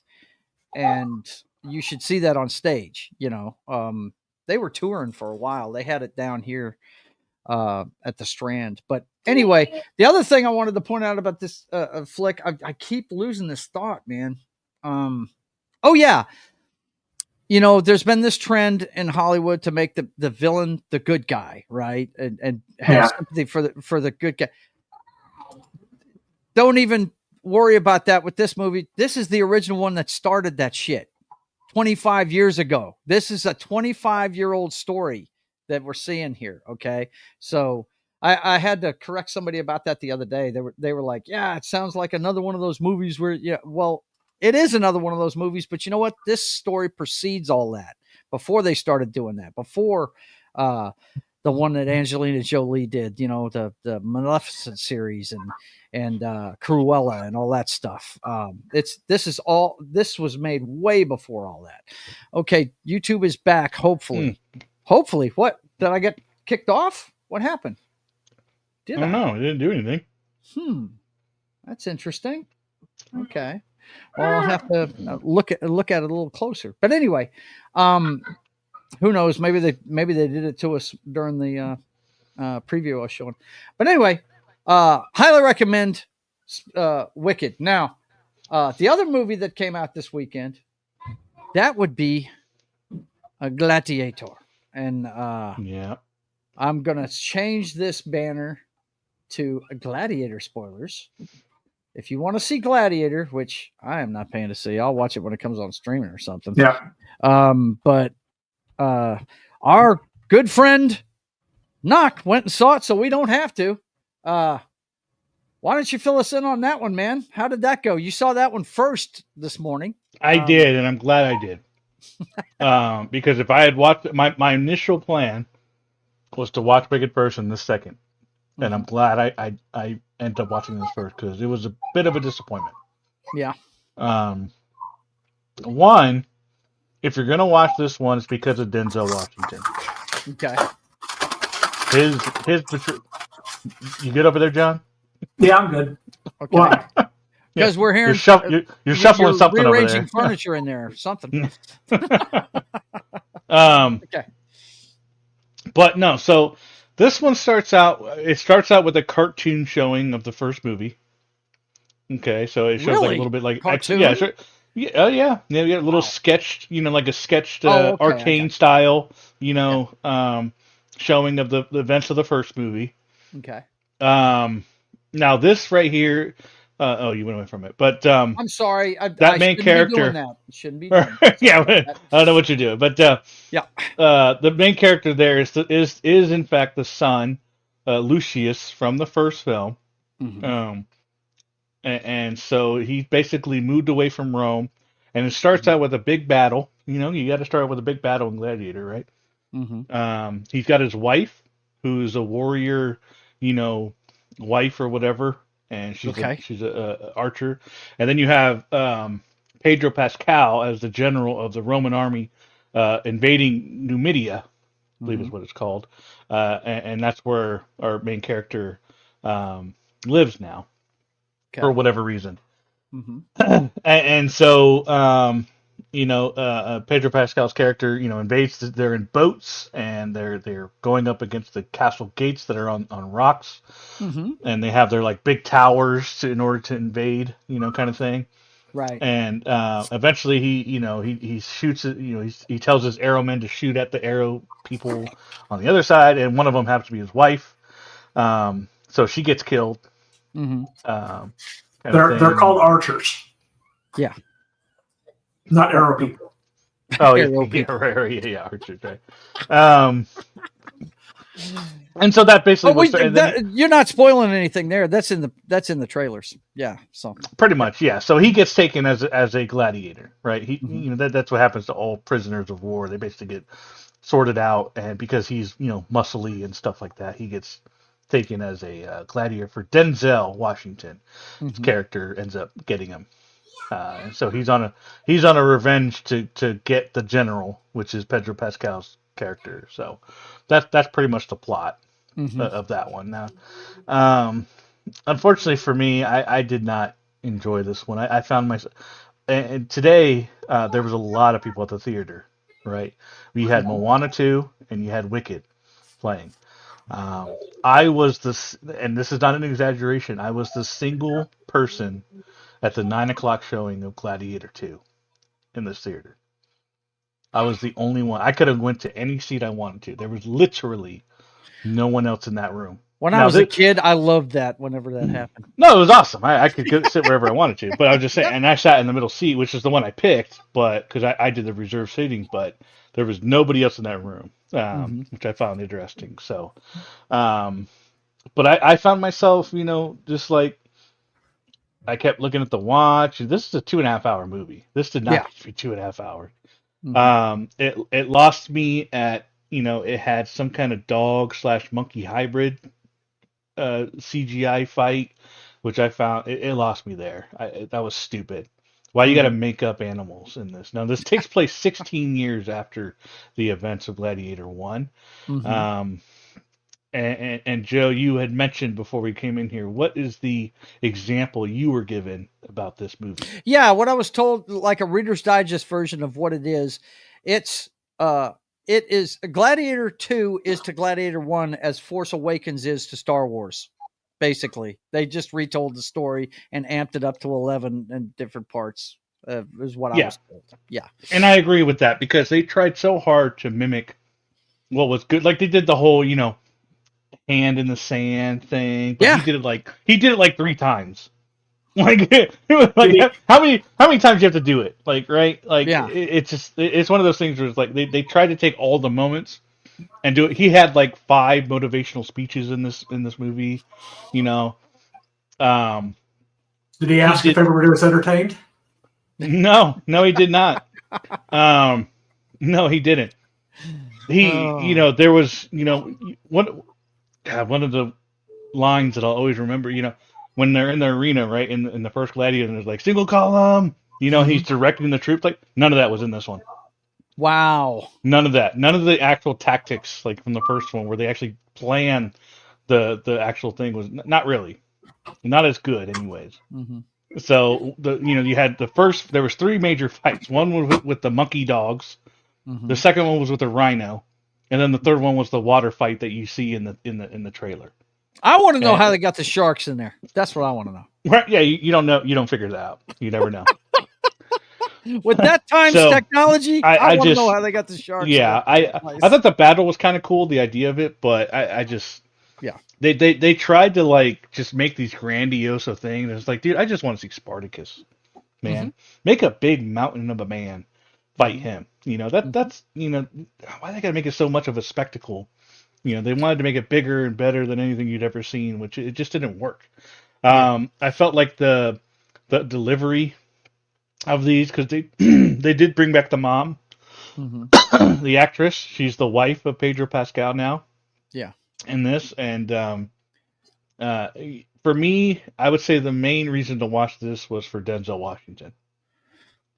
S2: and you should see that on stage. They were touring for a while. They had it down here at the Strand. But anyway, the other thing I wanted to point out about this flick, I keep losing this thought, man. Oh yeah, there's been this trend in Hollywood to make the villain the good guy, right? And have sympathy for the good guy. Don't even worry about that with this movie. This is the original one that started that shit 25 years ago. This is a 25-year-old story that we're seeing here. Okay. So I had to correct somebody about that the other day. They were like, yeah, it sounds like another one of those movies where, well, it is another one of those movies, but you know what? This story precedes all that before they started doing that, before the one that Angelina Jolie did, the Maleficent series and Cruella and all that stuff. This was made way before all that. Okay. YouTube is back. Hopefully. Hopefully. What? Did I get kicked off? What happened?
S3: I don't know. It didn't do anything.
S2: That's interesting. Okay. Well, I'll have to look at it a little closer. But anyway, who knows? Maybe they did it to us during the preview I was showing. But anyway, highly recommend Wicked. Now, the other movie that came out this weekend, that would be a Gladiator. And I'm gonna change this banner to a Gladiator spoilers. If you want to see Gladiator, which I am not paying to see, I'll watch it when it comes on streaming or something.
S4: Yeah.
S2: But our good friend Knock went and saw it, so we don't have to. Why don't you fill us in on that one, man? How did that go? You saw that one first this morning.
S3: I did, and I'm glad I did. Because if I had watched my initial plan was to watch Wicked first and this second. And I'm glad I ended up watching this first because it was a bit of a disappointment.
S2: Yeah.
S3: One, if you're gonna watch this one, it's because of Denzel Washington.
S2: Okay.
S3: His you good over there, John?
S4: Yeah, I'm good.
S2: Okay.
S4: Why?
S2: Because we're hearing
S3: you're shuffling something over there.
S2: Rearranging furniture in there or something.
S3: Okay. But no, so this one starts out with a cartoon showing of the first movie. Okay, so it shows like a little bit like
S2: cartoon.
S3: Yeah, a little sketched, like a sketched arcane style, showing of the events of the first movie.
S2: Okay.
S3: Now this right here, you went away from it, but
S2: I'm sorry.
S3: That main character
S2: shouldn't be doing that.
S3: Yeah, I don't know what you're doing, but the main character there is in fact the son, Lucius from the first film.
S2: Mm-hmm.
S3: And so he basically moved away from Rome, and it starts out with a big battle. You got to start with a big battle in Gladiator, right?
S2: Mm-hmm.
S3: He's got his wife, who's a warrior, wife or whatever, and she's a archer. And then you have Pedro Pascal as the general of the Roman army invading Numidia, I believe is what it's called, and that's where our main character lives now. For whatever reason.
S2: Mm-hmm.
S3: and so, Pedro Pascal's character, invades. They're in boats and they're going up against the castle gates that are on rocks, and they have their like big towers in order to invade, kind of thing.
S2: Right.
S3: And eventually he shoots it. He tells his arrowmen to shoot at the arrow people on the other side, and one of them happens to be his wife. So she gets killed.
S2: Mm-hmm.
S4: They're called archers.
S2: Yeah.
S4: Not arrow people.
S3: Oh yeah, archers, right. And so that basically
S2: you're not spoiling anything there. That's in the trailers. Yeah. So
S3: pretty much, yeah. So he gets taken as a gladiator, right? He that's what happens to all prisoners of war. They basically get sorted out, and because he's muscly and stuff like that, he gets taken as a gladiator for Denzel Washington. His character ends up getting him, and so he's on a revenge to get the general, which is Pedro Pascal's character. So that's pretty much the plot of that one. Now, unfortunately for me, I did not enjoy this one. I found myself and today there was a lot of people at the theater, right? We had Moana 2 and you had Wicked playing. I was this, and this is not an exaggeration. I was the single person at the 9 o'clock showing of Gladiator 2 in this theater. I was the only one. I could have went to any seat I wanted to. There was literally no one else in that room.
S2: When I was a kid, I loved that whenever that happened.
S3: No, it was awesome. I could go sit wherever I wanted to. But I was just saying, and I sat in the middle seat, which is the one I picked, but because I did the reserved seating, but there was nobody else in that room, which I found interesting. So, but I found myself, just like I kept looking at the watch. This is a 2.5 hour movie. This did not be 2.5 hours. It lost me at, it had some kind of dog / monkey hybrid CGI fight, which I found it lost me there. That was stupid. Why you got to make up animals in this? Now this takes place 16 years after the events of Gladiator 1. And Joe, you had mentioned before we came in here, what is the example you were given about this movie?
S2: Yeah, what I was told, like a Reader's Digest version of what it is, it is Gladiator 2 is to Gladiator 1 as Force Awakens is to Star Wars. Basically, they just retold the story and amped it up to 11 in different parts. Is what I was told. Yeah,
S3: and I agree with that because they tried so hard to mimic what was good. Like they did the whole, hand in the sand thing. But he did it like 3 times. Like, it was like how many times do you have to do it? Like, right? Like, it's one of those things where it's like they tried to take all the moments and do it. He had like 5 motivational speeches in this movie. Did
S4: he ask if everybody was entertained?
S3: No, he did not. No, he didn't. There was, one of the lines that I'll always remember, when they're in the arena, right, in the first Gladiator, and there's like single column, he's directing the troops. Like none of that was in this one.
S2: Wow.
S3: None of that. None of the actual tactics, like from the first one, where they actually plan the actual thing was not really, not as good, anyways. So you had there was 3 major fights. One was with the monkey dogs. The second one was with the rhino, and then the third one was the water fight that you see in the trailer.
S2: I want to know how they got the sharks in there. That's what I want to know.
S3: Right? Yeah, you don't know. You don't figure that out. You never know.
S2: With that times technology, I want to know how they got the sharks.
S3: Yeah, I thought the battle was kind of cool, the idea of it, but I just they tried to like just make these grandiose things. It's like, dude, I just want to see Spartacus, man. Make a big mountain of a man fight him. That's why they got to make it so much of a spectacle. They wanted to make it bigger and better than anything you'd ever seen, which it just didn't work. I felt like the delivery of these, because they they did bring back the mom, the actress. She's the wife of Pedro Pascal now.
S2: Yeah.
S3: In this, and for me, I would say the main reason to watch this was for Denzel Washington.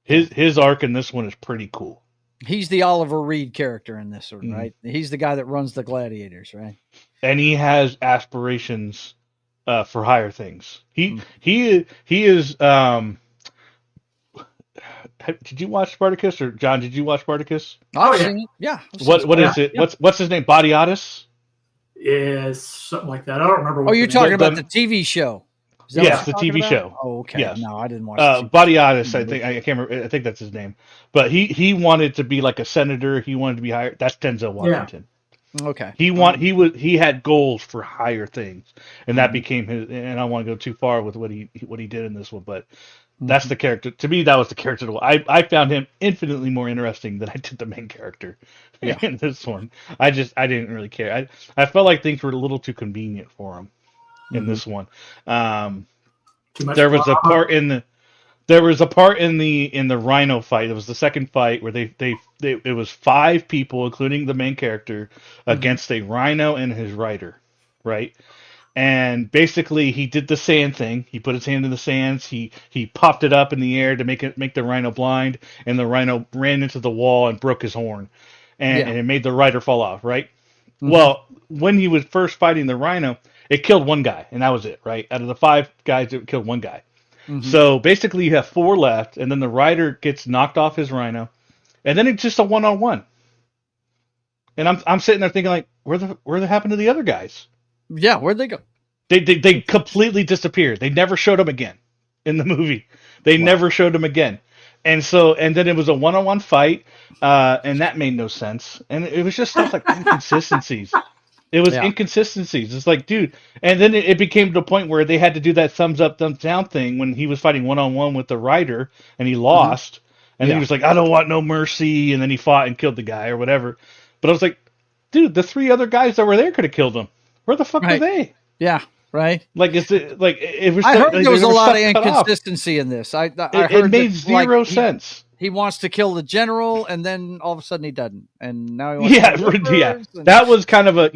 S3: His arc in this one is pretty cool.
S2: He's the Oliver Reed character in this one, right? He's the guy that runs the Gladiators, right?
S3: And he has aspirations for higher things. He is. Did you watch Spartacus, or John? Did you watch Spartacus?
S2: Oh yeah.
S3: What is it? What's his name? Bodyatis?
S4: Yeah, something like that. I don't remember.
S2: Oh, you're talking about the TV show.
S3: Yes, the TV show.
S2: Oh, okay.
S3: Yes.
S2: No, I didn't watch.
S3: Bodyatis, I can't remember. I think that's his name. But he wanted to be like a senator. He wanted to be higher. That's Denzel Washington.
S2: Yeah. Okay.
S3: He had goals for higher things, and that became his. And I don't want to go too far with what he did in this one, but that's the character. To me, that was the character. I found him infinitely more interesting than I did the main character in this one. I didn't really care. I felt like things were a little too convenient for him in this one. There was a part in the rhino fight. It was the second fight where it was 5 people, including the main character, against a rhino and his rider, right? And basically, he did the sand thing. He put his hand in the sands. He popped it up in the air to make the rhino blind, and the rhino ran into the wall and broke his horn, and it made the rider fall off, right? Well, when he was first fighting the rhino, it killed one guy, and that was it, right? Out of the 5 guys, it killed one guy. So basically, you have 4 left, and then the rider gets knocked off his rhino, and then it's just a 1-on-1. And I'm sitting there thinking like, where the happened to the other guys?
S2: Yeah, where'd they go?
S3: They completely disappeared. They never showed them again in the movie. They never showed them again. And then it was a 1-on-1 fight, and that made no sense. And it was just stuff like inconsistencies. It was inconsistencies. It's like, dude. And then it became to the point where they had to do that thumbs up, thumbs down thing when he was fighting 1-on-1 with the rider, and he lost. And he was like, I don't want no mercy. And then he fought and killed the guy or whatever. But I was like, dude, the 3 other guys that were there could have killed him. Where the fuck were they?
S2: Yeah. Right.
S3: Like, it was.
S2: I heard
S3: like,
S2: there was a lot of
S3: cut off.
S2: inconsistency in this. I heard
S3: it made zero sense.
S2: He wants to kill the general, and then all of a sudden he doesn't, and now he wants to
S3: That was kind of a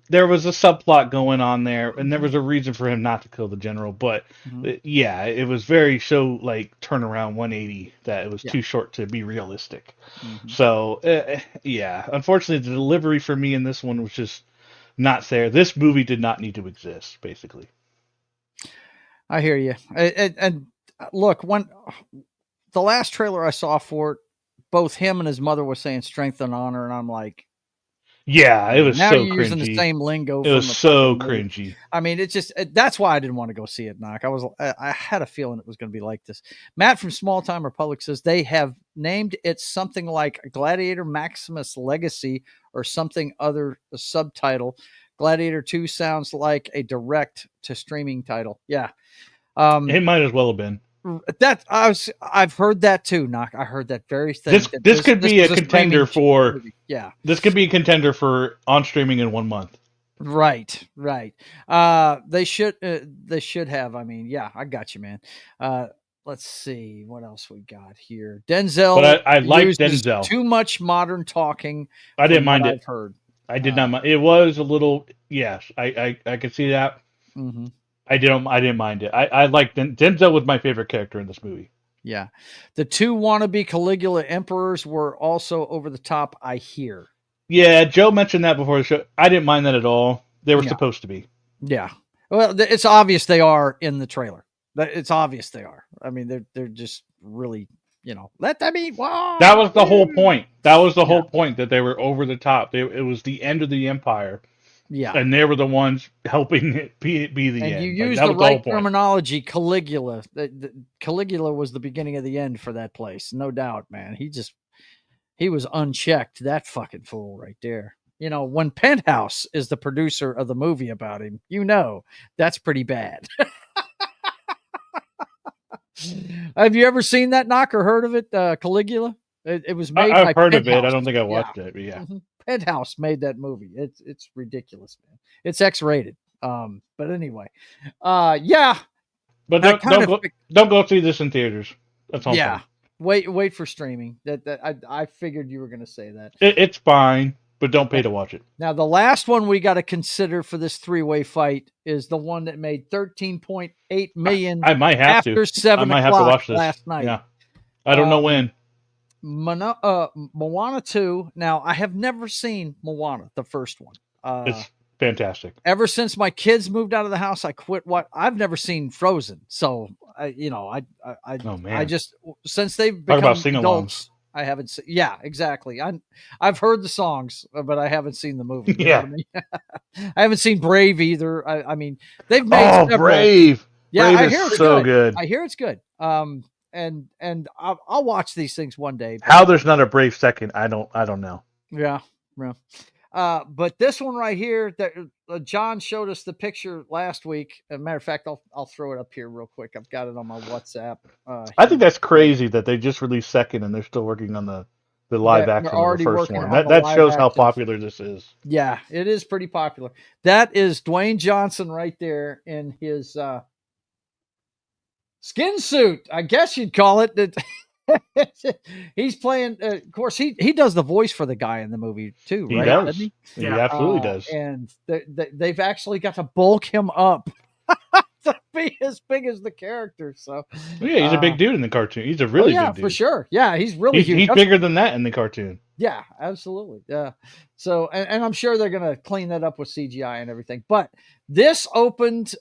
S3: there was a subplot going on there, and there was a reason for him not to kill the general. But it was very so like turnaround 180 that it was too short to be realistic. So unfortunately, the delivery for me in this one was just not there. This movie did not need to exist, basically.
S2: I hear you. And look, when the last trailer I saw for it, both him and his mother were saying strength and honor, and I'm like,
S3: yeah, it was
S2: now
S3: so
S2: you're
S3: cringy.
S2: using the same lingo.
S3: It was so cringy.
S2: I mean, it's just that's why I didn't want to go see it, Knock. I had a feeling it was going to be like this. Matt from Small Time Republic says they have named it something like Gladiator Maximus Legacy or something other subtitle. Gladiator 2 sounds like a direct to streaming title. Yeah.
S3: It might as well have been.
S2: I've heard that too, Knock. I heard that very thing.
S3: This could be a contender for
S2: movie. Yeah.
S3: This could be a contender for on streaming in 1 month.
S2: Right. They should have. I mean, yeah, I got you, man. Let's see what else we got here. Denzel,
S3: but I like Denzel.
S2: Too much modern talking.
S3: I didn't mind it.
S2: I've heard.
S3: I did not mind. It was a little. Yes, I could see that.
S2: Mm-hmm.
S3: I didn't mind it. I liked Denzel was my favorite character in this movie.
S2: Yeah, the 2 wannabe Caligula emperors were also over the top. I hear.
S3: Yeah, Joe mentioned that before the show. I didn't mind that at all. They were supposed to be.
S2: Yeah. Well, it's obvious they are in the trailer. It's obvious they are. I mean, they're just really, let them eat. Wow.
S3: That was the whole point. That was the whole point, that they were over the top. It was the end of the empire.
S2: Yeah.
S3: And they were the ones helping it be the end.
S2: And you used the right terminology, Caligula. Caligula was the beginning of the end for that place. No doubt, man. He was unchecked. That fucking fool right there. When Penthouse is the producer of the movie about him, that's pretty bad. Have you ever seen that, Knock, or heard of it, Caligula? It was made by
S3: I've heard
S2: Penthouse.
S3: of it. I don't think I watched it, but yeah.
S2: Mm-hmm. Penthouse made that movie. It's ridiculous, man. It's X-rated. But anyway, yeah.
S3: But don't go see this in theaters. That's all.
S2: Yeah, wait for streaming. I figured you were going to say that.
S3: It's fine, but don't pay to watch it.
S2: Now, the last one we got to consider for this 3-way fight is the one that made $13.8 million.
S3: I might have
S2: after
S3: to.
S2: 7
S3: I might have to watch this
S2: last night.
S3: Yeah, I don't know when.
S2: Moana 2. Now, I have never seen Moana, the first one.
S3: It's fantastic.
S2: Ever since my kids moved out of the house, I quit. I've never seen Frozen, so I just since they've become adults, I haven't seen. Yeah, exactly. I've heard the songs, but I haven't seen the movie.
S3: Yeah,
S2: I mean? I haven't seen Brave either. I mean, they've made several.
S3: Brave.
S2: Yeah,
S3: Brave
S2: I hear it's
S3: so good.
S2: I hear it's good. And I'll watch these things one day.
S3: How there's not a Brave second, I don't know.
S2: Yeah. But this one right here, that John showed us the picture last week. As a matter of fact, I'll throw it up here real quick. I've got it on my WhatsApp.
S3: I think that's crazy that they just released second and they're still working on the live action of the first one. That shows how popular this is.
S2: Yeah, it is pretty popular. That is Dwayne Johnson right there in his skin suit, I guess you'd call it. He's playing, of course, he does the voice for the guy in the movie too, right?
S3: He does.
S2: Doesn't he?
S3: He absolutely does.
S2: And they've actually got to bulk him up to be as big as the character. So
S3: yeah, he's a big dude in the cartoon. He's a really big dude.
S2: For sure. Yeah, he's really huge.
S3: He's bigger than that in the cartoon.
S2: Yeah, absolutely. Yeah. So, and I'm sure they're going to clean that up with CGI and everything. But this opens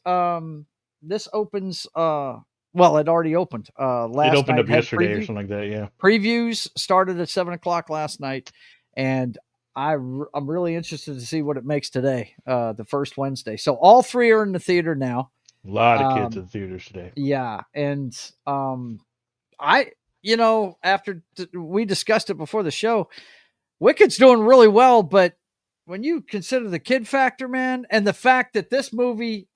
S2: Well, it already opened. Last
S3: It opened
S2: night
S3: up
S2: had
S3: yesterday or something like that. Yeah.
S2: Previews started at 7:00 last night, and I'm really interested to see what it makes today, the first Wednesday. So all 3 are in the theater now.
S3: A lot of kids in the theaters today.
S2: Yeah, and after we discussed it before the show, Wicked's doing really well, but when you consider the kid factor, man, and the fact that this movie,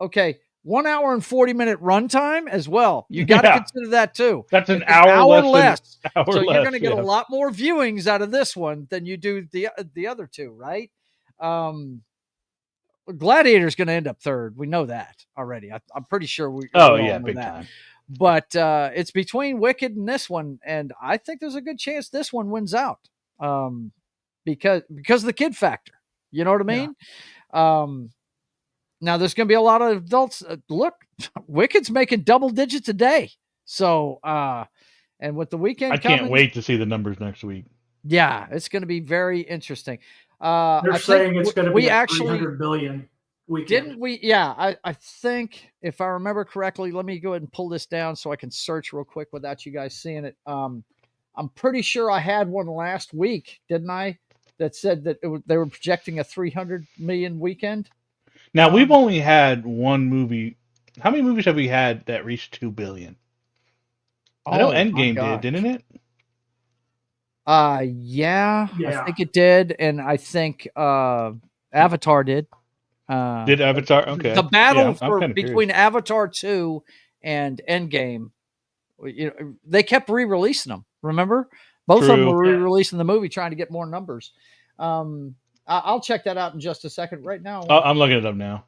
S2: 1 hour and 40-minute runtime as well, you got to consider that too.
S3: That's an
S2: It's
S3: hour
S2: less.
S3: Hour
S2: so you're
S3: less,
S2: going to get a lot more viewings out of this one than you do the other two, right? Gladiator is going to end up third. We know that already. I'm pretty sure we.
S3: Oh
S2: we all
S3: yeah,
S2: know
S3: big
S2: that.
S3: time.
S2: But it's between Wicked and this one, and I think there's a good chance this one wins out, because of the kid factor. You know what I mean? Yeah. Now there's going to be a lot of adults. Look, Wicked's making double digits a day. So, and with the weekend,
S3: I can't wait to see the numbers next week.
S2: Yeah, it's going to be very interesting.
S4: They're saying it's going to be a 300 billion weekend.
S2: Didn't we? Yeah, I think if I remember correctly, let me go ahead and pull this down so I can search real quick without you guys seeing it. I'm pretty sure I had one last week, didn't I? That said that they were projecting a 300 million weekend.
S3: Now we've only had one movie. How many movies have we had that reached 2 billion? I know Endgame did, didn't it?
S2: Yeah, I think it did, and I think Avatar did.
S3: Did Avatar? Okay.
S2: The battle between Avatar 2 and Endgame, they kept re-releasing them. Remember, both of them were re-releasing the movie, trying to get more numbers. I'll check that out in just a second. Right now,
S3: I'm looking it up now.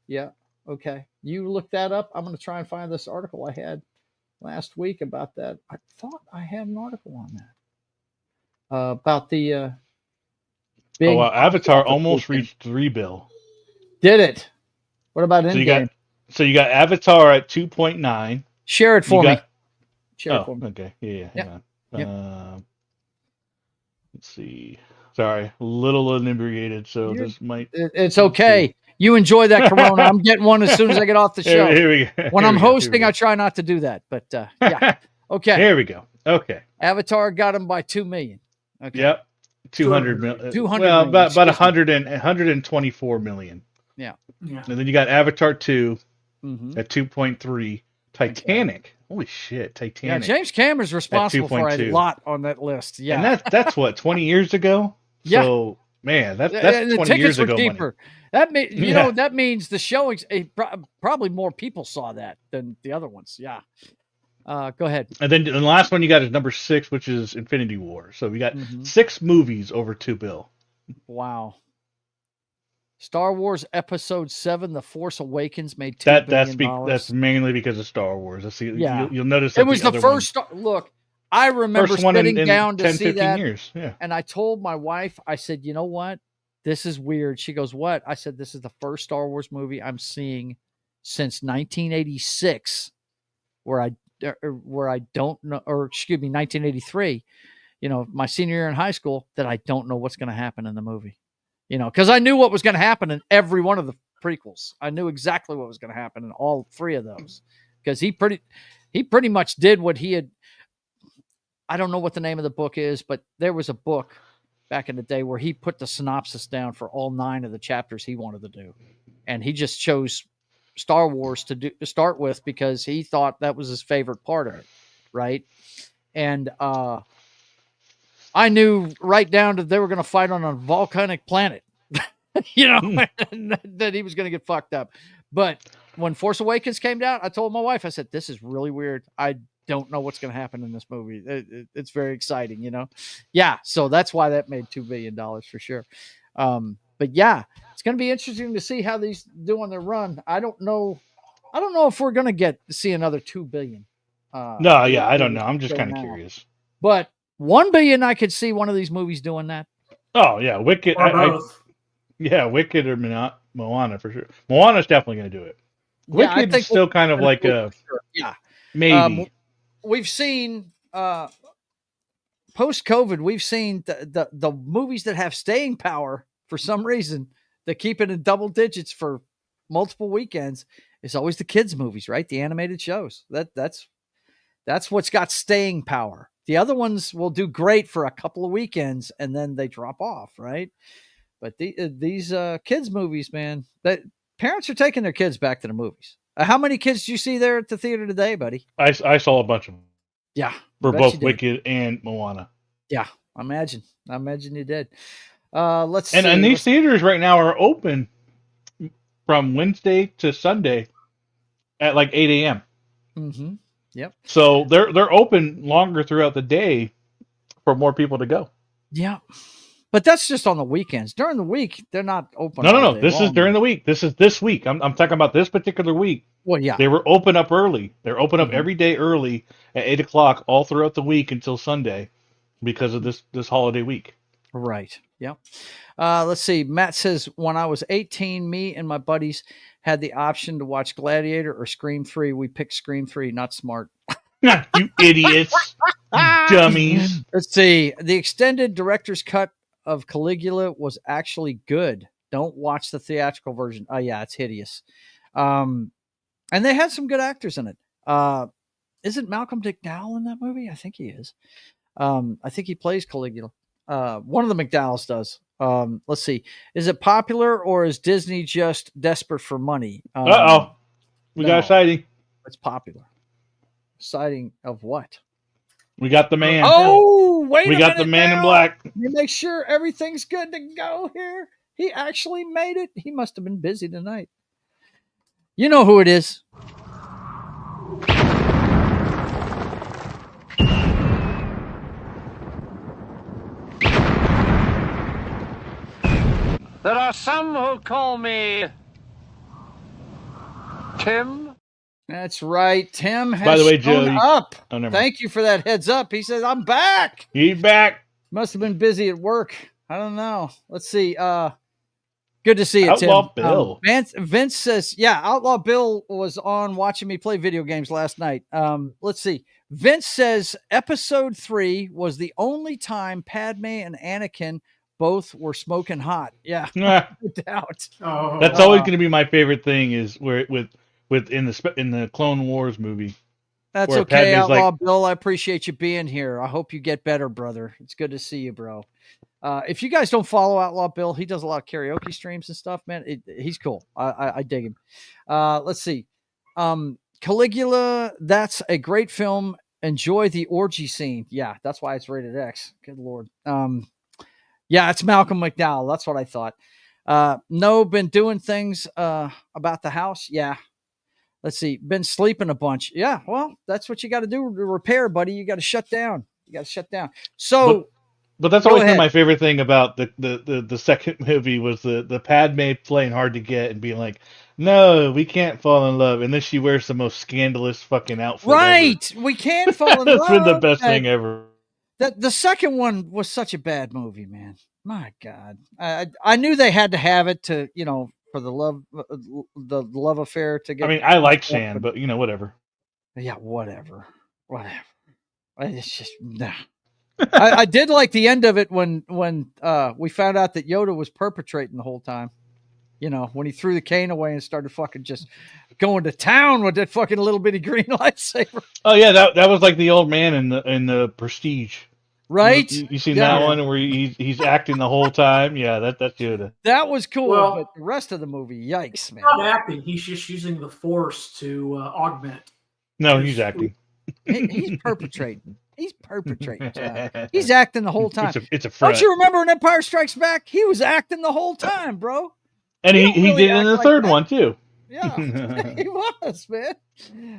S2: Yeah. Okay. You look that up. I'm going to try and find this article I had last week about that. I thought I had an article on that. About the big
S3: Avatar almost reached 3 bill.
S2: Did it? What about Endgame?
S3: So you got Avatar at 2.9.
S2: Share it for me. Share it for me.
S3: Okay. Yeah. Hang on. Let's see. Sorry, a little inebriated, so this might.
S2: It's okay. You enjoy that Corona. I'm getting one as soon as I get off the show.
S3: Here we go.
S2: When I'm hosting, I try not to do that. But yeah. Okay.
S3: Here we go. Okay.
S2: Avatar got him by 2 million. Okay.
S3: Yep. 200 million.
S2: 200
S3: well,
S2: million,
S3: about 124 million.
S2: Yeah.
S3: And then you got Avatar 2 at 2.3. Titanic. Okay. Holy shit, Titanic.
S2: Yeah, James Cameron's responsible for a lot on that list. Yeah.
S3: And that's what, 20 years ago?
S2: Yeah.
S3: So, man, that's 20 years ago.
S2: Cheaper. That that means the showings, probably more people saw that than the other ones. Yeah. Go ahead.
S3: And then the last one you got is number 6, which is Infinity War. So we got 6 movies over 2 bill.
S2: Wow. Star Wars Episode 7, The Force Awakens made $2 billion.
S3: That's mainly because of Star Wars. You'll notice
S2: that it was the first. Look, I remember sitting down to 10, see 15 that.
S3: Years. Yeah.
S2: And I told my wife, I said, you know what? This is weird. She goes, what? I said, this is the first Star Wars movie I'm seeing since 1986 where I don't know, or excuse me, 1983, my senior year in high school, that I don't know what's going to happen in the movie. Because I knew what was going to happen in every one of the prequels. I knew exactly what was going to happen in all 3 of those, because he pretty much did what he had. I don't know what the name of the book is, but there was a book back in the day where he put the synopsis down for all 9 of the chapters he wanted to do, and he just chose Star Wars to start with because he thought that was his favorite part of it, right? And I knew right down to they were going to fight on a volcanic planet, that he was going to get fucked up. But when Force Awakens came down, I told my wife, I said, this is really weird. I don't know what's going to happen in this movie. It's very exciting, Yeah, so that's why that made $2 billion for sure. But yeah, it's going to be interesting to see how these do on their run. I don't know if we're going to see another 2 billion.
S3: I don't know. I'm just kind of curious.
S2: But 1 billion, I could see one of these movies doing that.
S3: Oh yeah, Wicked. Wicked or Moana for sure. Moana's definitely going to do it. Wicked's still kind of like a maybe.
S2: We've seen post-COVID. We've seen the movies that have staying power for some reason that keep it in double digits for multiple weekends, It's always the kids' movies, right? The animated shows. That's what's got staying power. The other ones will do great for a couple of weekends and then they drop off, right? But these kids' movies, man, that parents are taking their kids back to the movies. How many kids did you see there at the theater today, buddy?
S3: I saw a bunch of them.
S2: Yeah,
S3: For both Wicked and Moana.
S2: Yeah, I imagine you did. Let's see.
S3: And these theaters right now are open from Wednesday to Sunday at like 8 a.m.
S2: Mm-hmm. Yep.
S3: So they're open longer throughout the day for more people to go.
S2: Yeah. But that's just on the weekends. During the week, they're not open.
S3: No. This is during the week. This is this week. I'm talking about this particular week.
S2: Well, yeah.
S3: They were open up early. They're open up every day early at 8 o'clock all throughout the week until Sunday because of this holiday week.
S2: Right. Yep. Let's see. Matt says, when I was 18, me and my buddies had the option to watch Gladiator or Scream 3. We picked Scream 3. Not smart.
S3: You idiots. You dummies.
S2: Let's see. The extended director's cut of Caligula was actually good. Don't watch the theatrical version. Oh, yeah. It's hideous. And they had some good actors in it. Isn't Malcolm McDowell in that movie? I think he is. I think he plays Caligula. One of the McDowells does. Let's see. Is it popular or is Disney just desperate for money?
S3: We got a sighting.
S2: It's popular. Sighting of what?
S3: We got the man.
S2: Oh, wait
S3: We got the man in black.
S2: Let me make sure everything's good to go here. He actually made it. He must have been busy tonight. You know who it is.
S8: There are some who call me Tim.
S2: That's right. Tim has
S3: By the way, Joe,
S2: up.
S3: Oh, never mind.
S2: Thank you for that heads up. He says, I'm back.
S3: He's back.
S2: Must have been busy at work. I don't know. Let's see. Good to see you,
S3: Outlaw
S2: Tim.
S3: Bill.
S2: Vince says, yeah, Outlaw Bill was on watching me play video games last night. Let's see. Vince says episode 3 was the only time Padme and Anakin both were smoking hot. Yeah, no doubt.
S4: Oh,
S3: That's always going to be my favorite thing is where in the Clone Wars movie.
S2: That's
S3: where
S2: okay,
S3: Padme's
S2: Outlaw
S3: like,
S2: Bill. I appreciate you being here. I hope you get better, brother. It's good to see you, bro. If you guys don't follow Outlaw Bill, he does a lot of karaoke streams and stuff, man. He's cool. I dig him. Let's see. Caligula, that's a great film. Enjoy the orgy scene. Yeah, that's why it's rated X. Good Lord. Yeah, it's Malcolm McDowell. That's what I thought. No, been doing things about the house. Yeah. Let's see. Been sleeping a bunch. Yeah, well, that's what you got to do to repair, buddy. You got to shut down. So,
S3: but that's always been my favorite thing about the second movie was the Padme playing hard to get and being like, no, we can't fall in love. And then she wears the most scandalous fucking outfit.
S2: Right.
S3: Ever.
S2: We can't fall in love.
S3: That's been the best thing ever.
S2: The second one was such a bad movie, man. My God. I knew they had to have it to, for the love affair to get.
S3: I mean, I like Sand, but whatever.
S2: Yeah, whatever. It's just nah. I did like the end of it when we found out that Yoda was perpetrating the whole time. When he threw the cane away and started fucking just going to town with that fucking little bitty green lightsaber.
S3: Oh yeah, that was like the old man in the Prestige.
S2: Right?
S3: You seen that one where he's acting the whole time? Yeah, that's Yoda.
S2: That was cool,
S4: Well,
S2: but the rest of the movie, yikes, man.
S4: He's not acting. He's just using the Force to augment.
S3: No, he's acting.
S2: He's perpetrating. He's perpetrating. He's acting the whole time.
S3: It's a front.
S2: Don't you remember in Empire Strikes Back? He was acting the whole time, bro.
S3: And he
S2: really
S3: did it in the third one too.
S2: Yeah, he was, man.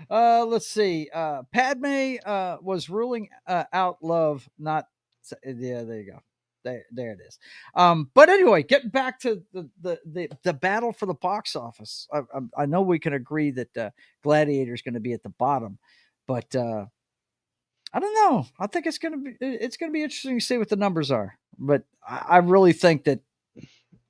S2: Let's see. Padme was ruling out love, not. Yeah, there you go. There it is. But anyway, getting back to the battle for the box office. I know we can agree that Gladiator is going to be at the bottom, but I don't know. I think it's going to be interesting to see what the numbers are. But I really think that.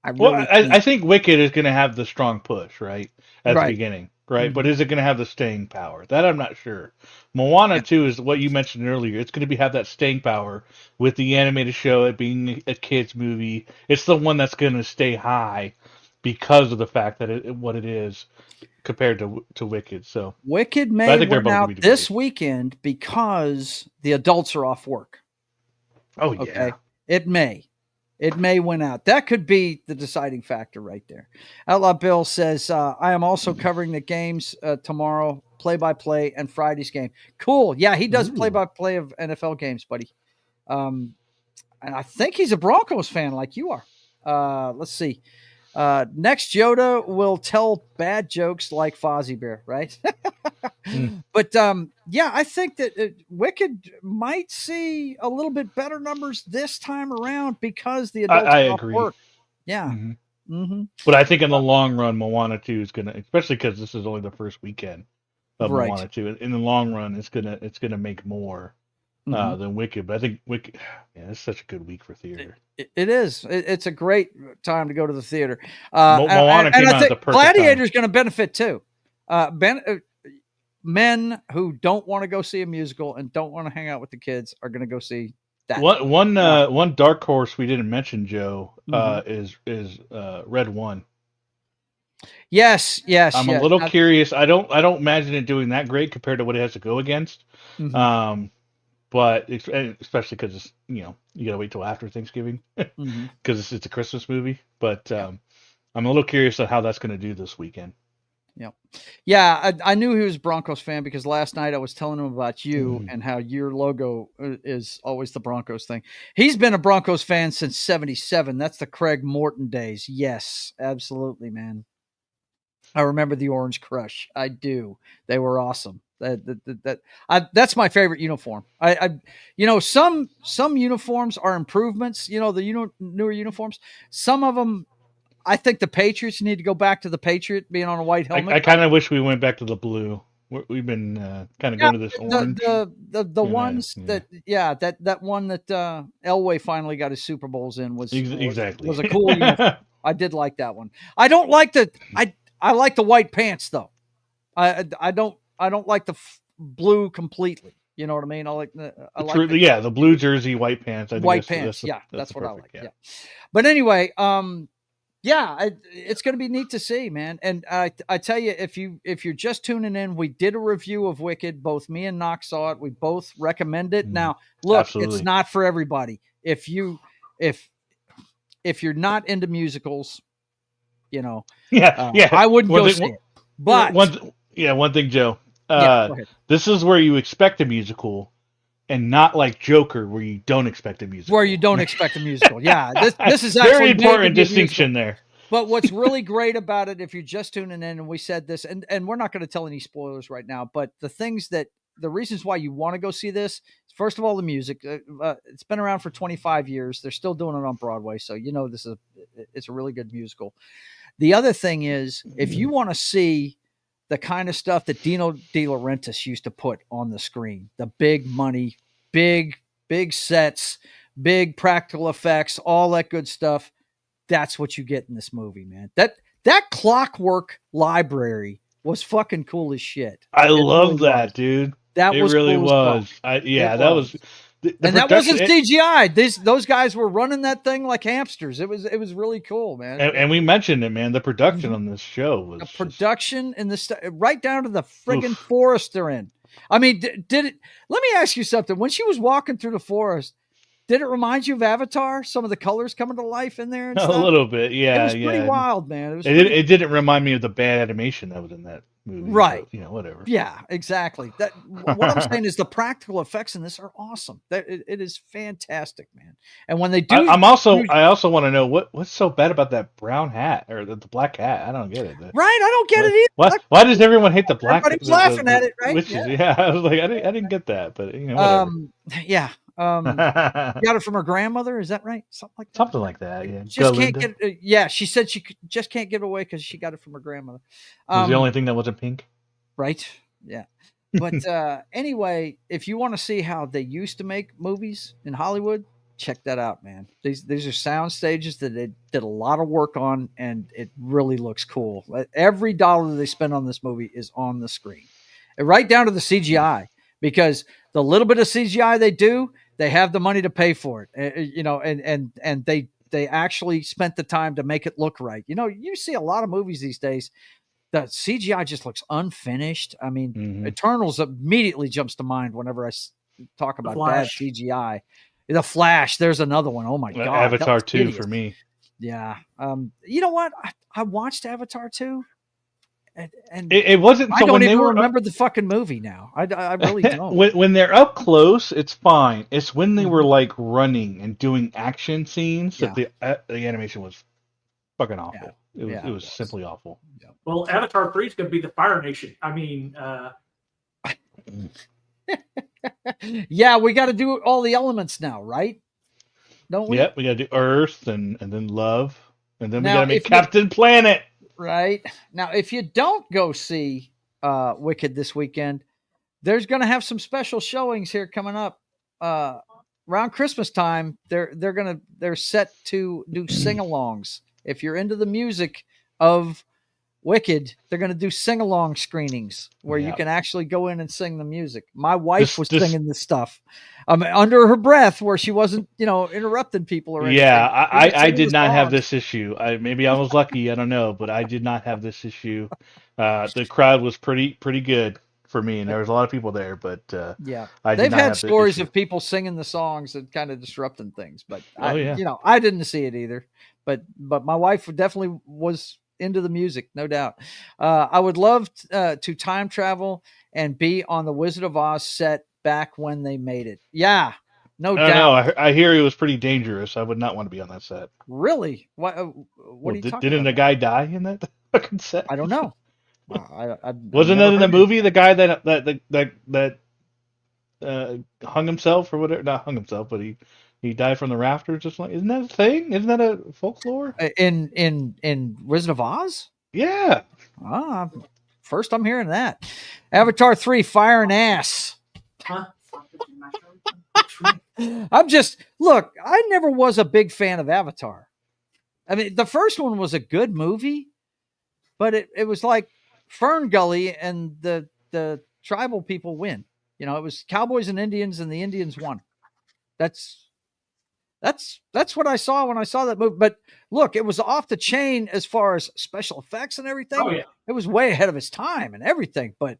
S3: I think Wicked is going to have the strong push, right? At the beginning, right?
S2: Mm-hmm.
S3: But is it going to have the staying power? That I'm not sure. Moana 2 is what you mentioned earlier. It's going to have that staying power with the animated show, it being a kid's movie. It's the one that's going to stay high. because of the fact that what it is compared to Wicked. So
S2: Wicked
S3: I
S2: may
S3: think they're
S2: win
S3: both gonna
S2: out
S3: be
S2: this
S3: great.
S2: weekend because the adults are off work.
S3: Oh
S2: Okay.
S3: yeah.
S2: It may win out. That could be the deciding factor right there. Outlaw Bill says, I am also covering the games tomorrow, play-by-play, and Friday's game. Cool. Yeah, he does
S3: Ooh.
S2: play-by-play of NFL games, buddy. And I think he's a Broncos fan like you are. Let's see. Next, Yoda will tell bad jokes like Fozzie Bear, right? But yeah, I think that Wicked might see a little bit better numbers this time around because the adults
S3: I
S2: are off
S3: agree.
S2: work. Yeah.
S3: Mm-hmm. But I think in the long run, Moana 2 is gonna, especially because this is only the first weekend of
S2: Right.
S3: Moana 2. In the long run, it's gonna make more than Wicked. But I think Wicked, yeah, it's such a good week for theater.
S2: It is. It's a great time to go to the theater.
S3: Moana came
S2: and I
S3: out at the
S2: think
S3: perfect
S2: Gladiator is
S3: time.
S2: going to benefit too. Men who don't want to go see a musical and don't want to hang out with the kids are going to go see that.
S3: One dark horse we didn't mention, Joe, is Red One.
S2: Yes.
S3: I'm a little curious. I don't imagine it doing that great compared to what it has to go against. But especially because it's, you gotta wait till after Thanksgiving because it's a Christmas movie. But I'm a little curious on how that's going to do this weekend.
S2: Yeah, I knew he was a Broncos fan because last night I was telling him about you and how your logo is always the Broncos thing. He's been a Broncos fan since '77. That's the Craig Morton days. Yes, absolutely, man. I remember the Orange Crush. I do. They were awesome. That's my favorite uniform. Some uniforms are improvements. The newer uniforms. Some of them, I think the Patriots need to go back to the Patriot being on a white helmet.
S3: I kind of wish we went back to the blue. We've been kind of going to this orange.
S2: The ones that one that Elway finally got his Super Bowls in was a cool uniform. I did like that one. I don't like I like the white pants though. I don't like the blue completely. You know what I mean?
S3: The blue jersey, white pants.
S2: White pants. That's what I like. Yeah. But anyway, it's going to be neat to see, man. And I tell you, if you're just tuning in, we did a review of Wicked. Both me and Knox saw it. We both recommend it. Now, look, It's not for everybody. If you're not into musicals, I wouldn't go see it. But
S3: one thing, Joe. This is where you expect a musical, and not like Joker, where you don't expect a musical.
S2: Where you don't expect a musical. Yeah, this is actually
S3: very important distinction there.
S2: But what's really great about it, if you're just tuning in, and we said this, and we're not going to tell any spoilers right now, but the reasons why you want to go see this, first of all, the music. It's been around for 25 years. They're still doing it on Broadway, so it's a really good musical. The other thing is, if you want to see the kind of stuff that Dino De Laurentiis used to put on the screen, the big money, big sets, big practical effects, all that good stuff, that's what you get in this movie, man. That Clockwork library was fucking cool as shit.
S3: I love that, dude.
S2: That
S3: it
S2: was
S3: really
S2: cool
S3: was. That was.
S2: And that wasn't CGI. Those guys were running that thing like hamsters. It was really cool, man.
S3: And we mentioned it, man. The production on this show was
S2: production in this right down to the friggin' forest they're in. I mean, did it? Let me ask you something. When she was walking through the forest, did it remind you of Avatar? Some of the colors coming to life in there. And
S3: a little bit, yeah.
S2: It was pretty wild, man.
S3: It didn't remind me of the bad animation that was in that movie,
S2: right?
S3: So, whatever.
S2: Yeah, exactly. What I'm saying is the practical effects in this are awesome. It is fantastic, man. And when they do,
S3: I also want to know what's so bad about that brown hat or the black hat. I don't get it.
S2: Right, I don't get it either.
S3: Why does everyone hate the black?
S2: Everybody's laughing at it, right?
S3: Witches, yeah. I was like, I didn't get that, but whatever.
S2: Yeah. Got it from her grandmother. Is that right?
S3: Something like that. Yeah.
S2: Just can't get. Yeah, she said she just can't give it away because she got it from her grandmother.
S3: It was the only thing that wasn't pink.
S2: Right. Yeah. But anyway, if you want to see how they used to make movies in Hollywood, check that out, man. These are sound stages that they did a lot of work on, and it really looks cool. Every dollar that they spend on this movie is on the screen, right down to the CGI, because the little bit of CGI they do, they have the money to pay for it. And they actually spent the time to make it look right. You know, you see a lot of movies these days, the CGI just looks unfinished. I mean, Eternals immediately jumps to mind whenever I talk about bad CGI. The Flash, there's another one. Oh my God.
S3: Avatar 2 for me.
S2: Yeah. You know what? I watched Avatar 2. And
S3: it wasn't.
S2: I
S3: so
S2: don't
S3: when
S2: even
S3: they were
S2: remember the fucking movie now. I really don't.
S3: when they're up close, it's fine. It's when they were like running and doing action scenes that the animation was fucking awful. It was simply awful.
S2: Yeah.
S4: Well, Avatar 3 is going to be the Fire Nation. I mean,
S2: yeah, we got to do all the elements now, right? Don't we?
S3: Yep, we got to do Earth and then Love, and then we
S2: Now,
S3: got to make Captain Planet.
S2: Right. Now, if you don't go see Wicked this weekend, there's going to have some special showings here coming up. Around Christmas time, they're set to do sing-alongs. If you're into the music of Wicked, they're going to do sing-along screenings where you can actually go in and sing the music. My wife was singing this stuff under her breath where she wasn't, interrupting people or anything.
S3: Yeah, I did not have this issue. Maybe I was lucky. I don't know, but I did not have this issue. The crowd was pretty good for me, and there was a lot of people there. But
S2: they've had stories of people singing the songs and kind of disrupting things. But I didn't see it either. But my wife definitely was into the music, no doubt. I would love to time travel and be on the Wizard of Oz set back when they made it. Yeah, no doubt.
S3: No, I hear it was pretty dangerous. I would not want to be on that set.
S2: Really? What are you talking about?
S3: Didn't a guy die in that fucking set?
S2: I don't know.
S3: Wasn't that in the movie the guy that hung himself or whatever? Not hung himself, but he died from the rafters. Just like, isn't that a thing? Isn't that a folklore?
S2: In Wizard of Oz?
S3: Yeah.
S2: First I'm hearing that. Avatar 3, Fire and Ass.
S4: Huh?
S2: Look, I never was a big fan of Avatar. I mean, the first one was a good movie, but it was like Fern Gully and the tribal people win. It was cowboys and Indians, and the Indians won. That's what I saw when I saw that movie. But look, it was off the chain as far as special effects and everything.
S4: Oh, yeah.
S2: It was way ahead of its time and everything. But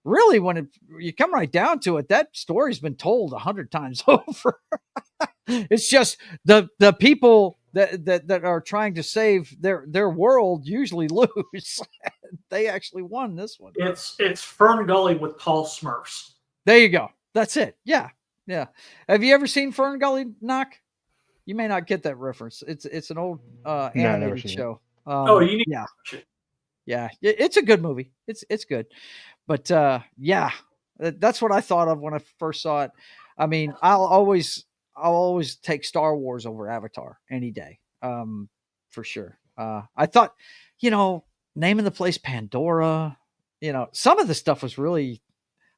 S2: really, when you come right down to it, that story's been told 100 times over. It's just the people that are trying to save their world usually lose. They actually won this one.
S4: It's Fern Gully with Paul Smurfs.
S2: There you go. That's it. Yeah. Yeah. Have you ever seen Fern Gully, Knock? You may not get that reference. It's an old animated show.
S4: You need
S2: to watch it. Yeah, it's a good movie. It's good, but that's what I thought of when I first saw it. I mean, I'll always take Star Wars over Avatar any day, for sure. I thought, naming the place Pandora, some of the stuff was really.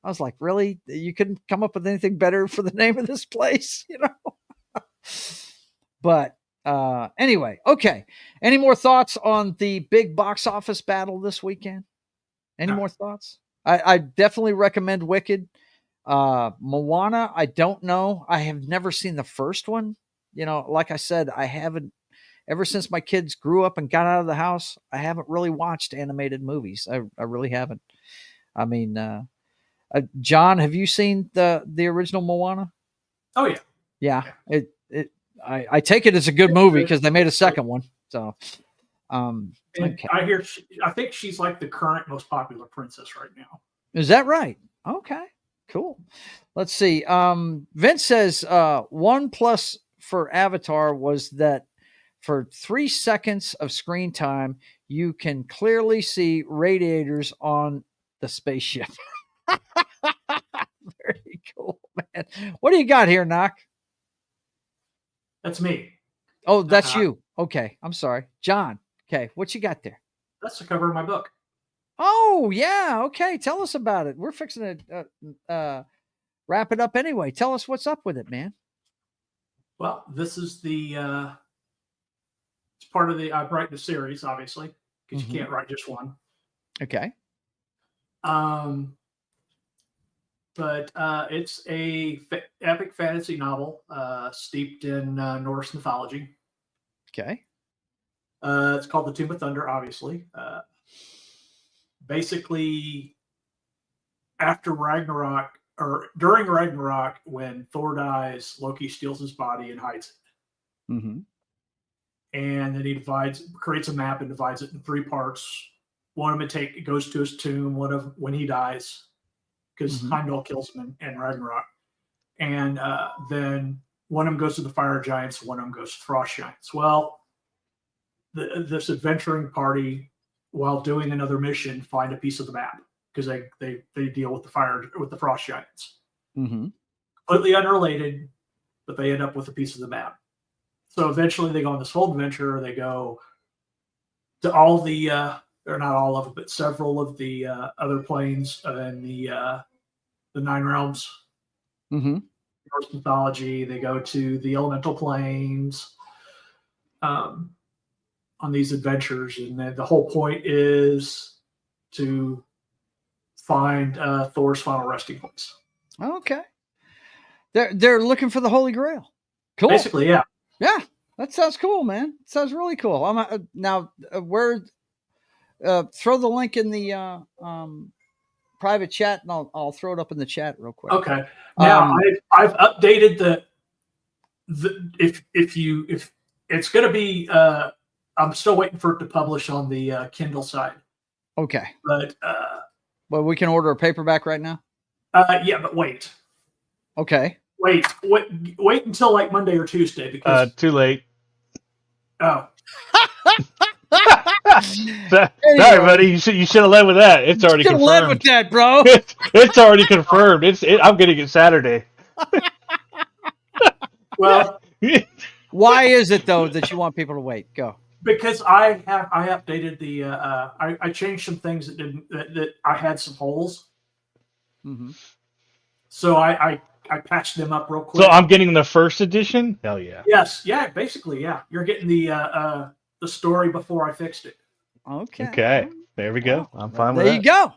S2: I was like, really? You couldn't come up with anything better for the name of this place, But anyway, okay. Any more thoughts on the big box office battle this weekend? Any more thoughts? I definitely recommend Wicked. Moana, I don't know. I have never seen the first one. Like I said, I haven't, ever since my kids grew up and got out of the house, I haven't really watched animated movies. I really haven't. I mean, John, have you seen the original Moana?
S4: Oh yeah.
S2: Yeah. I take it as a good movie because they made a second one. So, okay.
S4: I think she's like the current most popular princess right now.
S2: Is that right? Okay, cool. Let's see. Vince says 1+ for Avatar was that for 3 seconds of screen time, you can clearly see radiators on the spaceship. Very cool, man. What do you got here, Knock?
S4: That's me.
S2: Oh, that's you. Okay, I'm sorry. John, okay, what you got there?
S4: That's the cover of my book.
S2: Oh, yeah, okay. Tell us about it. We're fixing to wrap it up anyway. Tell us what's up with it, man.
S4: Well, this is it's part of I write the series, obviously, because you can't write just one.
S2: Okay.
S4: But it's a epic fantasy novel steeped in Norse mythology.
S2: Okay.
S4: It's called the Tomb of Thunder, obviously. Basically, after Ragnarok, or during Ragnarok, when Thor dies, Loki steals his body and hides it.
S2: Mm-hmm.
S4: And then he creates a map and divides it in 3 parts. One of them goes to his tomb, one of when he dies, because Heimdall kills him in Ragnarok. And then one of them goes to the fire giants, one of them goes to frost giants. Well, this adventuring party, while doing another mission, find a piece of the map because they deal with the frost giants.
S2: Mm-hmm.
S4: Completely unrelated, but they end up with a piece of the map. So eventually they go on this whole adventure. They go to all the, or not all of it, but several of the other planes in the 9 realms.
S2: Mm-hmm.
S4: Norse mythology. They go to the elemental planes on these adventures. And then the whole point is to find Thor's final resting place.
S2: Okay. They're looking for the Holy Grail. Cool.
S4: Basically, yeah.
S2: Yeah, that sounds cool, man. Sounds really cool. I'm now where throw the link in the private chat, and I'll throw it up in the chat real quick.
S4: Okay. Now I've updated the if it's going to be I'm still waiting for it to publish on the Kindle side.
S2: Okay.
S4: But
S2: we can order a paperback right now.
S4: Yeah, but wait.
S2: Okay.
S4: Wait until like Monday or Tuesday because
S3: too late.
S4: Oh.
S3: Sorry, buddy. You should have led with that. It's already confirmed.
S2: Led with that, bro.
S3: It's already confirmed. I'm getting it Saturday.
S4: Well,
S2: why is it though that you want people to wait? Go.
S4: Because I updated the I changed some things that I had some holes.
S2: Mm-hmm.
S4: So I patched them up real quick.
S3: So I'm getting the first edition? Hell yeah.
S4: Yes, yeah, basically, yeah. You're getting the story before I fixed it.
S2: Okay.
S3: Okay. There we go. I'm fine with that.
S2: There you go.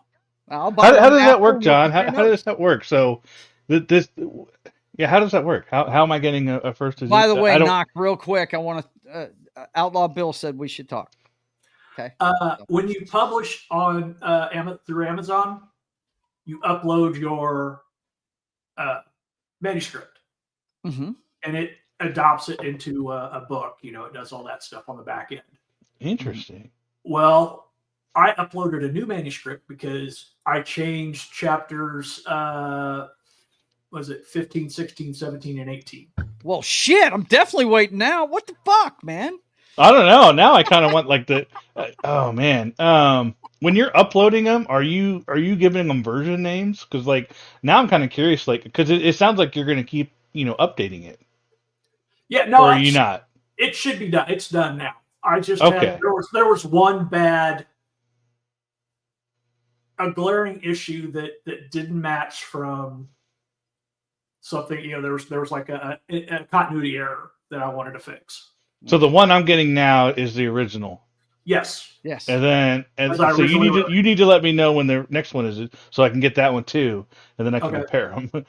S3: How does that work, John? How does that work? So this how does that work? How am I getting a first edition?
S2: By the way, knock real quick. I want to Outlaw Bill said we should talk. Okay.
S4: When you publish on through Amazon, you upload your manuscript, and it adopts it into a book. You know, it does all that stuff on the back end.
S3: Interesting.
S4: Well, I uploaded a new manuscript because I changed chapters. Was it 15, 16, 17, and 18?
S2: Well, shit, I'm definitely waiting now. What the fuck, man?
S3: I don't know. Now I kind of want like the. Oh man. When you're uploading them, are you giving them version names? Because like now I'm kind of curious, like because it sounds like you're going to keep updating it.
S4: Yeah, no.
S3: Or are you not?
S4: It should be done. It's done now. I just had there was one a glaring issue that didn't match from something. There was like a continuity error that I wanted to fix.
S3: So the one I'm getting now is the original.
S4: Yes.
S3: And so you need to let me know when the next one is, so I can get that one too, and then I can compare them.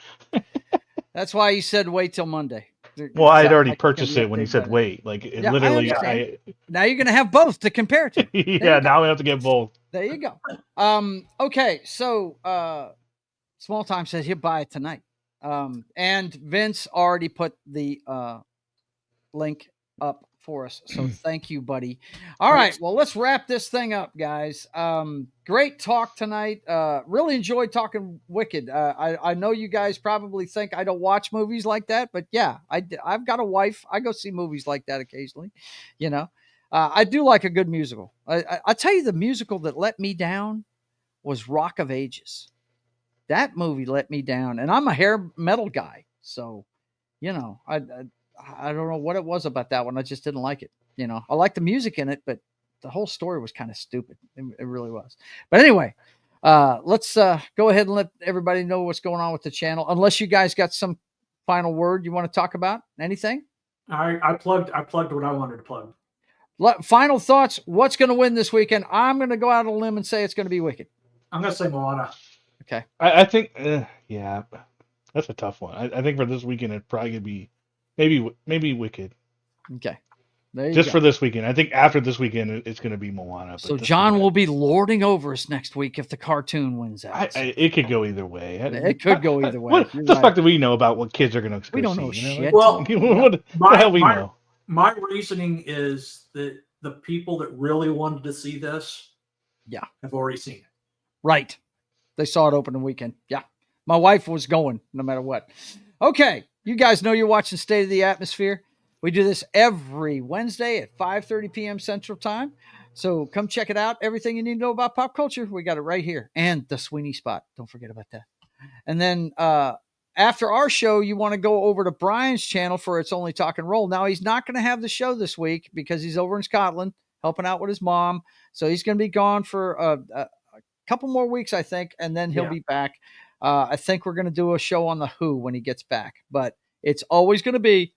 S2: That's why you said wait till Monday.
S3: Well, I had already purchased it when he said wait. Like it literally,
S2: now you're going to have both to compare to.
S3: Yeah, now we have to get both.
S2: There you go. Okay, so Small Time says he'll buy it tonight. And Vince already put the link up for us. So thank you, buddy. All right. Well, let's wrap this thing up, guys. Great talk tonight. Really enjoyed talking Wicked. I know you guys probably think I don't watch movies like that, but yeah, I've got a wife. I go see movies like that occasionally. I do like a good musical. I tell you, the musical that let me down was Rock of Ages. That movie let me down, and I'm a hair metal guy. So, I don't know what it was about that one. I just didn't like it. I like the music in it, but the whole story was kind of stupid. It really was. But anyway, let's go ahead and let everybody know what's going on with the channel. Unless you guys got some final word you want to talk about, anything?
S4: I plugged what I wanted to plug.
S2: Final thoughts. What's going to win this weekend? I'm going to go out on a limb and say it's going to be Wicked.
S4: I'm going to say Moana.
S2: Okay.
S3: I think, yeah, that's a tough one. I think for this weekend, it'd probably be maybe Wicked.
S2: Okay. There you
S3: Just
S2: go.
S3: for this weekend. I think after this weekend, it's going to be Moana.
S2: So John will be lording over us next week if the cartoon wins out.
S3: It could go either way.
S2: It could go either way.
S3: What the fuck do we know about what kids are going to
S2: We don't know
S3: see?
S2: shit.
S4: Well,
S3: what the hell we know?
S4: My reasoning is that the people that really wanted to see this, have already seen it.
S2: Right. They saw it opening weekend. Yeah. My wife was going no matter what. Okay. You guys know you're watching State of the Atmosphere. We do this every Wednesday at 5:30 p.m. Central Time. So come check it out. Everything you need to know about pop culture, we got it right here. And the Sweeney Spot. Don't forget about that. And then after our show, you want to go over to Brian's channel for It's Only Talk and Roll. Now, he's not going to have the show this week because he's over in Scotland helping out with his mom. So he's going to be gone for a couple more weeks, I think, and then he'll be back. I think we're going to do a show on The Who when he gets back. But it's always going to be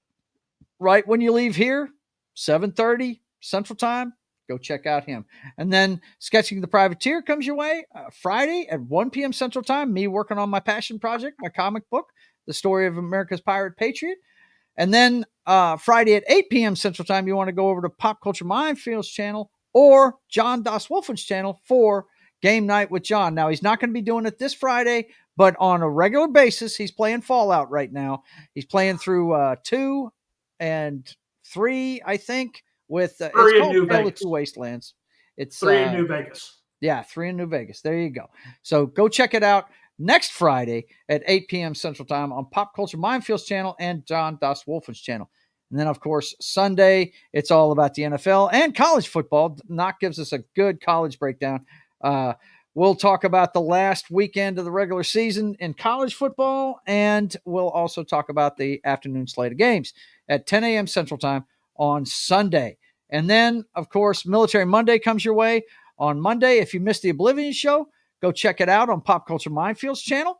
S2: right when you leave here, 7:30 Central Time. Go check out him. And then Sketching the Privateer comes your way Friday at 1 p.m. Central Time. Me working on my passion project, my comic book, The Story of America's Pirate Patriot. And then Friday at 8 p.m. Central Time, you want to go over to Pop Culture Mindfield's channel or John Das Wolfen's channel for Game Night with John. Now, he's not going to be doing it this Friday, but on a regular basis, he's playing Fallout right now. He's playing through 2 and 3, I think, with it's called Tale of Two Wastelands. It's
S4: 3 in New Vegas.
S2: Yeah, 3 in New Vegas. There you go. So go check it out next Friday at 8 p.m. Central Time on Pop Culture Mindfield's channel and John Das Wolfen's channel. And then, of course, Sunday, it's all about the NFL and college football. Knock gives us a good college breakdown. We'll talk about the last weekend of the regular season in college football, and we'll also talk about the afternoon slate of games at 10 a.m. Central Time on Sunday. And then, of course, Military Monday comes your way on Monday. If you missed the Oblivion show, go check it out on Pop Culture Mindfield's channel.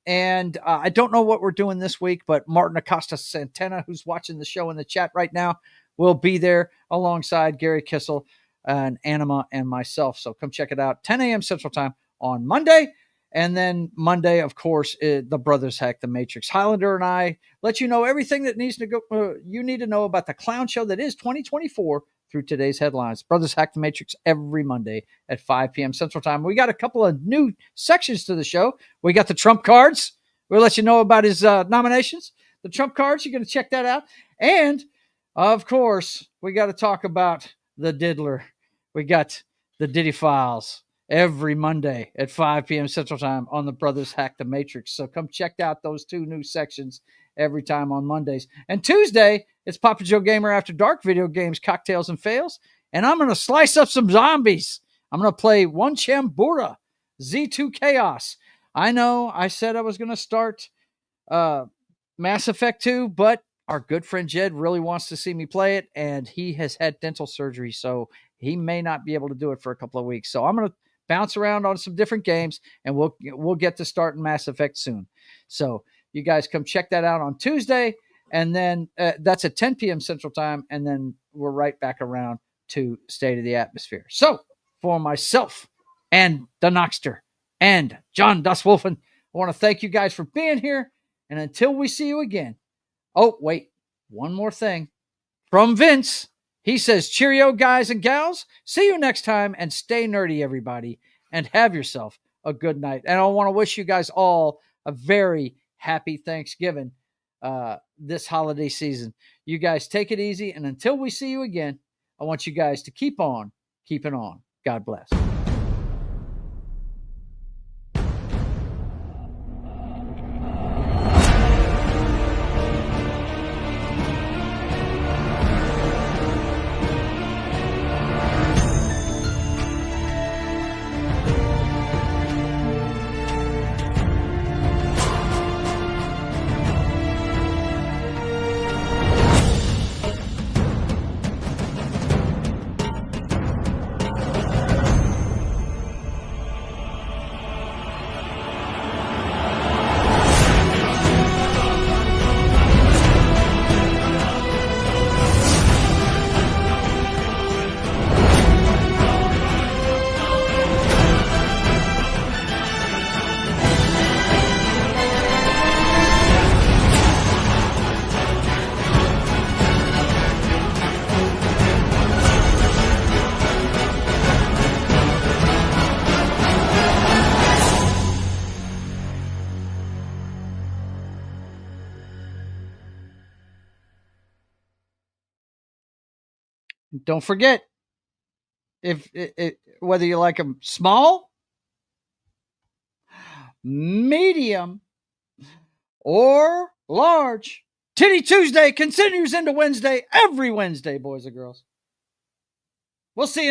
S2: And I don't know what we're doing this week, but Martin Acosta Santana, who's watching the show in the chat right now, will be there alongside Gary Kissel and Anima and myself. So come check it out, 10 a.m. Central Time on Monday. And then Monday, of course, the Brothers Hack the Matrix. Highlander and I let you know everything that needs to go. You need to know about the clown show that is 2024 through today's headlines. Brothers Hack the Matrix every Monday at 5 p.m. Central Time. We got a couple of new sections to the show. We got the Trump cards. We'll let you know about his nominations. The Trump cards, you're going to check that out. And, of course, we got to talk about the Diddler. We got the Diddy Files every Monday at 5 p.m. Central Time on the Brothers Hack the Matrix. So come check out those 2 new sections every time on Mondays. And Tuesday, it's Papa Joe Gamer After Dark, video games, cocktails, and fails. And I'm going to slice up some zombies. I'm going to play One Chambura, Z2 Chaos. I know I said I was going to start Mass Effect 2, but our good friend Jed really wants to see me play it, and he has had dental surgery, so he may not be able to do it for a couple of weeks. So I'm going to bounce around on some different games, and we'll get to starting Mass Effect soon. So you guys come check that out on Tuesday, and then that's at 10 p.m. Central Time, and then we're right back around to State of the Atmosphere. So for myself and the Knockster and John Das Wolfen, I want to thank you guys for being here, and until we see you again. Oh, wait, one more thing. From Vince, he says, cheerio, guys and gals. See you next time, and stay nerdy, everybody, and have yourself a good night. And I want to wish you guys all a very happy Thanksgiving this holiday season. You guys take it easy, and until we see you again, I want you guys to keep on keeping on. God bless. don't forget, if whether you like them small, medium, or large, Titty Tuesday continues into Wednesday, every Wednesday, boys and girls. We'll see you.